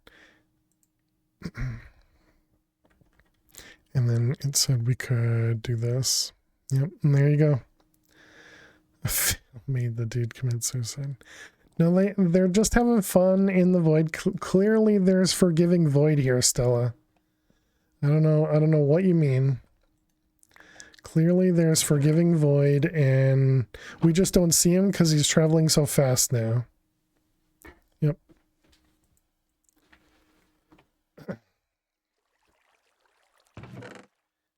And then it said we could do this. Yep, and there you go. Made the dude commit suicide. No, they're just having fun in the void. Clearly there's forgiving void here, Stella. I don't know what you mean. Clearly there's Forgiving Void, and we just don't see him because he's traveling so fast now. Yep.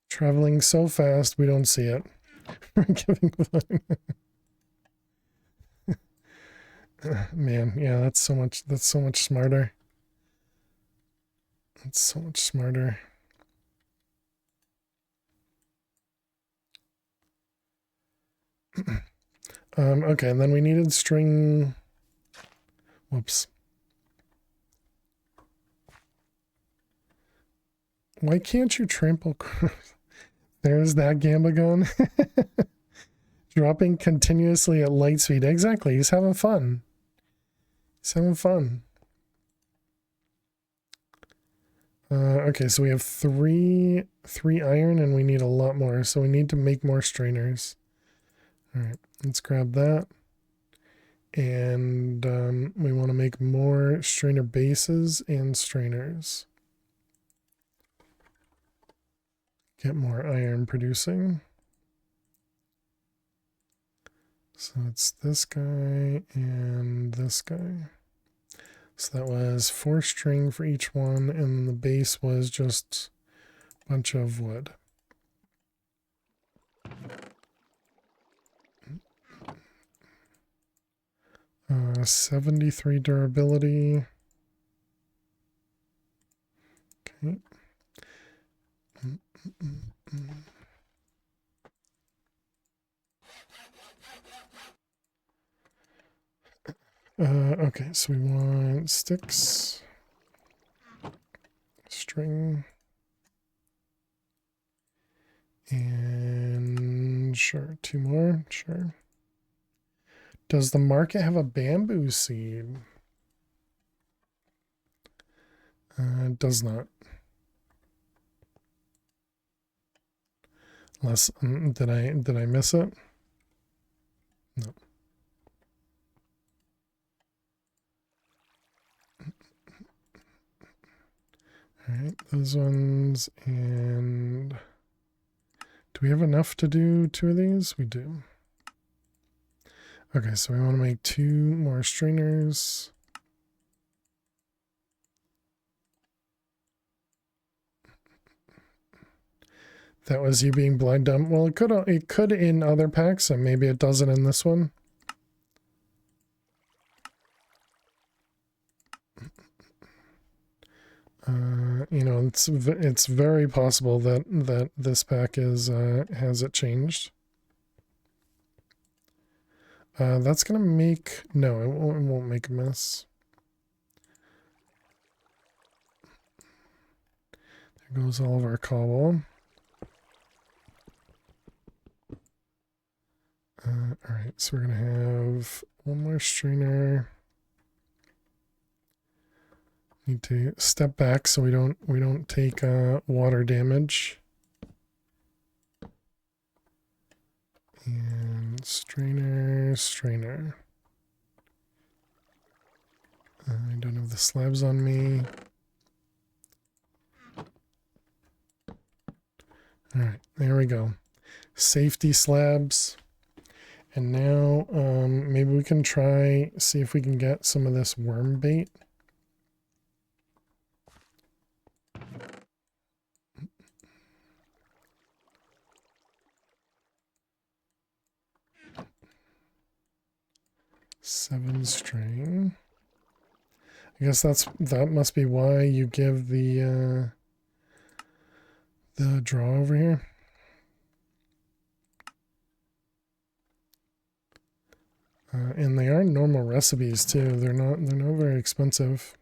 Traveling so fast, we don't see it. Forgiving Void. Man, yeah, that's so much smarter. That's so much smarter. Okay, and then we needed string. Whoops. Why can't you trample? There's that Gambagon. Dropping continuously at light speed. Exactly, he's having fun. He's having fun. Okay, so we have three iron and we need a lot more, so we need to make more strainers. All right, let's grab that. And we want to make more strainer bases and strainers. Get more iron producing. So it's this guy and this guy. So that was 4 string for each one, and the base was just a bunch of wood. 73 durability. Okay. Okay, so we want sticks, string, and sure, 2 more, sure. Does the market have a bamboo seed? It does not. Unless, did I miss it? No. All right, those ones, and do we have enough to do 2 of these? We do. Okay, so we want to make 2 more strainers. That was you being blind dumb. Well, it could in other packs, and maybe it doesn't in this one. You know, it's very possible that this pack is has it changed. That's gonna make no, it won't make a mess. There goes all of our cobble. All right, so we're gonna have 1 more strainer. Need to step back so we don't take water damage. And strainer. I don't have the slabs on me. All right, there we go. Safety slabs. And now maybe we can see if we can get some of this worm bait. Seven string. I guess that must be why you give the draw over here. And they are normal recipes too. They're not very expensive.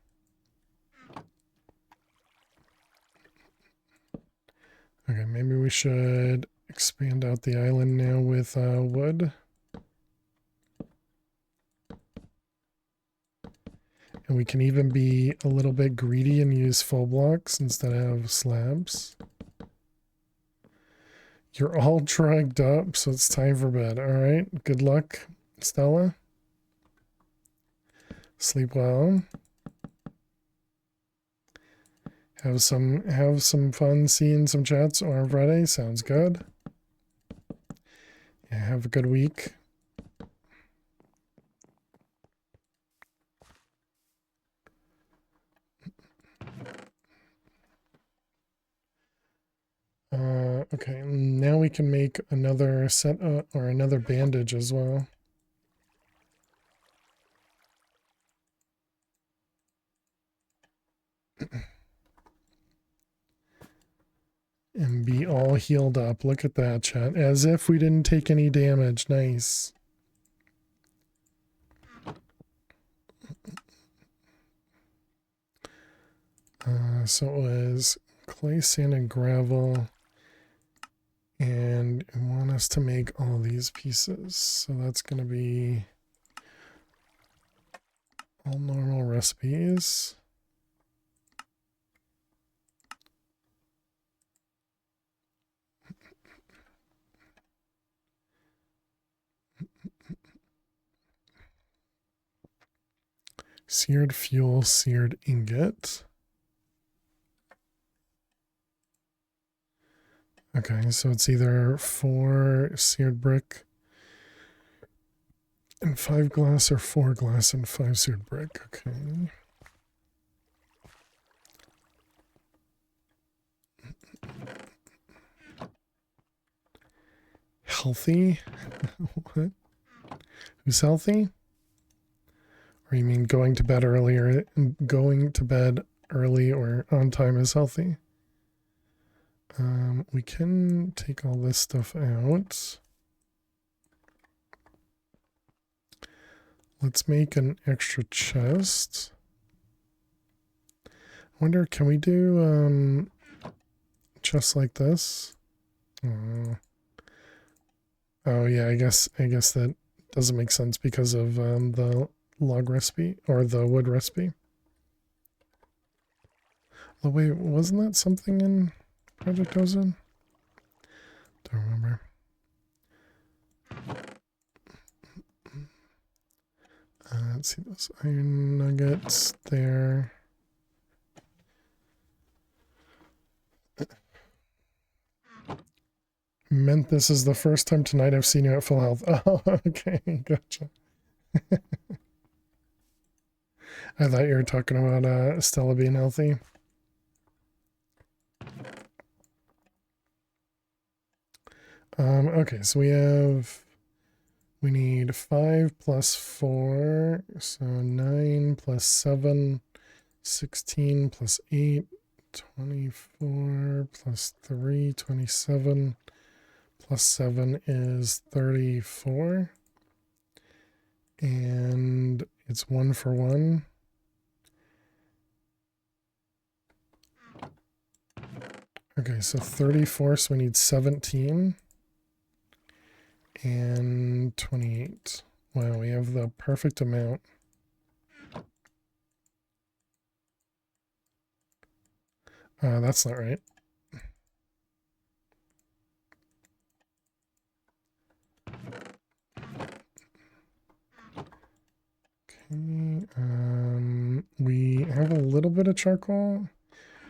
Okay, maybe we should expand out the island now with wood. And we can even be a little bit greedy and use full blocks instead of slabs. You're all drugged up, so it's time for bed. All right, good luck, Stella. Sleep well. Have some fun seeing some chats on Friday. Sounds good. Yeah, have a good week. Okay, now we can make another set or another bandage as well. And be all healed up. Look at that, chat. As if we didn't take any damage. Nice. So it was clay, sand, and gravel. And we want us to make all these pieces. So that's going to be all normal recipes. Seared fuel, seared ingot. Okay, so it's either 4 seared brick and 5 glass or 4 glass and 5 seared brick. Okay. Healthy? What? Who's healthy? Or you mean going to bed earlier? Going to bed early or on time is healthy? We can take all this stuff out. Let's make an extra chest. I wonder, can we do chests like this? Oh yeah, I guess that doesn't make sense because of the log recipe or the wood recipe. Oh wait, wasn't that something in Project Ozone? Don't remember. Let's see those iron nuggets there. Meant this is the first time tonight I've seen you at full health. Oh, okay, gotcha. I thought you were talking about Stella being healthy. Okay, so we need 5 plus 4, so 9 plus 7, 16 plus 8, 24 plus 3, 27 plus 7 is 34. And it's 1 for 1. Okay, so 34, so we need 17. And 28. Wow, we have the perfect amount. That's not right. Okay, we have a little bit of charcoal.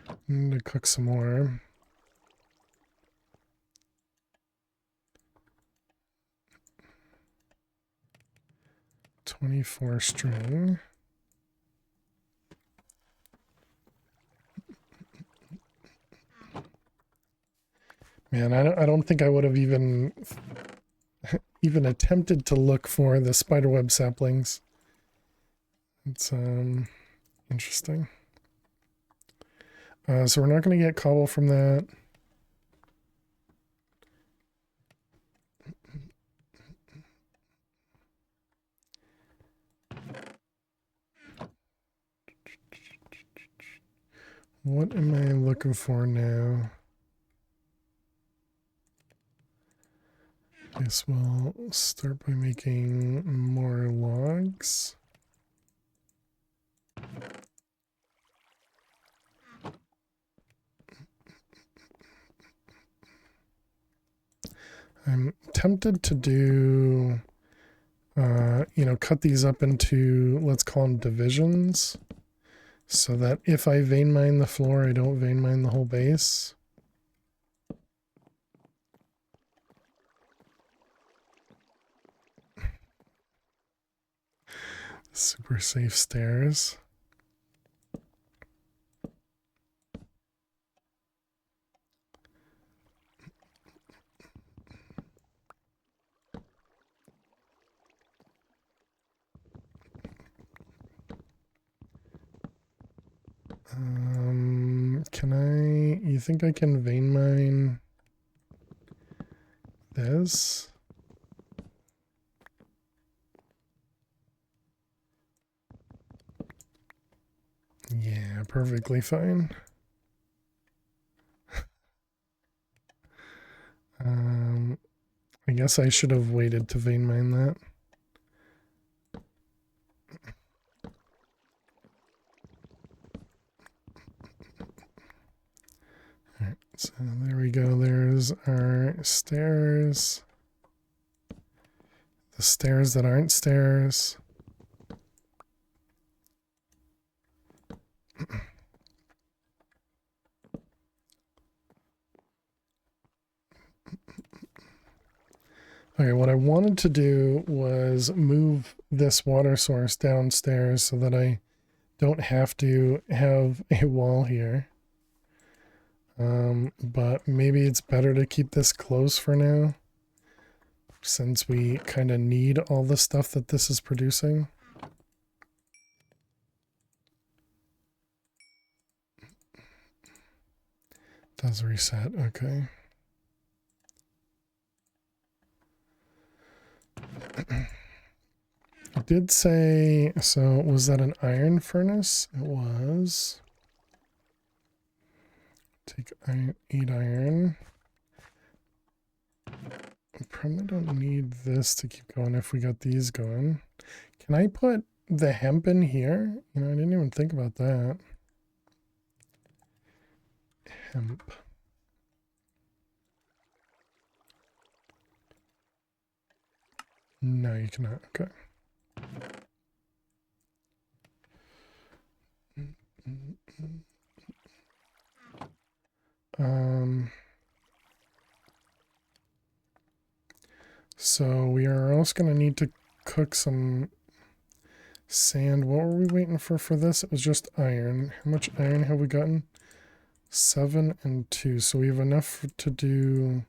I need to cook some more. "24 string. Man, I don't think I would have even attempted to look for the spiderweb saplings. It's interesting. So we're not going to get cobble from that. What am I looking for now? Guess we'll start by making more logs. I'm tempted to do, cut these up into, let's call them divisions. so that if I vein mine the floor, I don't vein mine the whole base. Super safe stairs. You think I can vein mine this? Yeah, perfectly fine. I guess I should have waited to vein mine that. Alright, so there we go. There's our stairs. The stairs that aren't stairs. Okay, what I wanted to do was move this water source downstairs so that I don't have to have a wall here. But maybe it's better to keep this close for now, since we kind of need all the stuff that this is producing. Does reset, okay. It did say, so was that an iron furnace? It was. Take 8 iron. We probably don't need this to keep going if we got these going. Can I put the hemp in here? You know, I didn't even think about that. Hemp. No, you cannot. Okay. So we are also going to need to cook some sand. What were we waiting for this? It was just iron. How much iron have we gotten? 7 and 2. So we have enough to do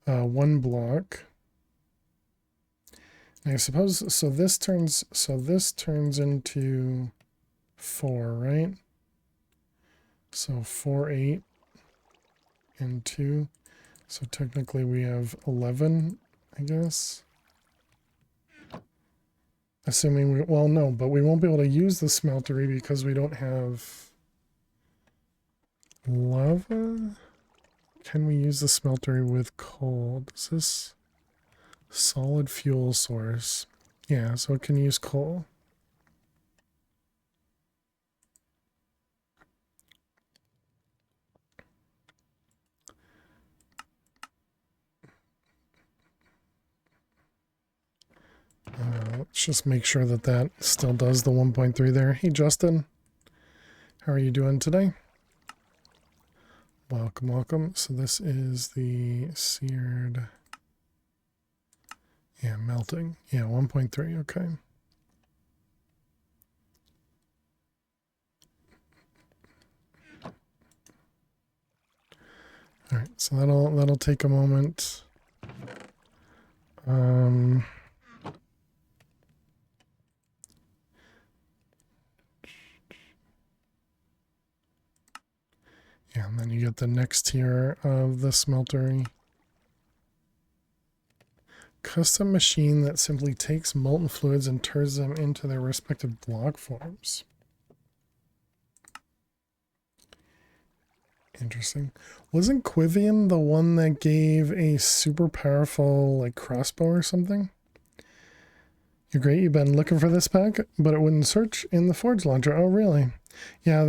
1 block. And I suppose so this turns into 4, right? So 4, 8, and 2. So technically we have 11, I guess. Assuming we, well, no, but we won't be able to use the smeltery because we don't have lava. Can we use the smeltery with coal? Is this solid fuel source? Yeah, so it can use coal. Let's just make sure that that still does the 1.3 there. Hey, Justin. How are you doing today? Welcome, welcome. So this is the seared... Yeah, melting. Yeah, 1.3, okay. Alright, so that'll take a moment. Yeah, and then you get the next tier of the smeltery. Custom machine that simply takes molten fluids and turns them into their respective block forms. Interesting. Wasn't Quivian the one that gave a super powerful like crossbow or something? You're great. You've been looking for this pack, but it wouldn't search in the Forge launcher. Oh, really? Yeah,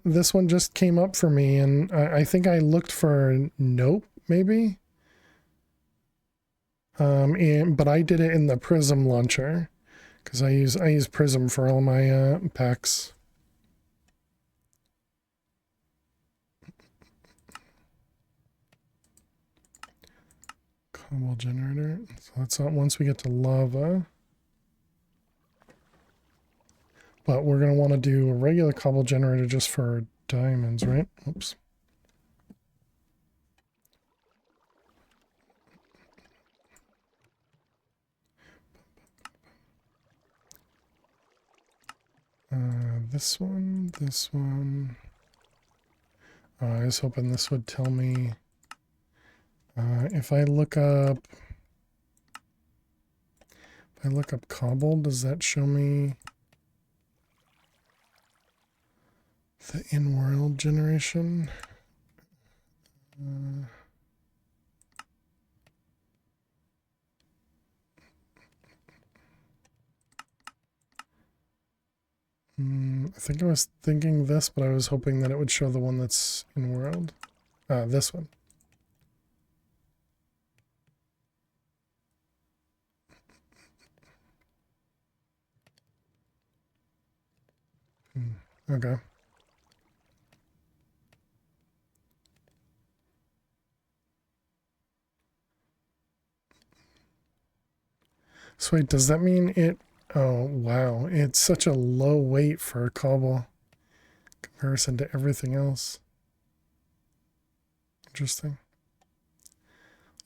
this one just came up for me, and I think I looked for nope, maybe. But I did it in the Prism launcher because I use Prism for all my packs. Cobble generator. So that's not once we get to lava. But we're going to want to do a regular cobble generator just for diamonds, right? Oops. This one, this one. I was hoping this would tell me if I look up cobble, does that show me the in-world generation? I think I was thinking this, but I was hoping that it would show the one that's in-world. This one. Okay. So wait, does that mean it... Oh, wow. It's such a low weight for a cobble in comparison to everything else. Interesting.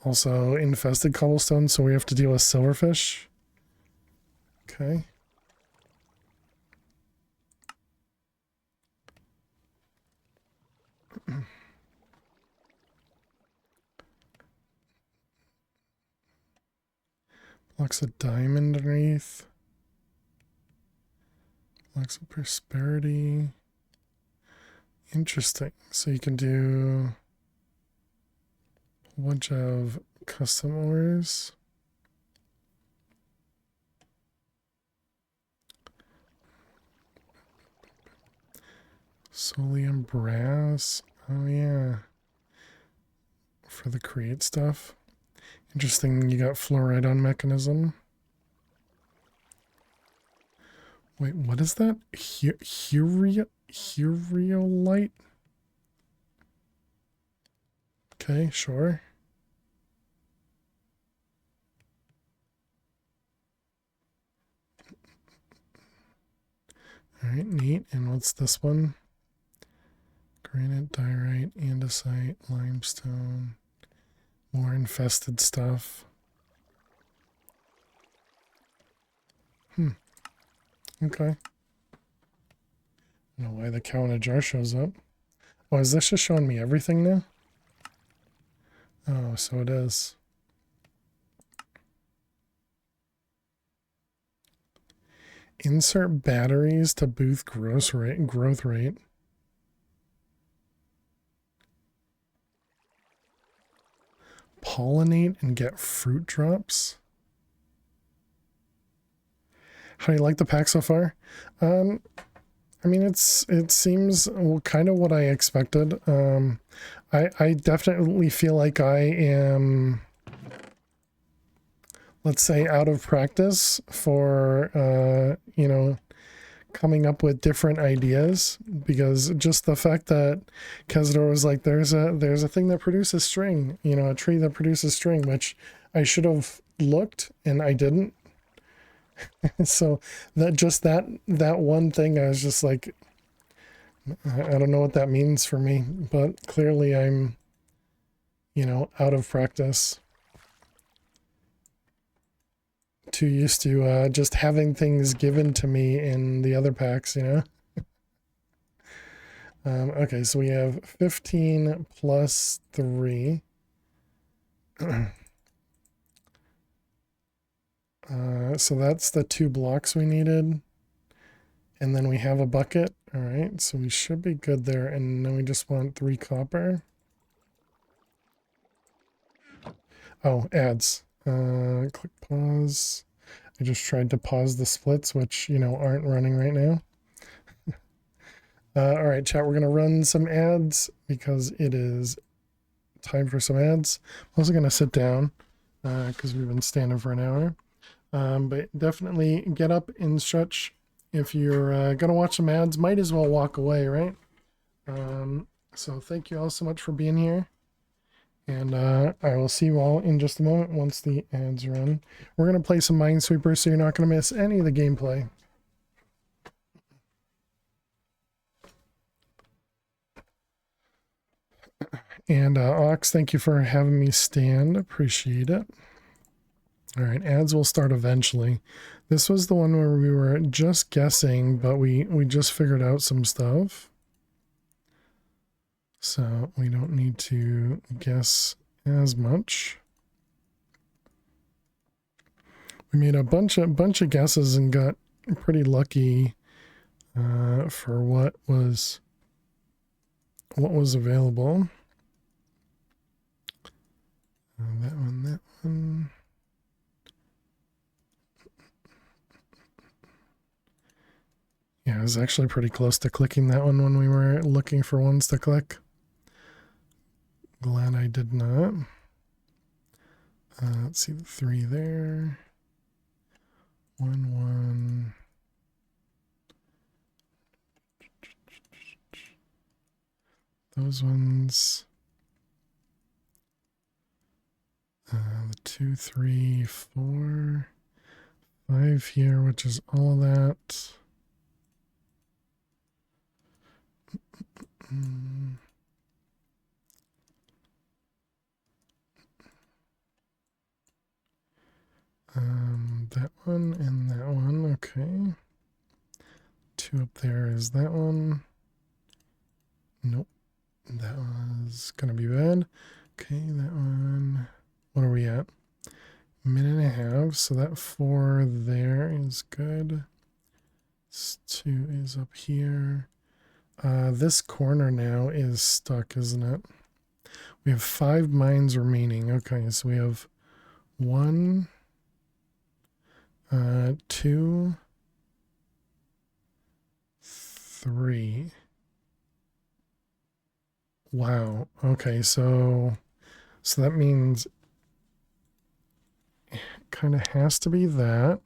Also, infested cobblestone, so we have to deal with silverfish. Okay. Blocks of diamond underneath. Blocks of prosperity. Interesting. So you can do a bunch of custom ores. Solium brass. Oh yeah. For the create stuff. Interesting, you got fluoride on mechanism. Wait, what is that? Heriolite? Okay, sure. Alright, neat. And what's this one? Granite, diorite, andesite, limestone. More infested stuff. Okay. I don't know why the cow in a jar shows up. Oh, is this just showing me everything now? Oh, so it is. Insert batteries to boost growth rate. Pollinate and get fruit drops. How do you like the pack so far? I mean, it seems kind of what I expected. I definitely feel like I am, let's say, out of practice for you know, coming up with different ideas, because just the fact that Kezador was like, there's a thing that produces string, you know, a tree that produces string, which I should have looked and I didn't. So that one thing, I was just like, I don't know what that means for me, but clearly I'm, you know, out of practice. Too used to just having things given to me in the other packs, you know. Okay, so we have 15 plus 3. So that's the 2 blocks we needed. And then we have a bucket. All right, so we should be good there. And then we just want 3 copper. Oh, ads. Click pause. I just tried to pause the splits, which, you know, aren't running right now. All right, chat, we're going to run some ads because it is time for some ads. I'm also going to sit down because we've been standing for an hour. But definitely get up and stretch. If you're going to watch some ads, might as well walk away, right? So thank you all so much for being here. And I will see you all in just a moment once the ads run. We're going to play some Minesweeper, so you're not going to miss any of the gameplay. And Ox, thank you for having me stand. Appreciate it. All right, ads will start eventually. This was the one where we were just guessing, but we just figured out some stuff. So we don't need to guess as much. We made a bunch of guesses and got pretty lucky for what was available. That one. Yeah, I was actually pretty close to clicking that one when we were looking for ones to click. Glad I did not. Let's see the 3 there. 1. Those ones. The 2, 3, 4, 5 here, which is all of that. That one and that one, okay. 2 up there is that one. Nope, that was gonna be bad. Okay, that one. What are we at? Minute and a half, so that 4 there is good. This 2 is up here. This corner now is stuck, isn't it? We have 5 mines remaining. Okay, so we have 1, 2, 3. Wow. Okay, so that means it kind of has to be that,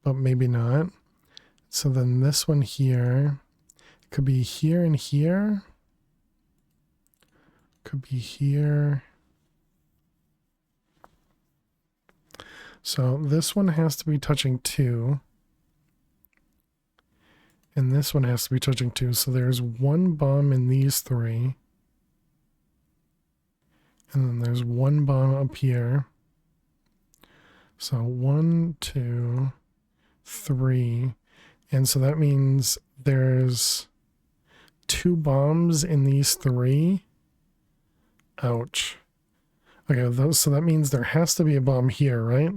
but maybe not. So then this one here could be here and here. Could be here. So this one has to be touching 2. And this one has to be touching 2. So there's 1 bomb in these 3. And then there's 1 bomb up here. So 1, 2, 3. And so that means there's 2 bombs in these 3. Ouch. Okay, so that means there has to be a bomb here, right?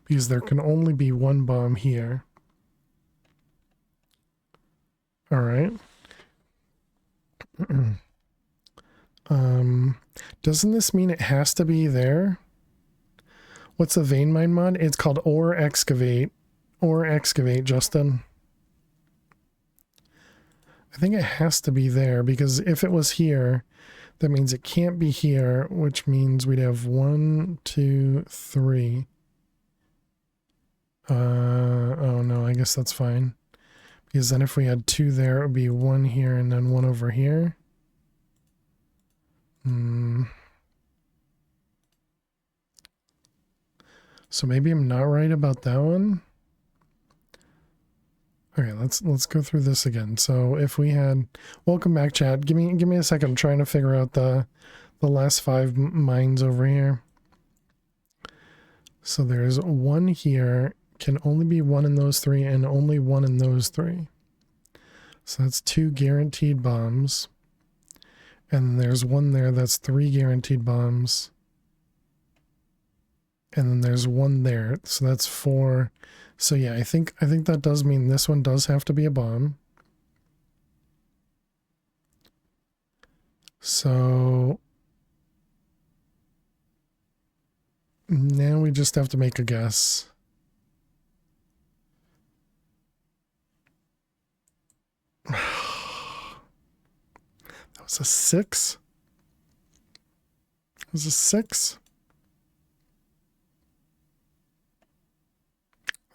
Because there can only be 1 bomb here. All right. Doesn't this mean it has to be there? What's the vein mine mod? It's called Ore Excavate. Ore Excavate, Justin. I think it has to be there because if it was here, that means it can't be here, which means we'd have 1, 2, 3. Oh no, I guess that's fine. Because then if we had 2 there, it would be 1 here and then 1 over here. So maybe I'm not right about that one. Okay, let's go through this again. So if we had, welcome back, chat. Give me a second. I'm trying to figure out the last 5 mines over here. So there's 1 here. Can only be 1 in those 3 and only 1 in those 3. So that's 2 guaranteed bombs. And there's 1 there that's 3 guaranteed bombs. And then there's 1 there. So that's 4. So yeah, I think that does mean this one does have to be a bomb. So now we just have to make a guess. That was a 6? It was a 6?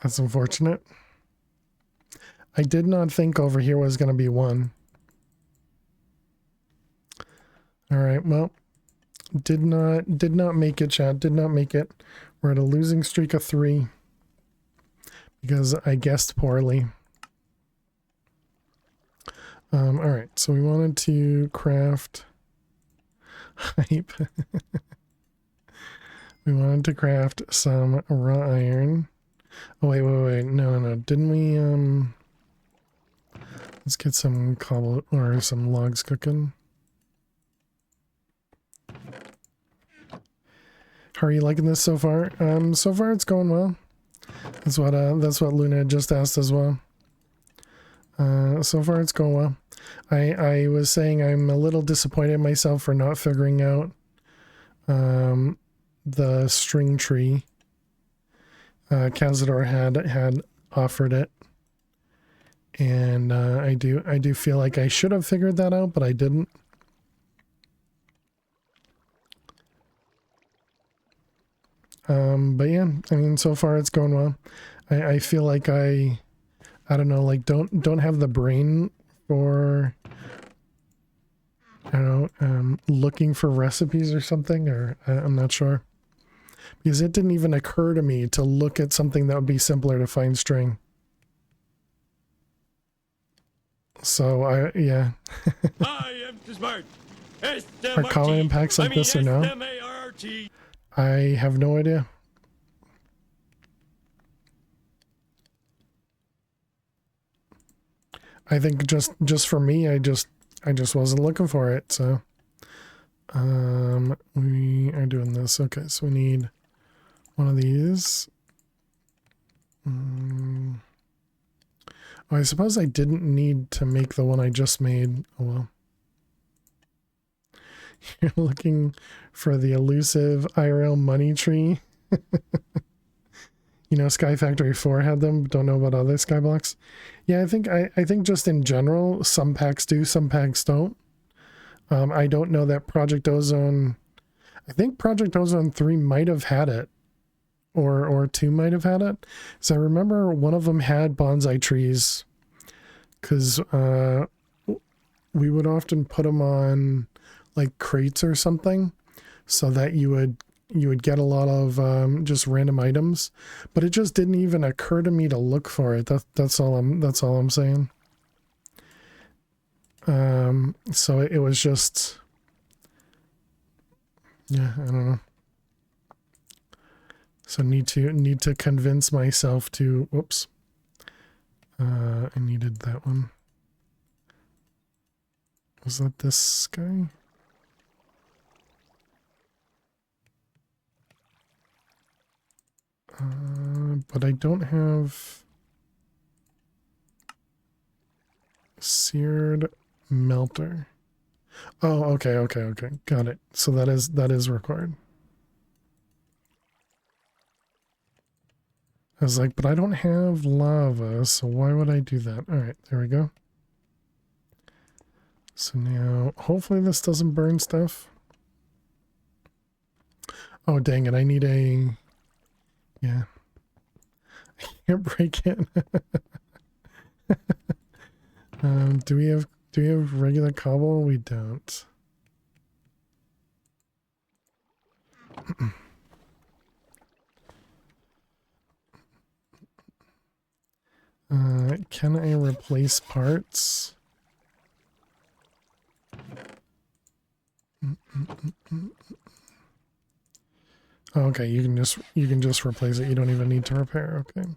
That's unfortunate. I did not think over here was going to be 1. All right, well, did not make it, chat. Did not make it. We're at a losing streak of 3 because I guessed poorly. All right, so we wanted to craft hype. We wanted to craft some raw iron. Oh wait. No. Didn't we let's get some cobble or some logs cooking. How are you liking this so far? So far it's going well. That's what Luna had just asked as well. So far it's going well. I was saying I'm a little disappointed in myself for not figuring out the string tree. Cazador had offered it, and I do feel like I should have figured that out, but I didn't. But yeah, I mean, so far it's going well. I feel like I don't know, like don't have the brain for, I don't know, looking for recipes or something, or I'm not sure. Because it didn't even occur to me to look at something that would be simpler to find string. So yeah. I am too smart. Are common impacts like this or no? S-M-A-R-T. I have no idea. I think just for me, I just wasn't looking for it. So we are doing this. Okay, so we need one of these. Oh, I suppose I didn't need to make the one I just made. Oh well. You're looking for the elusive IRL money tree. You know, Sky Factory 4 had them. Don't know about other Skyblocks. Yeah, I think just in general, some packs do, some packs don't. I don't know that Project Ozone. I think Project Ozone 3 might have had it, or 2 might have had it. So I remember one of them had bonsai trees, because we would often put them on like crates or something, so that you would get a lot of just random items, but it just didn't even occur to me to look for it. That's all I'm saying. So it was just, yeah, I don't know. So need to convince myself to, whoops. I needed that one. Was that this guy? But I don't have seared melter. Oh, okay. Got it. So that is required. I was like, but I don't have lava, so why would I do that? All right, there we go. So now, hopefully this doesn't burn stuff. Oh, dang it. I need a... Yeah. I can't break it. Do we have regular cobble? We don't. Can I replace parts? Oh, okay, you can just replace it. You don't even need to repair. Okay.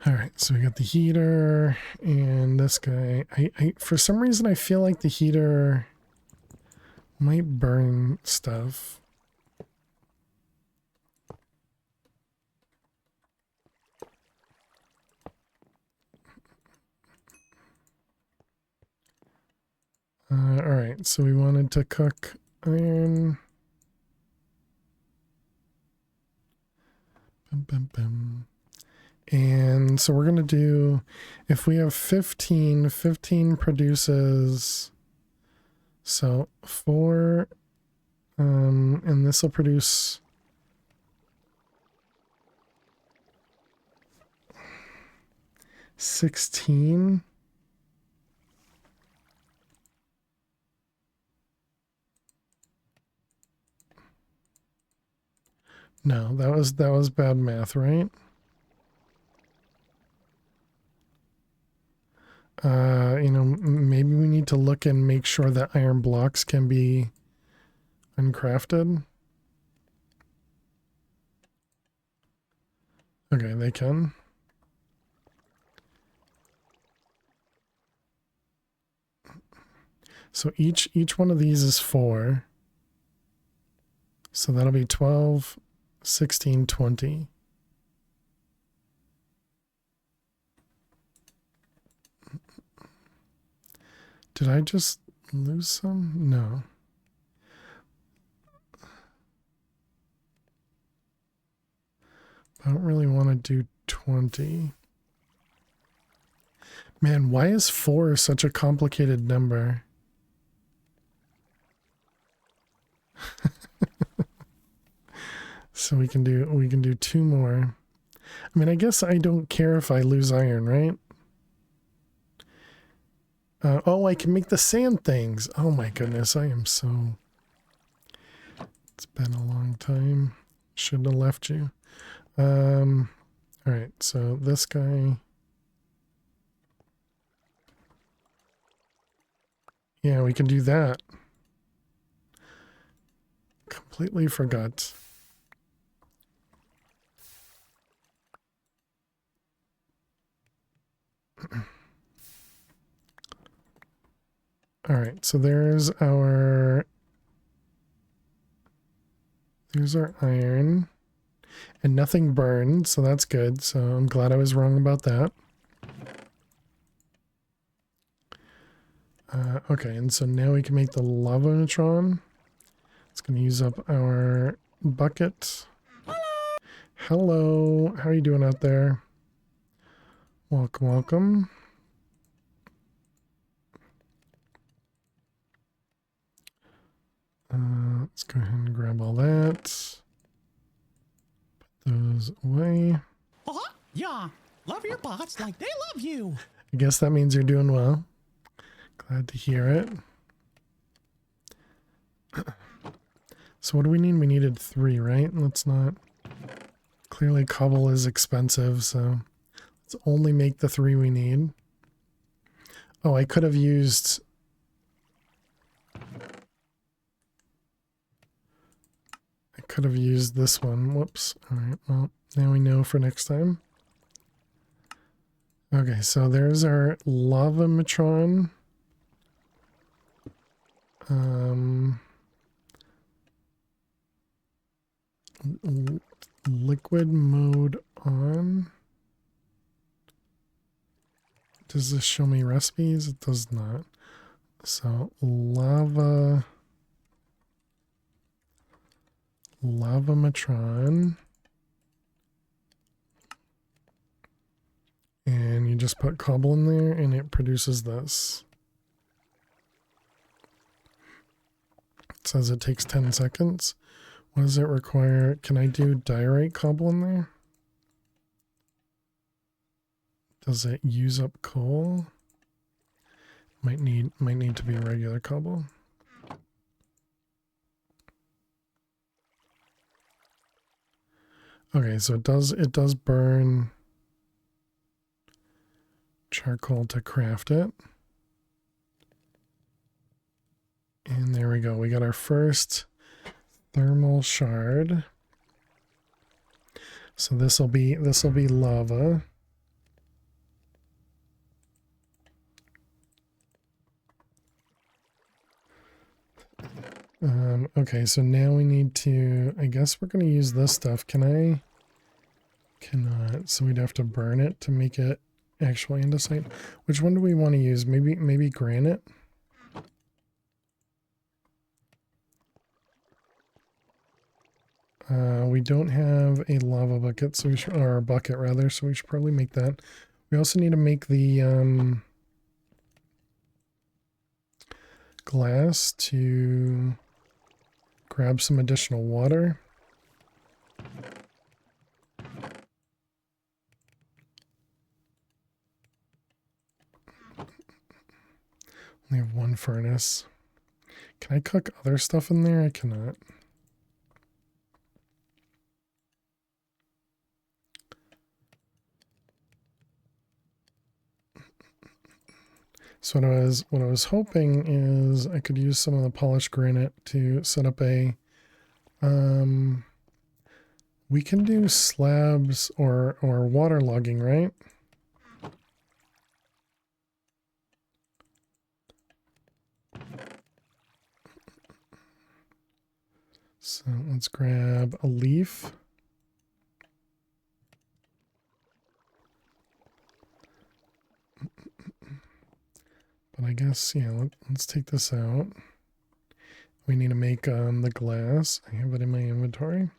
All right, so we got the heater and this guy. I for some reason I feel like the heater might burn stuff. All right, so we wanted to cook iron. And so we're going to do, if we have 15 produces, so 4, and this will produce, 16. No, that was bad math, right? You know, maybe we need to look and make sure that iron blocks can be uncrafted. Okay, they can. So each one of these is 4. So that'll be 12, 16, 20. Did I just lose some? No. I don't really want to do 20. Man, why is 4 such a complicated number? So we can do 2 more. I mean, I guess I don't care if I lose iron, right? Oh, I can make the sand things. Oh my goodness, I am so... It's been a long time. Shouldn't have left you. All right, so this guy... Yeah, we can do that. Completely forgot. All right, so there's our iron, and nothing burned, so that's good. So I'm glad I was wrong about that. Okay, and so now we can make the lava neutron. It's going to use up our bucket. Hello, how are you doing out there? Welcome, welcome. Let's go ahead and grab all that. Put those away. Yeah, love your bots like they love you. I guess that means you're doing well. Glad to hear it. So what do we need? We needed 3, right? Let's not... Clearly cobble is expensive, so let's only make the 3 we need. Oh, I could have used... this one. Whoops. Alright, well, now we know for next time. Okay, so there's our lava matron. Liquid mode on. Does this show me recipes? It does not. So lava matron, and you just put cobble in there and it produces this. It says it takes 10 seconds. What does it require? Can I do diorite cobble in there? Does it use up coal? Might need to be regular cobble. Okay, so it does burn charcoal to craft it. And there we go. We got our first thermal shard. So this will be lava. Okay, so now we need to, I guess we're going to use this stuff. Can I? Cannot. So we'd have to burn it to make it actual andesite. Which one do we want to use? Maybe granite? We don't have a lava bucket, so we should, or a bucket rather, so we should probably make that. We also need to make the glass to grab some additional water. We have one furnace. Can I cook other stuff in there? I cannot. So what I was hoping is I could use some of the polished granite to set up a we can do slabs or water logging, right? So let's grab a leaf. But I guess, yeah, let's take this out. We need to make the glass. I have it in my inventory.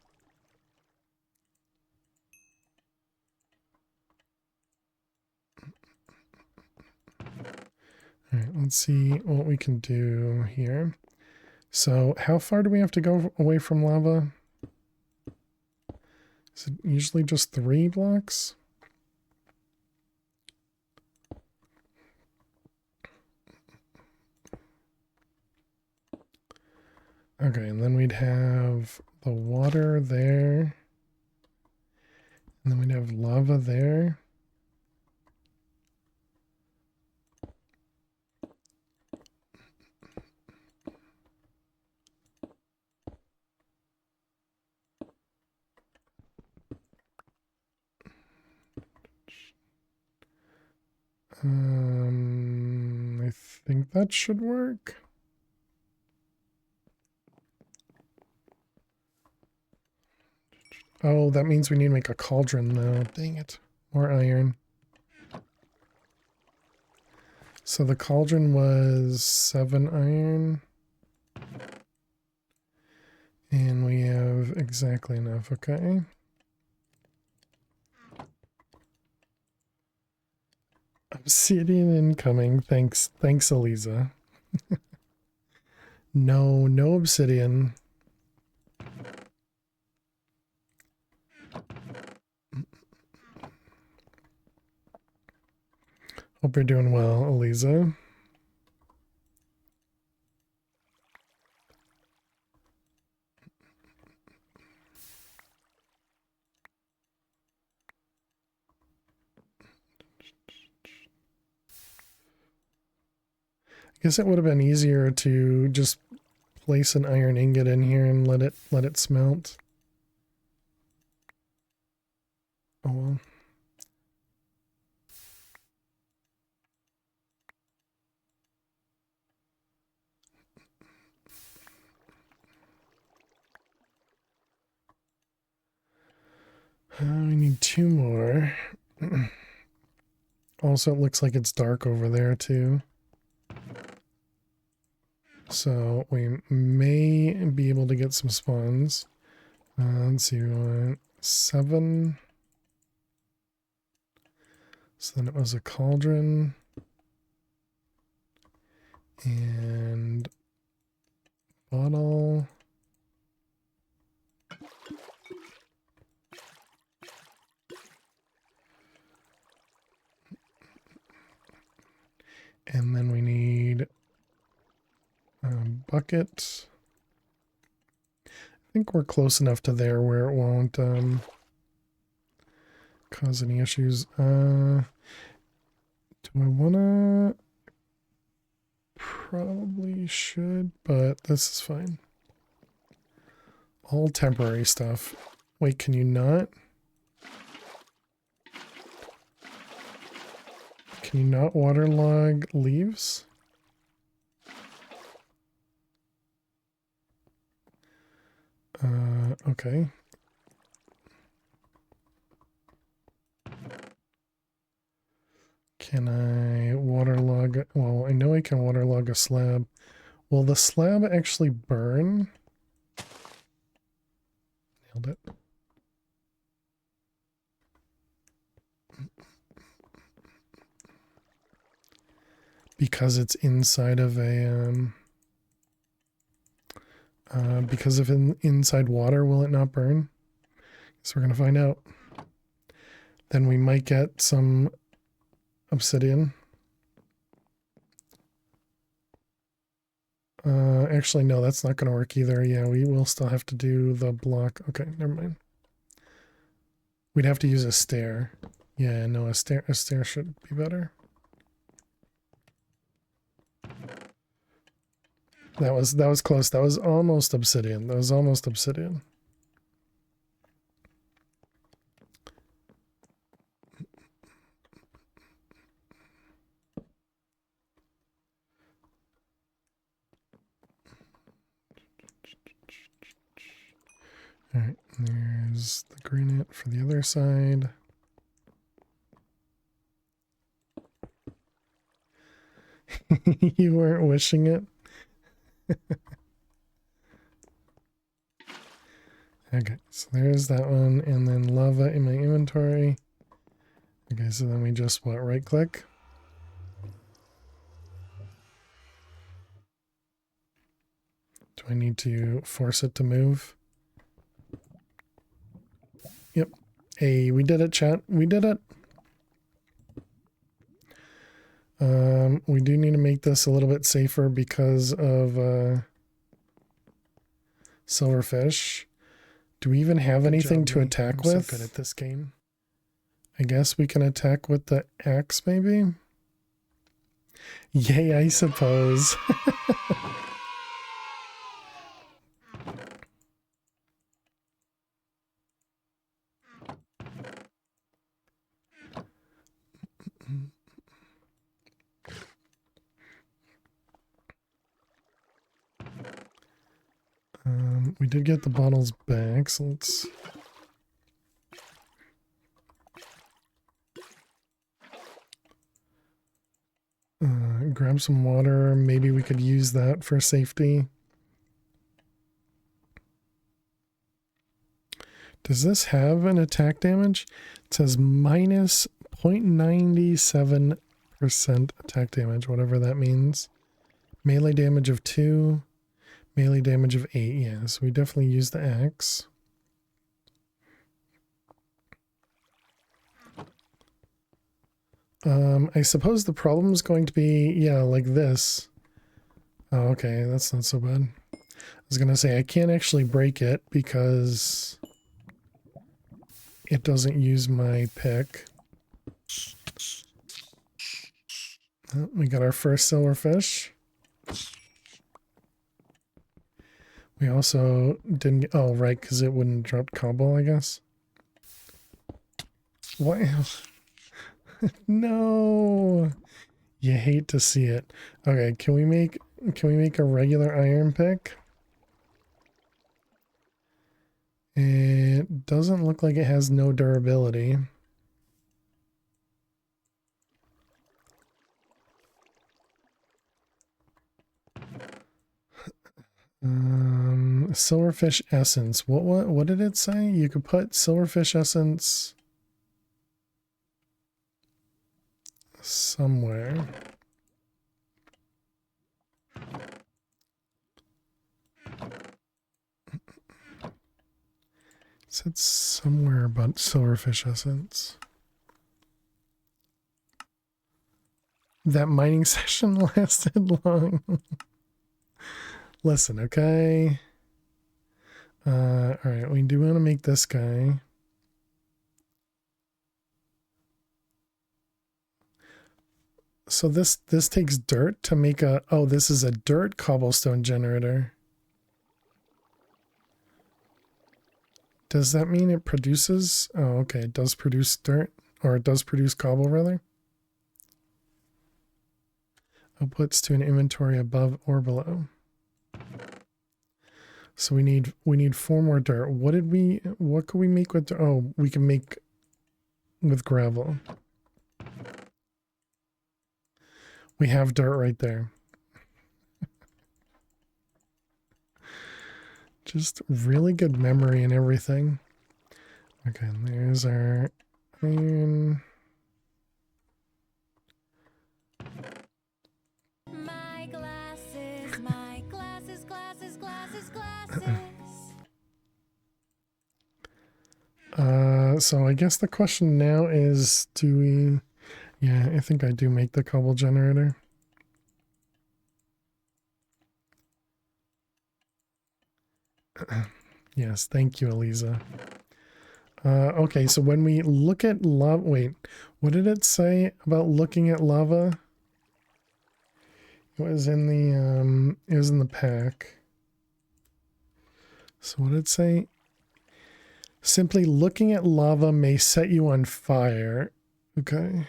All right, let's see what we can do here. So how far do we have to go away from lava? Is it usually just 3 blocks? Okay, and then we'd have the water there. And then we'd have lava there. I think that should work. Oh, that means we need to make a cauldron though. Dang it. More iron. So the cauldron was 7 iron. And we have exactly enough, okay. Obsidian incoming. Thanks, Eliza. No obsidian. Hope you're doing well, Eliza. I guess it would have been easier to just place an iron ingot in here and let it smelt. Oh well. We need 2 more. Also, it looks like it's dark over there too. So we may be able to get some spawns. Let's see, we want 7. So then it was a cauldron. And bottle. And then we need a bucket. I think we're close enough to there where it won't cause any issues. Do I wanna? Probably should, but this is fine. All temporary stuff. Wait, can you not? Can you not waterlog leaves? Okay. Can I waterlog? Well, I know I can waterlog a slab. Will the slab actually burn? Nailed it. Because it's inside of a because of inside water, will it not burn? So we're gonna find out. Then we might get some obsidian. Actually, no, that's not going to work either. Yeah, we will still have to do the block. Okay, never mind. We'd have to use a stair. Yeah, no, a stair should be better. That was close. That was almost obsidian. That was almost obsidian. All right, there's the granite for the other side. You weren't wishing it. Okay, so there's that one, and then lava in my inventory. Okay, so then we just, what, right click? Do I need to force it to move? Yep. Hey, we did it, chat. We did it. We do need to make this a little bit safer because of silverfish. Do we even have anything to attack with? I'm so good at this game. I guess we can attack with the axe, maybe? Yay, I suppose. We did get the bottles back, so let's... grab some water. Maybe we could use that for safety. Does this have an attack damage? It says minus 0.97% attack damage, whatever that means. Melee damage of 2. Melee damage of 8, yeah, so we definitely use the axe. I suppose the problem is going to be, yeah, like this. Oh, okay, that's not so bad. I was gonna say, I can't actually break it because it doesn't use my pick. Oh, we got our first silverfish. We also didn't... Oh, right, because it wouldn't drop cobble, I guess. What? No! You hate to see it. Okay, can we make a regular iron pick? It doesn't look like it has no durability. Silverfish essence. What did it say? You could put silverfish essence somewhere. It said somewhere about silverfish essence. That mining session lasted long. Listen, okay. All right, we do want to make this guy. So this takes dirt to make a... Oh, this is a dirt cobblestone generator. Does that mean it produces... Oh, okay, it does produce dirt. Or it does produce cobble, rather. Outputs to an inventory above or below. So we need 4 more dirt. What could we make with... Oh, we can make with gravel. We have dirt right there. Just really good memory and everything. Okay, there's our iron. My glasses, glasses, glasses, glasses. So I guess the question now is, do we... Yeah, I think I do make the cobble generator. Yes, thank you, Eliza. Okay, so when we look at lava, wait, what did it say about looking at lava? It was in the pack. So what did it say? Simply looking at lava may set you on fire. Okay.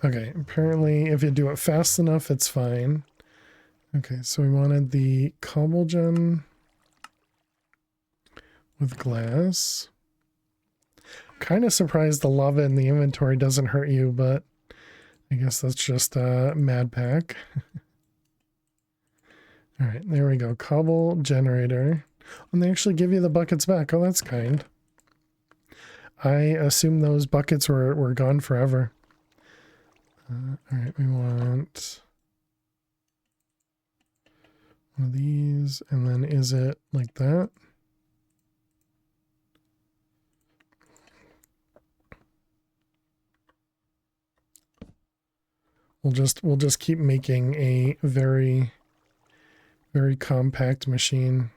Okay, apparently if you do it fast enough, it's fine. Okay, so we wanted the cobble gem with glass. Kind of surprised the lava in the inventory doesn't hurt you, but I guess that's just a mad pack. All right, there we go. Cobble generator. And they actually give you the buckets back. Oh, that's kind. I assume those buckets were gone forever. All right, we want one of these, and then is it like that? We'll just keep making a very, very compact machine.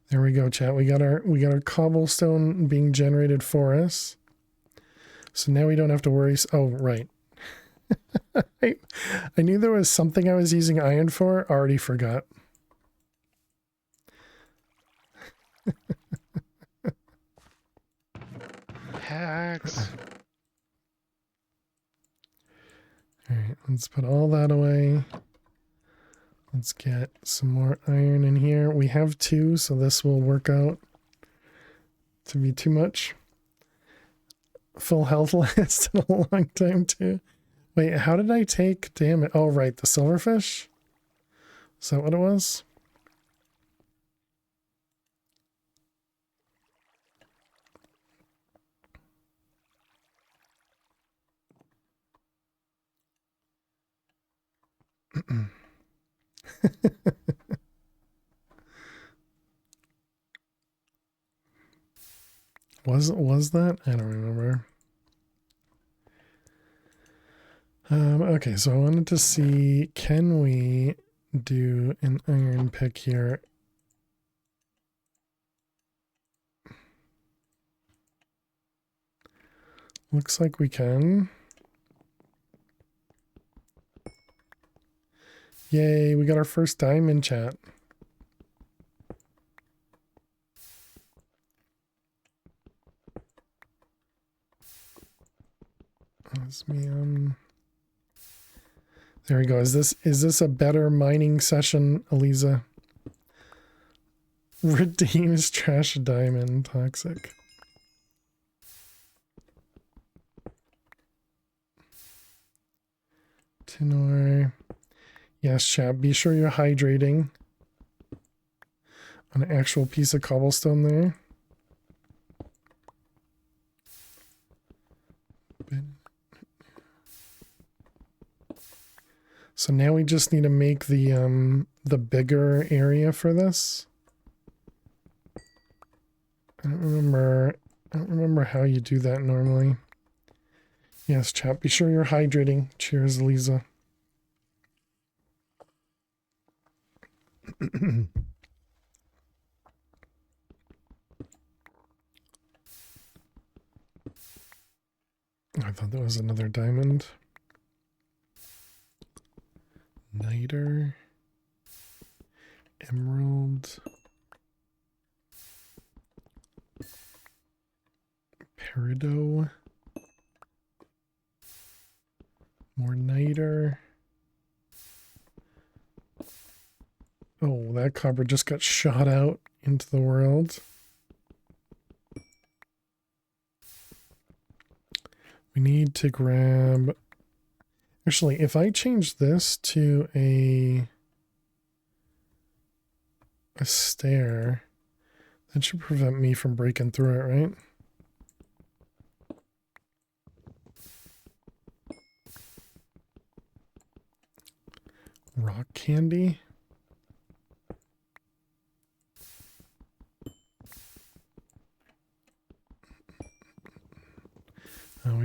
There we go, chat. We got our cobblestone being generated for us. So now we don't have to worry. Oh, right. I knew there was something I was using iron for. Already forgot. Hacks. All right, let's put all that away. Let's get some more iron in here. We have 2, so this will work out to be too much. Full health lasted a long time too. Wait, how did I take? Damn it. Oh, right. The silverfish? Is that what it was? Was that? I don't remember. Okay, so I wanted to see, can we do an iron pick here? Looks like we can. Yay, we got our first diamond, chat. There we go. Is this a better mining session, Eliza? Redeems trash diamond toxic. Tinor. Yes, chat. Be sure you're hydrating on an actual piece of cobblestone there. So now we just need to make the bigger area for this. I don't remember how you do that normally. Yes, chat. Be sure you're hydrating. Cheers, Lisa. I thought that was another diamond. Niter. Emerald. Peridot. More niter. Oh, that copper just got shot out into the world. We need to grab... Actually, if I change this to a stair, that should prevent me from breaking through it, right? Rock candy.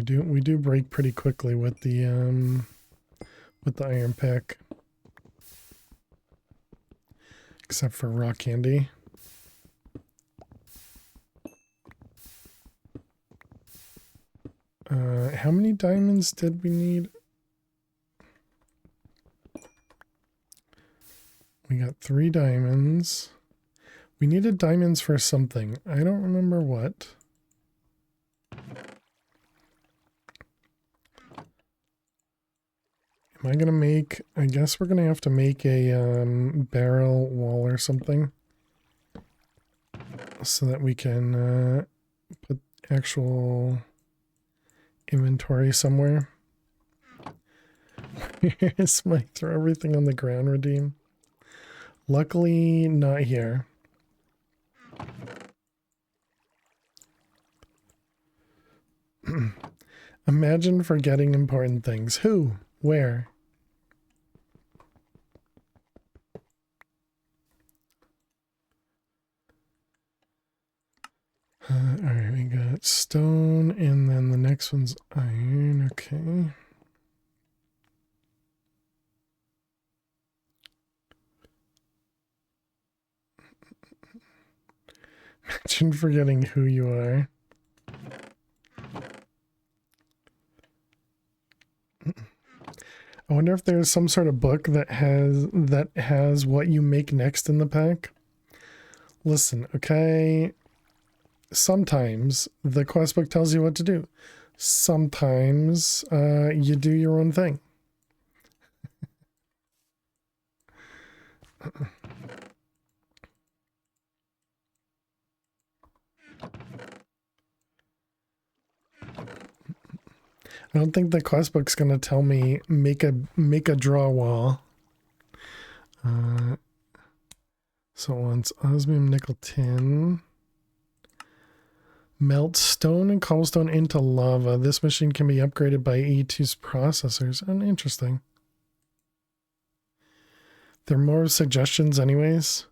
we do break pretty quickly with the iron pick. Except for rock candy. How many diamonds did we need? We got 3 diamonds. We needed diamonds for something. I don't remember what. Am I gonna make, I guess we're gonna have to make a barrel wall or something so that we can put actual inventory somewhere. Here's my throw everything on the ground redeem. Luckily not here. Imagine forgetting important things. Who? Where? Alright, we got stone, and then the next one's iron. Okay. Imagine forgetting who you are. I wonder if there's some sort of book that has what you make next in the pack. Listen, okay. Sometimes the quest book tells you what to do. Sometimes you do your own thing. I don't think the quest book's gonna tell me make a draw wall. So it wants osmium, nickel, tin. Melt stone and cobblestone into lava. This machine can be upgraded by E2's processors. And interesting. There are more suggestions anyways.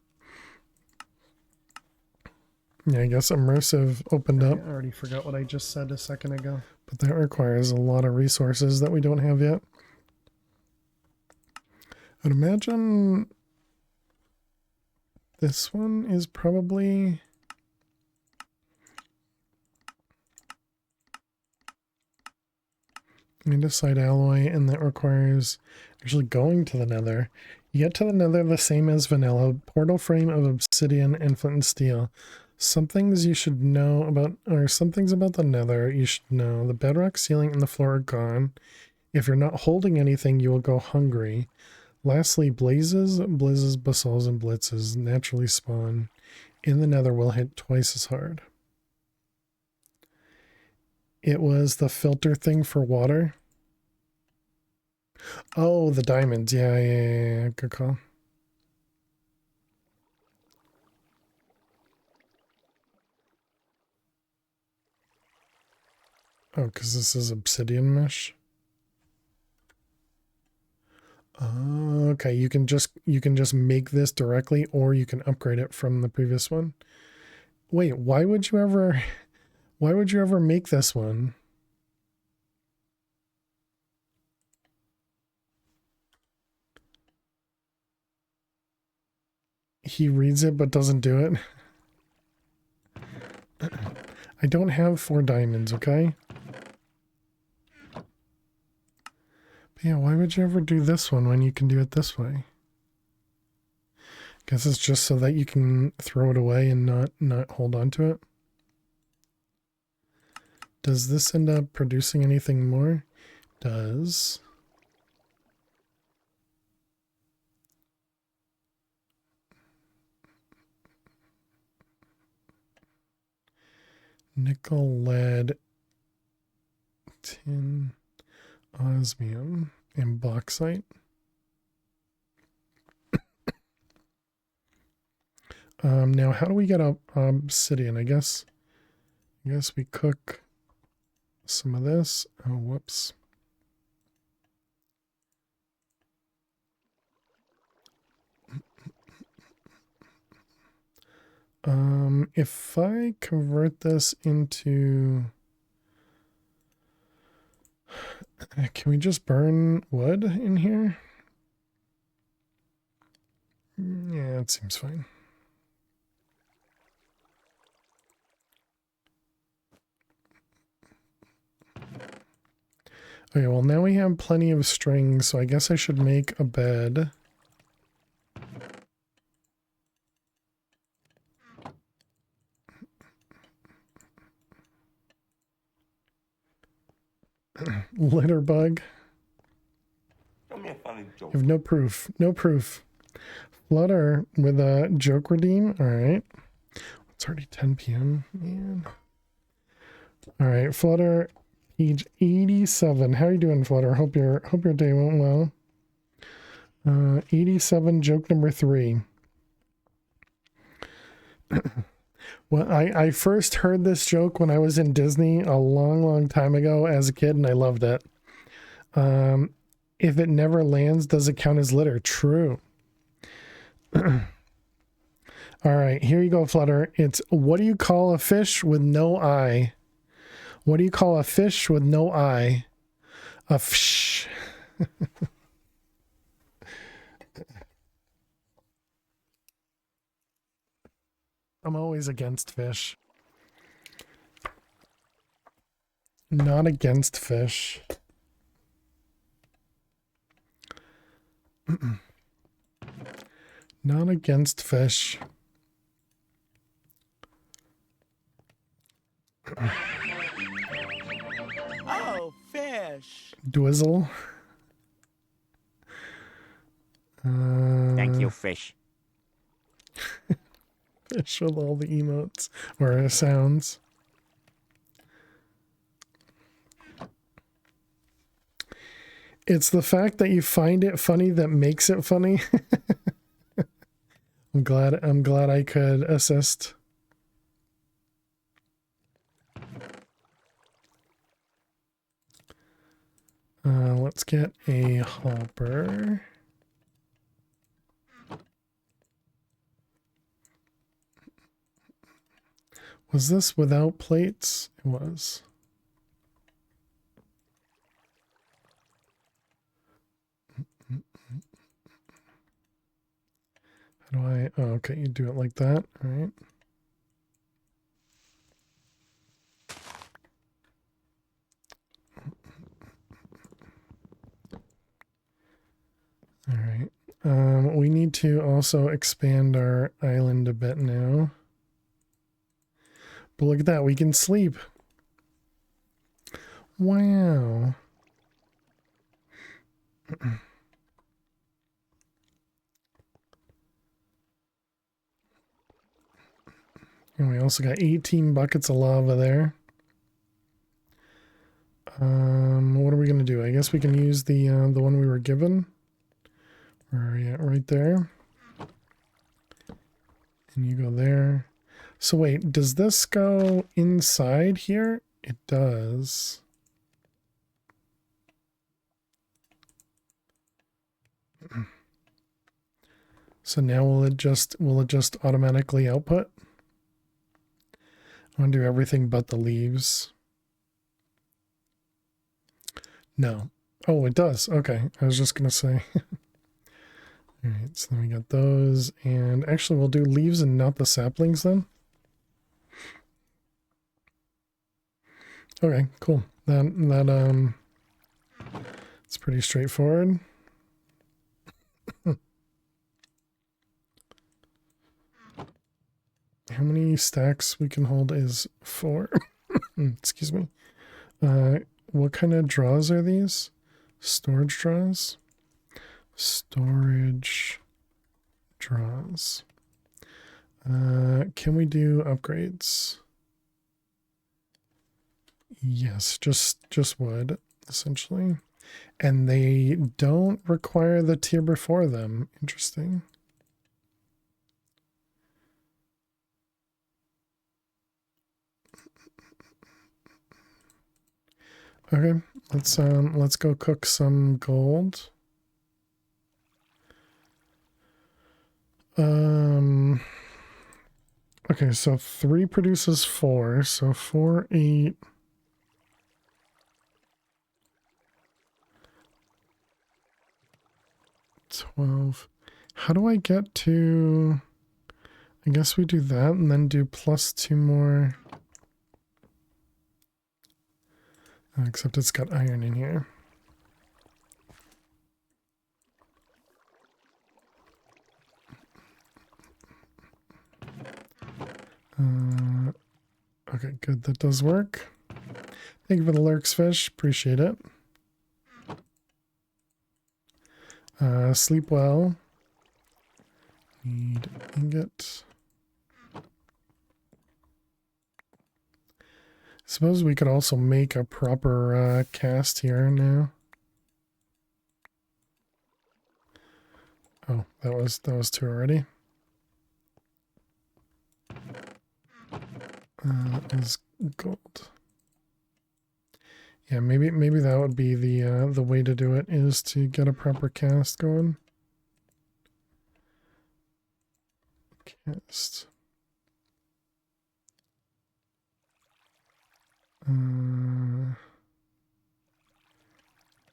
Yeah, I guess immersive opened up. I already forgot what I just said a second ago. But that requires a lot of resources that we don't have yet. I'd imagine this one is probably... andesite alloy, and that requires actually going to the nether. You get to the nether the same as vanilla. Portal frame of obsidian and flint and steel. Some things you should know about, or some things about the nether you should know. The bedrock, ceiling, and the floor are gone. If you're not holding anything, you will go hungry. Lastly, blazes, blizzes, basalts, and blitzes naturally spawn in the nether will hit twice as hard. It was the filter thing for water. Oh, the diamonds. Yeah. Good call. Oh, because this is obsidian mesh. Oh, okay, you can just make this directly, or you can upgrade it from the previous one. Wait, why would you ever make this one? He reads it but doesn't do it. I don't have 4 diamonds, okay? But yeah, why would you ever do this one when you can do it this way? Guess it's just so that you can throw it away and not hold on to it. Does this end up producing anything more? Does. Nickel, lead, tin, osmium, and bauxite. Now how do we get up obsidian? I guess we cook some of this. Oh, whoops. If I convert this into Can we just burn wood in here? Yeah, it seems fine. Okay, well now we have plenty of string, so I guess I should make a bed. Litter bug. You have no proof. No proof. Flutter with a joke redeem. Alright. It's already 10 p.m. Man. Alright, Flutter page 87. How are you doing, Flutter? Hope your day went well. 87 joke number 3. Well, I first heard this joke when I was in Disney a long time ago as a kid, and I loved it. If it never lands, does it count as litter? True. All right, here you go, Flutter. It's, what do you call a fish with no eye? What do you call a fish with no eye? A fish. I'm always against fish. Not against fish. Not against fish. Oh, fish. Dwizzle. Thank you, fish. Fish with all the emotes or sounds. It's the fact that you find it funny that makes it funny. I'm glad I could assist. Let's get a hopper. Was this without plates? It was. How do I... Oh, okay, you do it like that. All right. All right. We need to also expand our island a bit now. But look at that, we can sleep. Wow. And we also got 18 buckets of lava there. What are we gonna do? I guess we can use the one we were given. Where are you at? Right there. And you go there. So wait, does this go inside here? It does. So now will it just automatically output? I want to do everything but the leaves. No. Oh, it does. Okay. I was just going to say. All right. So then we got those. And actually, we'll do leaves and not the saplings then. Okay, cool. It's pretty straightforward. How many stacks we can hold is 4. Excuse me. What kind of draws are these? Storage draws? Storage draws. Can we do upgrades? Yes, just wood, essentially. And they don't require the tier before them. Interesting. Okay, let's go cook some gold. Okay, so 3 produces 4, so 4, 8. 12. How do I get to... I guess we do that and then do plus 2 more. Except it's got iron in here. Okay, good. That does work. Thank you for the lurks, fish. Appreciate it. Sleep well. Need ingot. Suppose we could also make a proper cast here now. Oh, that was 2 already. That is gold. Yeah, maybe that would be the way to do it, is to get a proper cast going. Cast.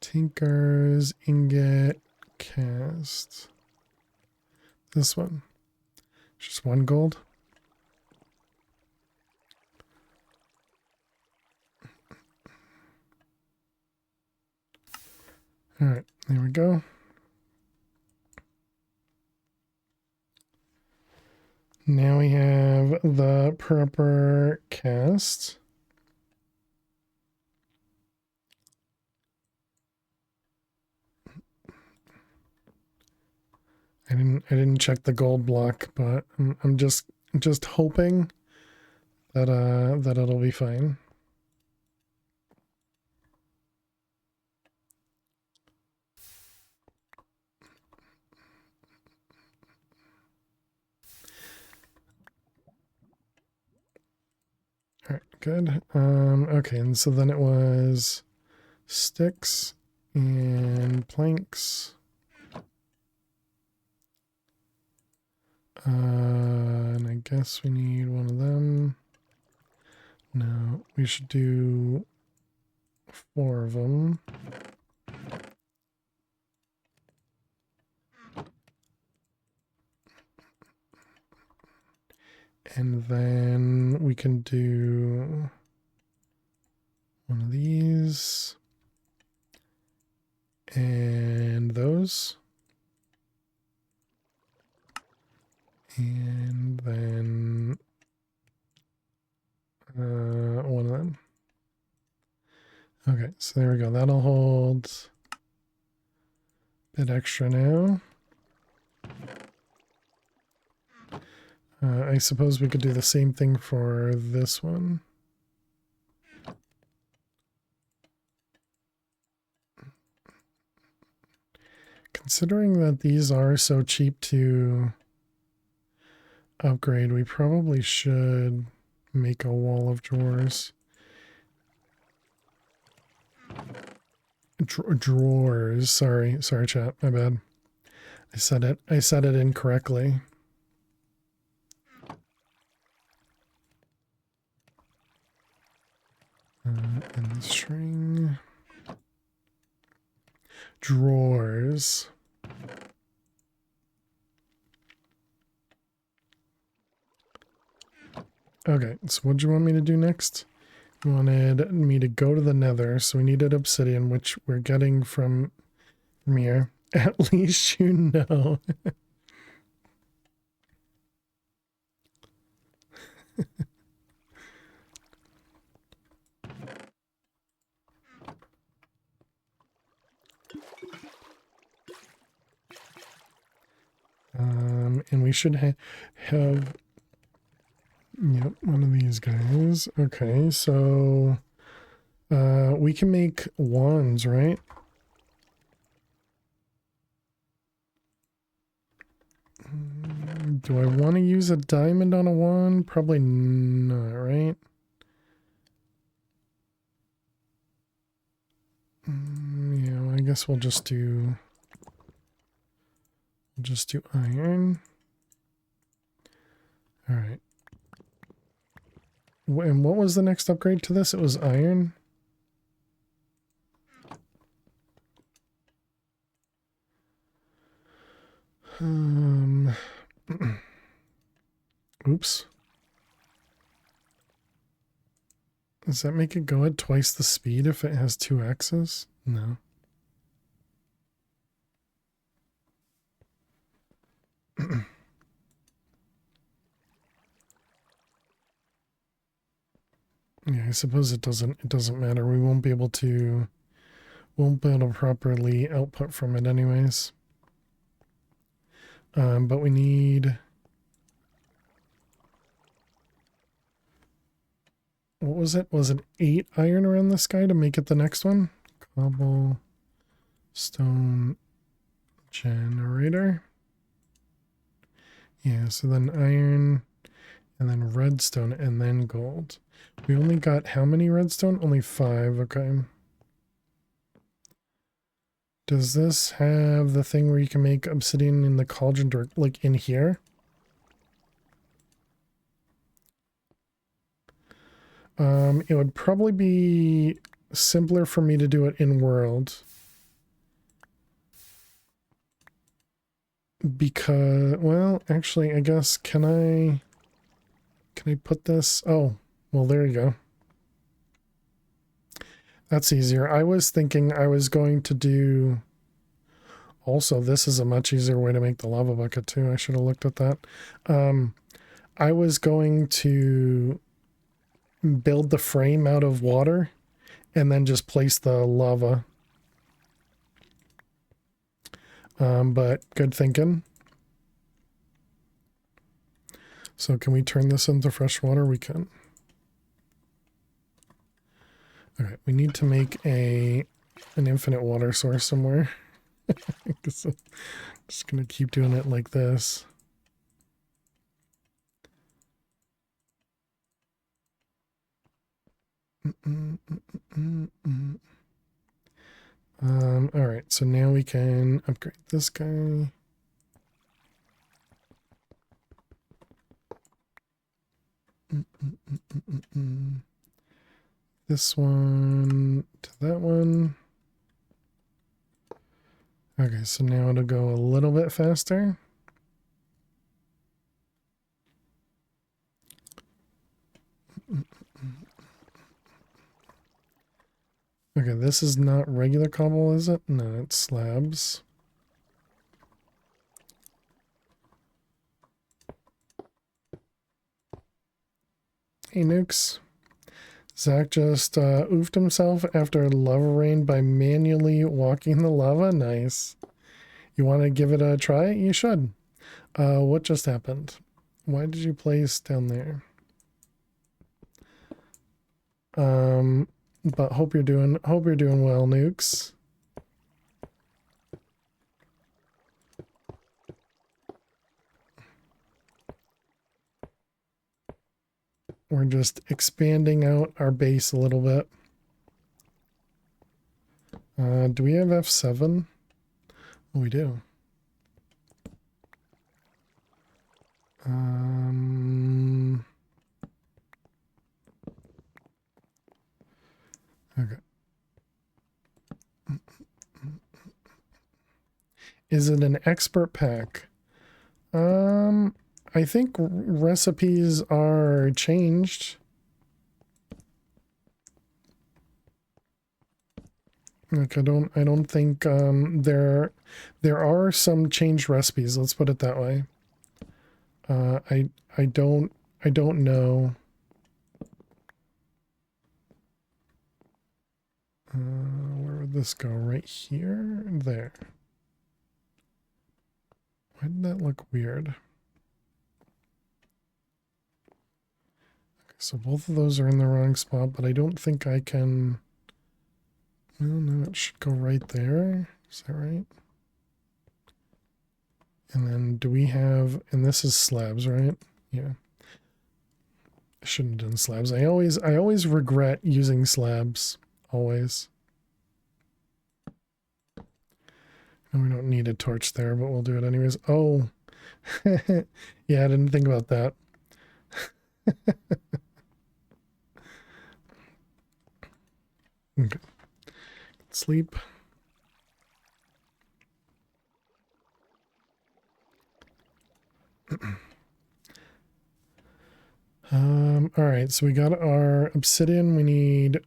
Tinker's ingot cast. This one. Just 1 gold. All right, there we go. Now we have the proper cast. I didn't check the gold block, but I'm just hoping that that it'll be fine. All right, good. Okay, and so then it was sticks and planks. And I guess we need one of them. No, we should do 4 of them. And then we can do one of these and those. And then one of them. Okay, so there we go. That'll hold a bit extra now. I suppose we could do the same thing for this one. Considering that these are so cheap to upgrade, we probably should make a wall of drawers. Drawers. Sorry, chat. My bad. I said it incorrectly. And string drawers. Okay, so what do you want me to do next? You wanted me to go to the nether, so we needed obsidian, which we're getting from here. At least you know. And we should have yep, one of these guys. Okay, so we can make wands, right? Do I want to use a diamond on a wand? Probably not, right? Yeah, I guess we'll just do iron. All right. And what was the next upgrade to this? It was iron. Um, oops. Does that make it go at twice the speed if it has two axes? No. Yeah, I suppose it doesn't matter. We won't be able to properly output from it anyways. But we need, what was it? Was it 8 iron around this guy to make it the next one? Cobble, stone, generator. Yeah, so then iron, and then redstone, and then gold. We only got how many redstone? Only 5, okay. Does this have the thing where you can make obsidian in the cauldron, like in here? It would probably be simpler for me to do it in world. Because, well, actually, I guess, can I put this? Oh, well, there you go. That's easier. I was thinking I was going to do, also, this is a much easier way to make the lava bucket too. I should have looked at that. I was going to build the frame out of water and then just place the lava. But good thinking. So can we turn this into fresh water? We can. Okay, we need to make an infinite water source somewhere. Just gonna keep doing it like this. All right, so now we can upgrade this guy. This one to that one. Okay, so now it'll go a little bit faster. Okay, this is not regular cobble, is it? No, it's slabs. Hey, Nukes. Zach just oofed himself after lava rain by manually walking the lava. Nice. You want to give it a try? You should. What just happened? Why did you place down there? But hope you're doing well, Nukes. We're just expanding out our base a little bit. Do we have F7? Oh, we do. Okay. Is it an expert pack? I think recipes are changed. Like I don't think there are some changed recipes, let's put it that way. I don't know. Where would this go? Right here? There. Why did that look weird? Okay, so both of those are in the wrong spot, but I don't think I can... Well, no, it should go right there. Is that right? And then do we have... And this is slabs, right? Yeah. I shouldn't have done slabs. I always regret using slabs. Always. And we don't need a torch there, but we'll do it anyways. Oh. Yeah, I didn't think about that. Okay. Sleep. All right, so we got our obsidian. We need,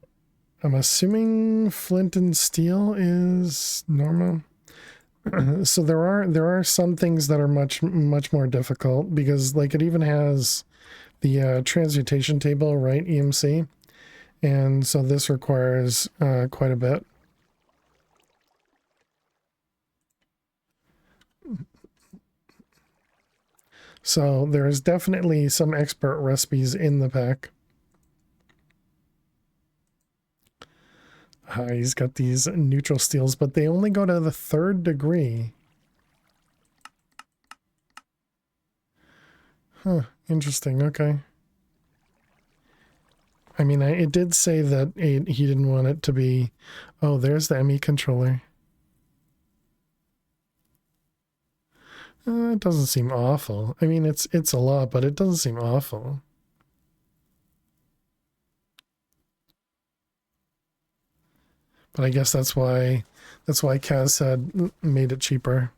I'm assuming flint and steel is normal. So there are some things that are much more difficult, because like it even has the transmutation table, right? EMC. And so this requires quite a bit. So there's definitely some expert recipes in the pack. He's got these neutral steels, but they only go to the 3rd degree. Huh, interesting, okay. I mean, it did say that he didn't want it to be... Oh, there's the ME controller. It doesn't seem awful. I mean, it's a lot, but it doesn't seem awful. But I guess that's why Kaz said made it cheaper.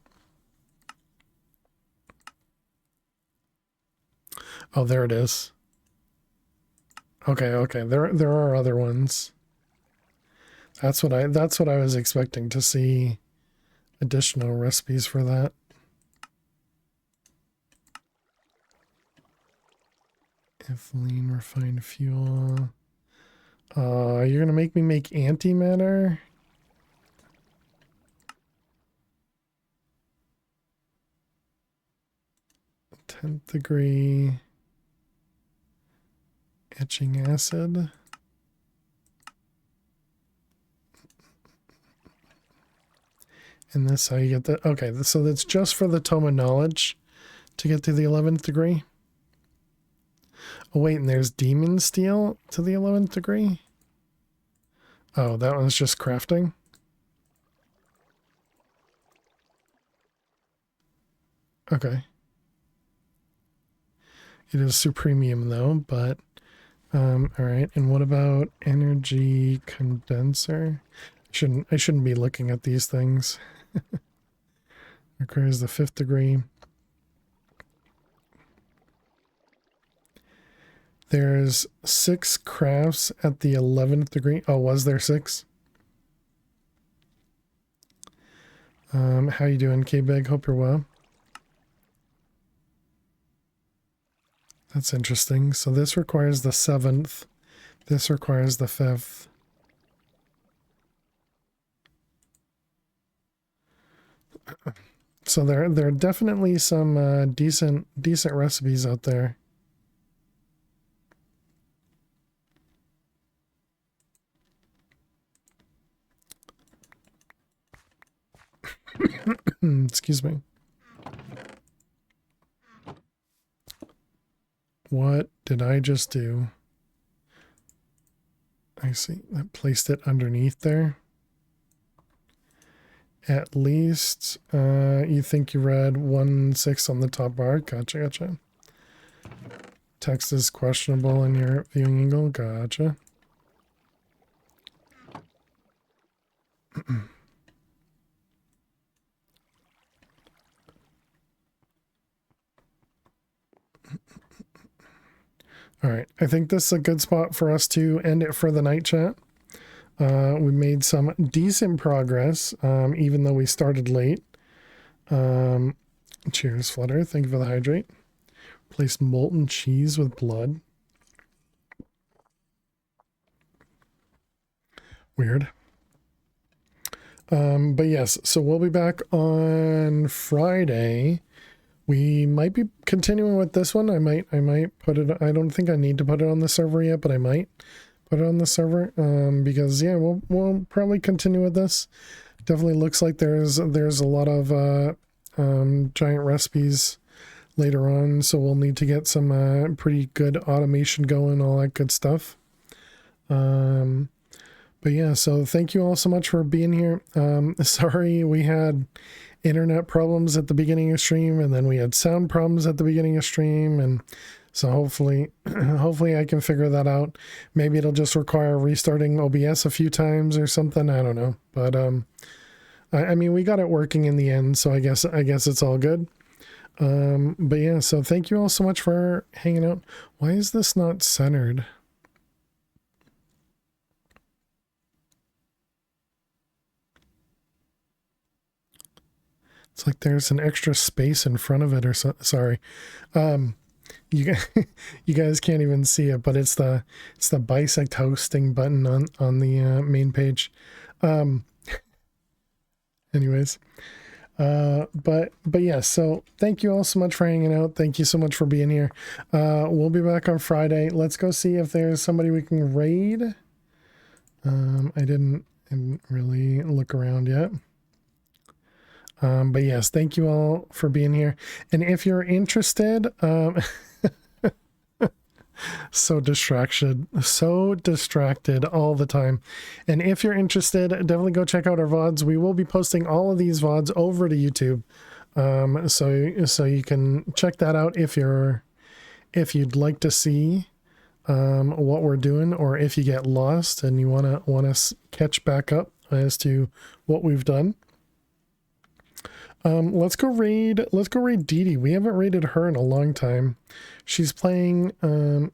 Oh, there it is. Okay. There are other ones. That's what I was expecting to see, additional recipes for that. Ethylene, refined fuel. You're gonna make me make antimatter? 10th degree etching acid. And this how you get that. Okay, so that's just for the tome of knowledge to get to the 11th degree. Oh wait, and there's demon steel to the 11th degree? Oh, that one's just crafting? Okay. It is supremium though, but alright. And what about energy condenser? I shouldn't be looking at these things. Requires the 5th degree. There's 6 crafts at the 11th degree. Oh, was there 6? How you doing, K-Big? Hope you're well. That's interesting. So this requires the 7th. This requires the 5th. So there are definitely some decent recipes out there. Excuse me. What did I just do? I see. I placed it underneath there. At least, you think you read 1.6 on the top bar? Gotcha. Text is questionable in your viewing angle? Gotcha. All right, I think this is a good spot for us to end it for the night chat. We made some decent progress, even though we started late. Cheers, Flutter. Thank you for the hydrate. Placed molten cheese with blood. Weird. But yes, so we'll be back on Friday. We might be continuing with this one. I might put it, I don't think I need to put it on the server yet, but I might put it on the server, because yeah, we'll probably continue with this. Definitely looks like there's a lot of giant recipes later on, so we'll need to get some pretty good automation going, all that good stuff. But yeah, so thank you all so much for being here. Sorry we had internet problems at the beginning of stream, and then we had sound problems at the beginning of stream, and so hopefully I can figure that out. Maybe it'll just require restarting OBS a few times or something, I don't know. But I mean, we got it working in the end, so I guess it's all good. But yeah, so thank you all so much for hanging out. Why is this not centered? It's like there's an extra space in front of it or so. Sorry. You guys, you guys can't even see it, but it's the bisect hosting button on the main page. Anyways, but yeah, so thank you all so much for hanging out. Thank you so much for being here. We'll be back on Friday. Let's go see if there's somebody we can raid. I didn't really look around yet. But yes, thank you all for being here. And if you're interested, so distracted all the time. And if you're interested, definitely go check out our VODs. We will be posting all of these VODs over to YouTube. So you can check that out if you'd like to see what we're doing, or if you get lost and you want to catch back up as to what we've done. Let's go raid Dee Dee. We haven't raided her in a long time. She's playing, can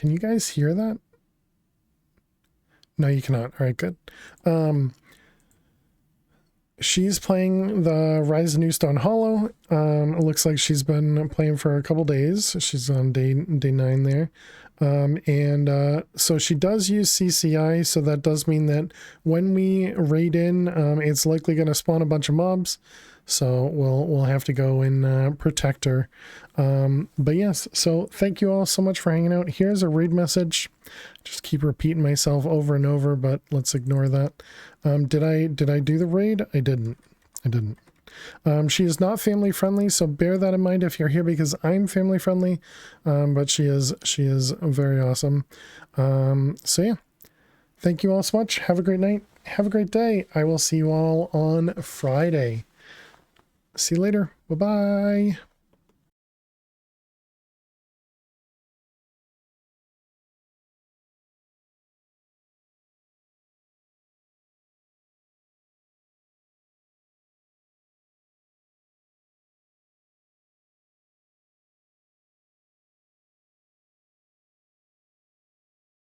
you guys hear that? No, you cannot. All right, good. She's playing the Rise of New Stone Hollow. It looks like she's been playing for a couple days. She's on day 9 there. So she does use CCI, so that does mean that when we raid in, it's likely going to spawn a bunch of mobs. So we'll have to go and protect her. But yes, so thank you all so much for hanging out. Here's a raid message. Just keep repeating myself over and over, but let's ignore that. Did I do the raid? I didn't. She is not family friendly, so bear that in mind if you're here, because I'm family friendly. But she is very awesome. So yeah, thank you all so much. Have a great night. Have a great day. I will see you all on Friday. See you later. Bye-bye.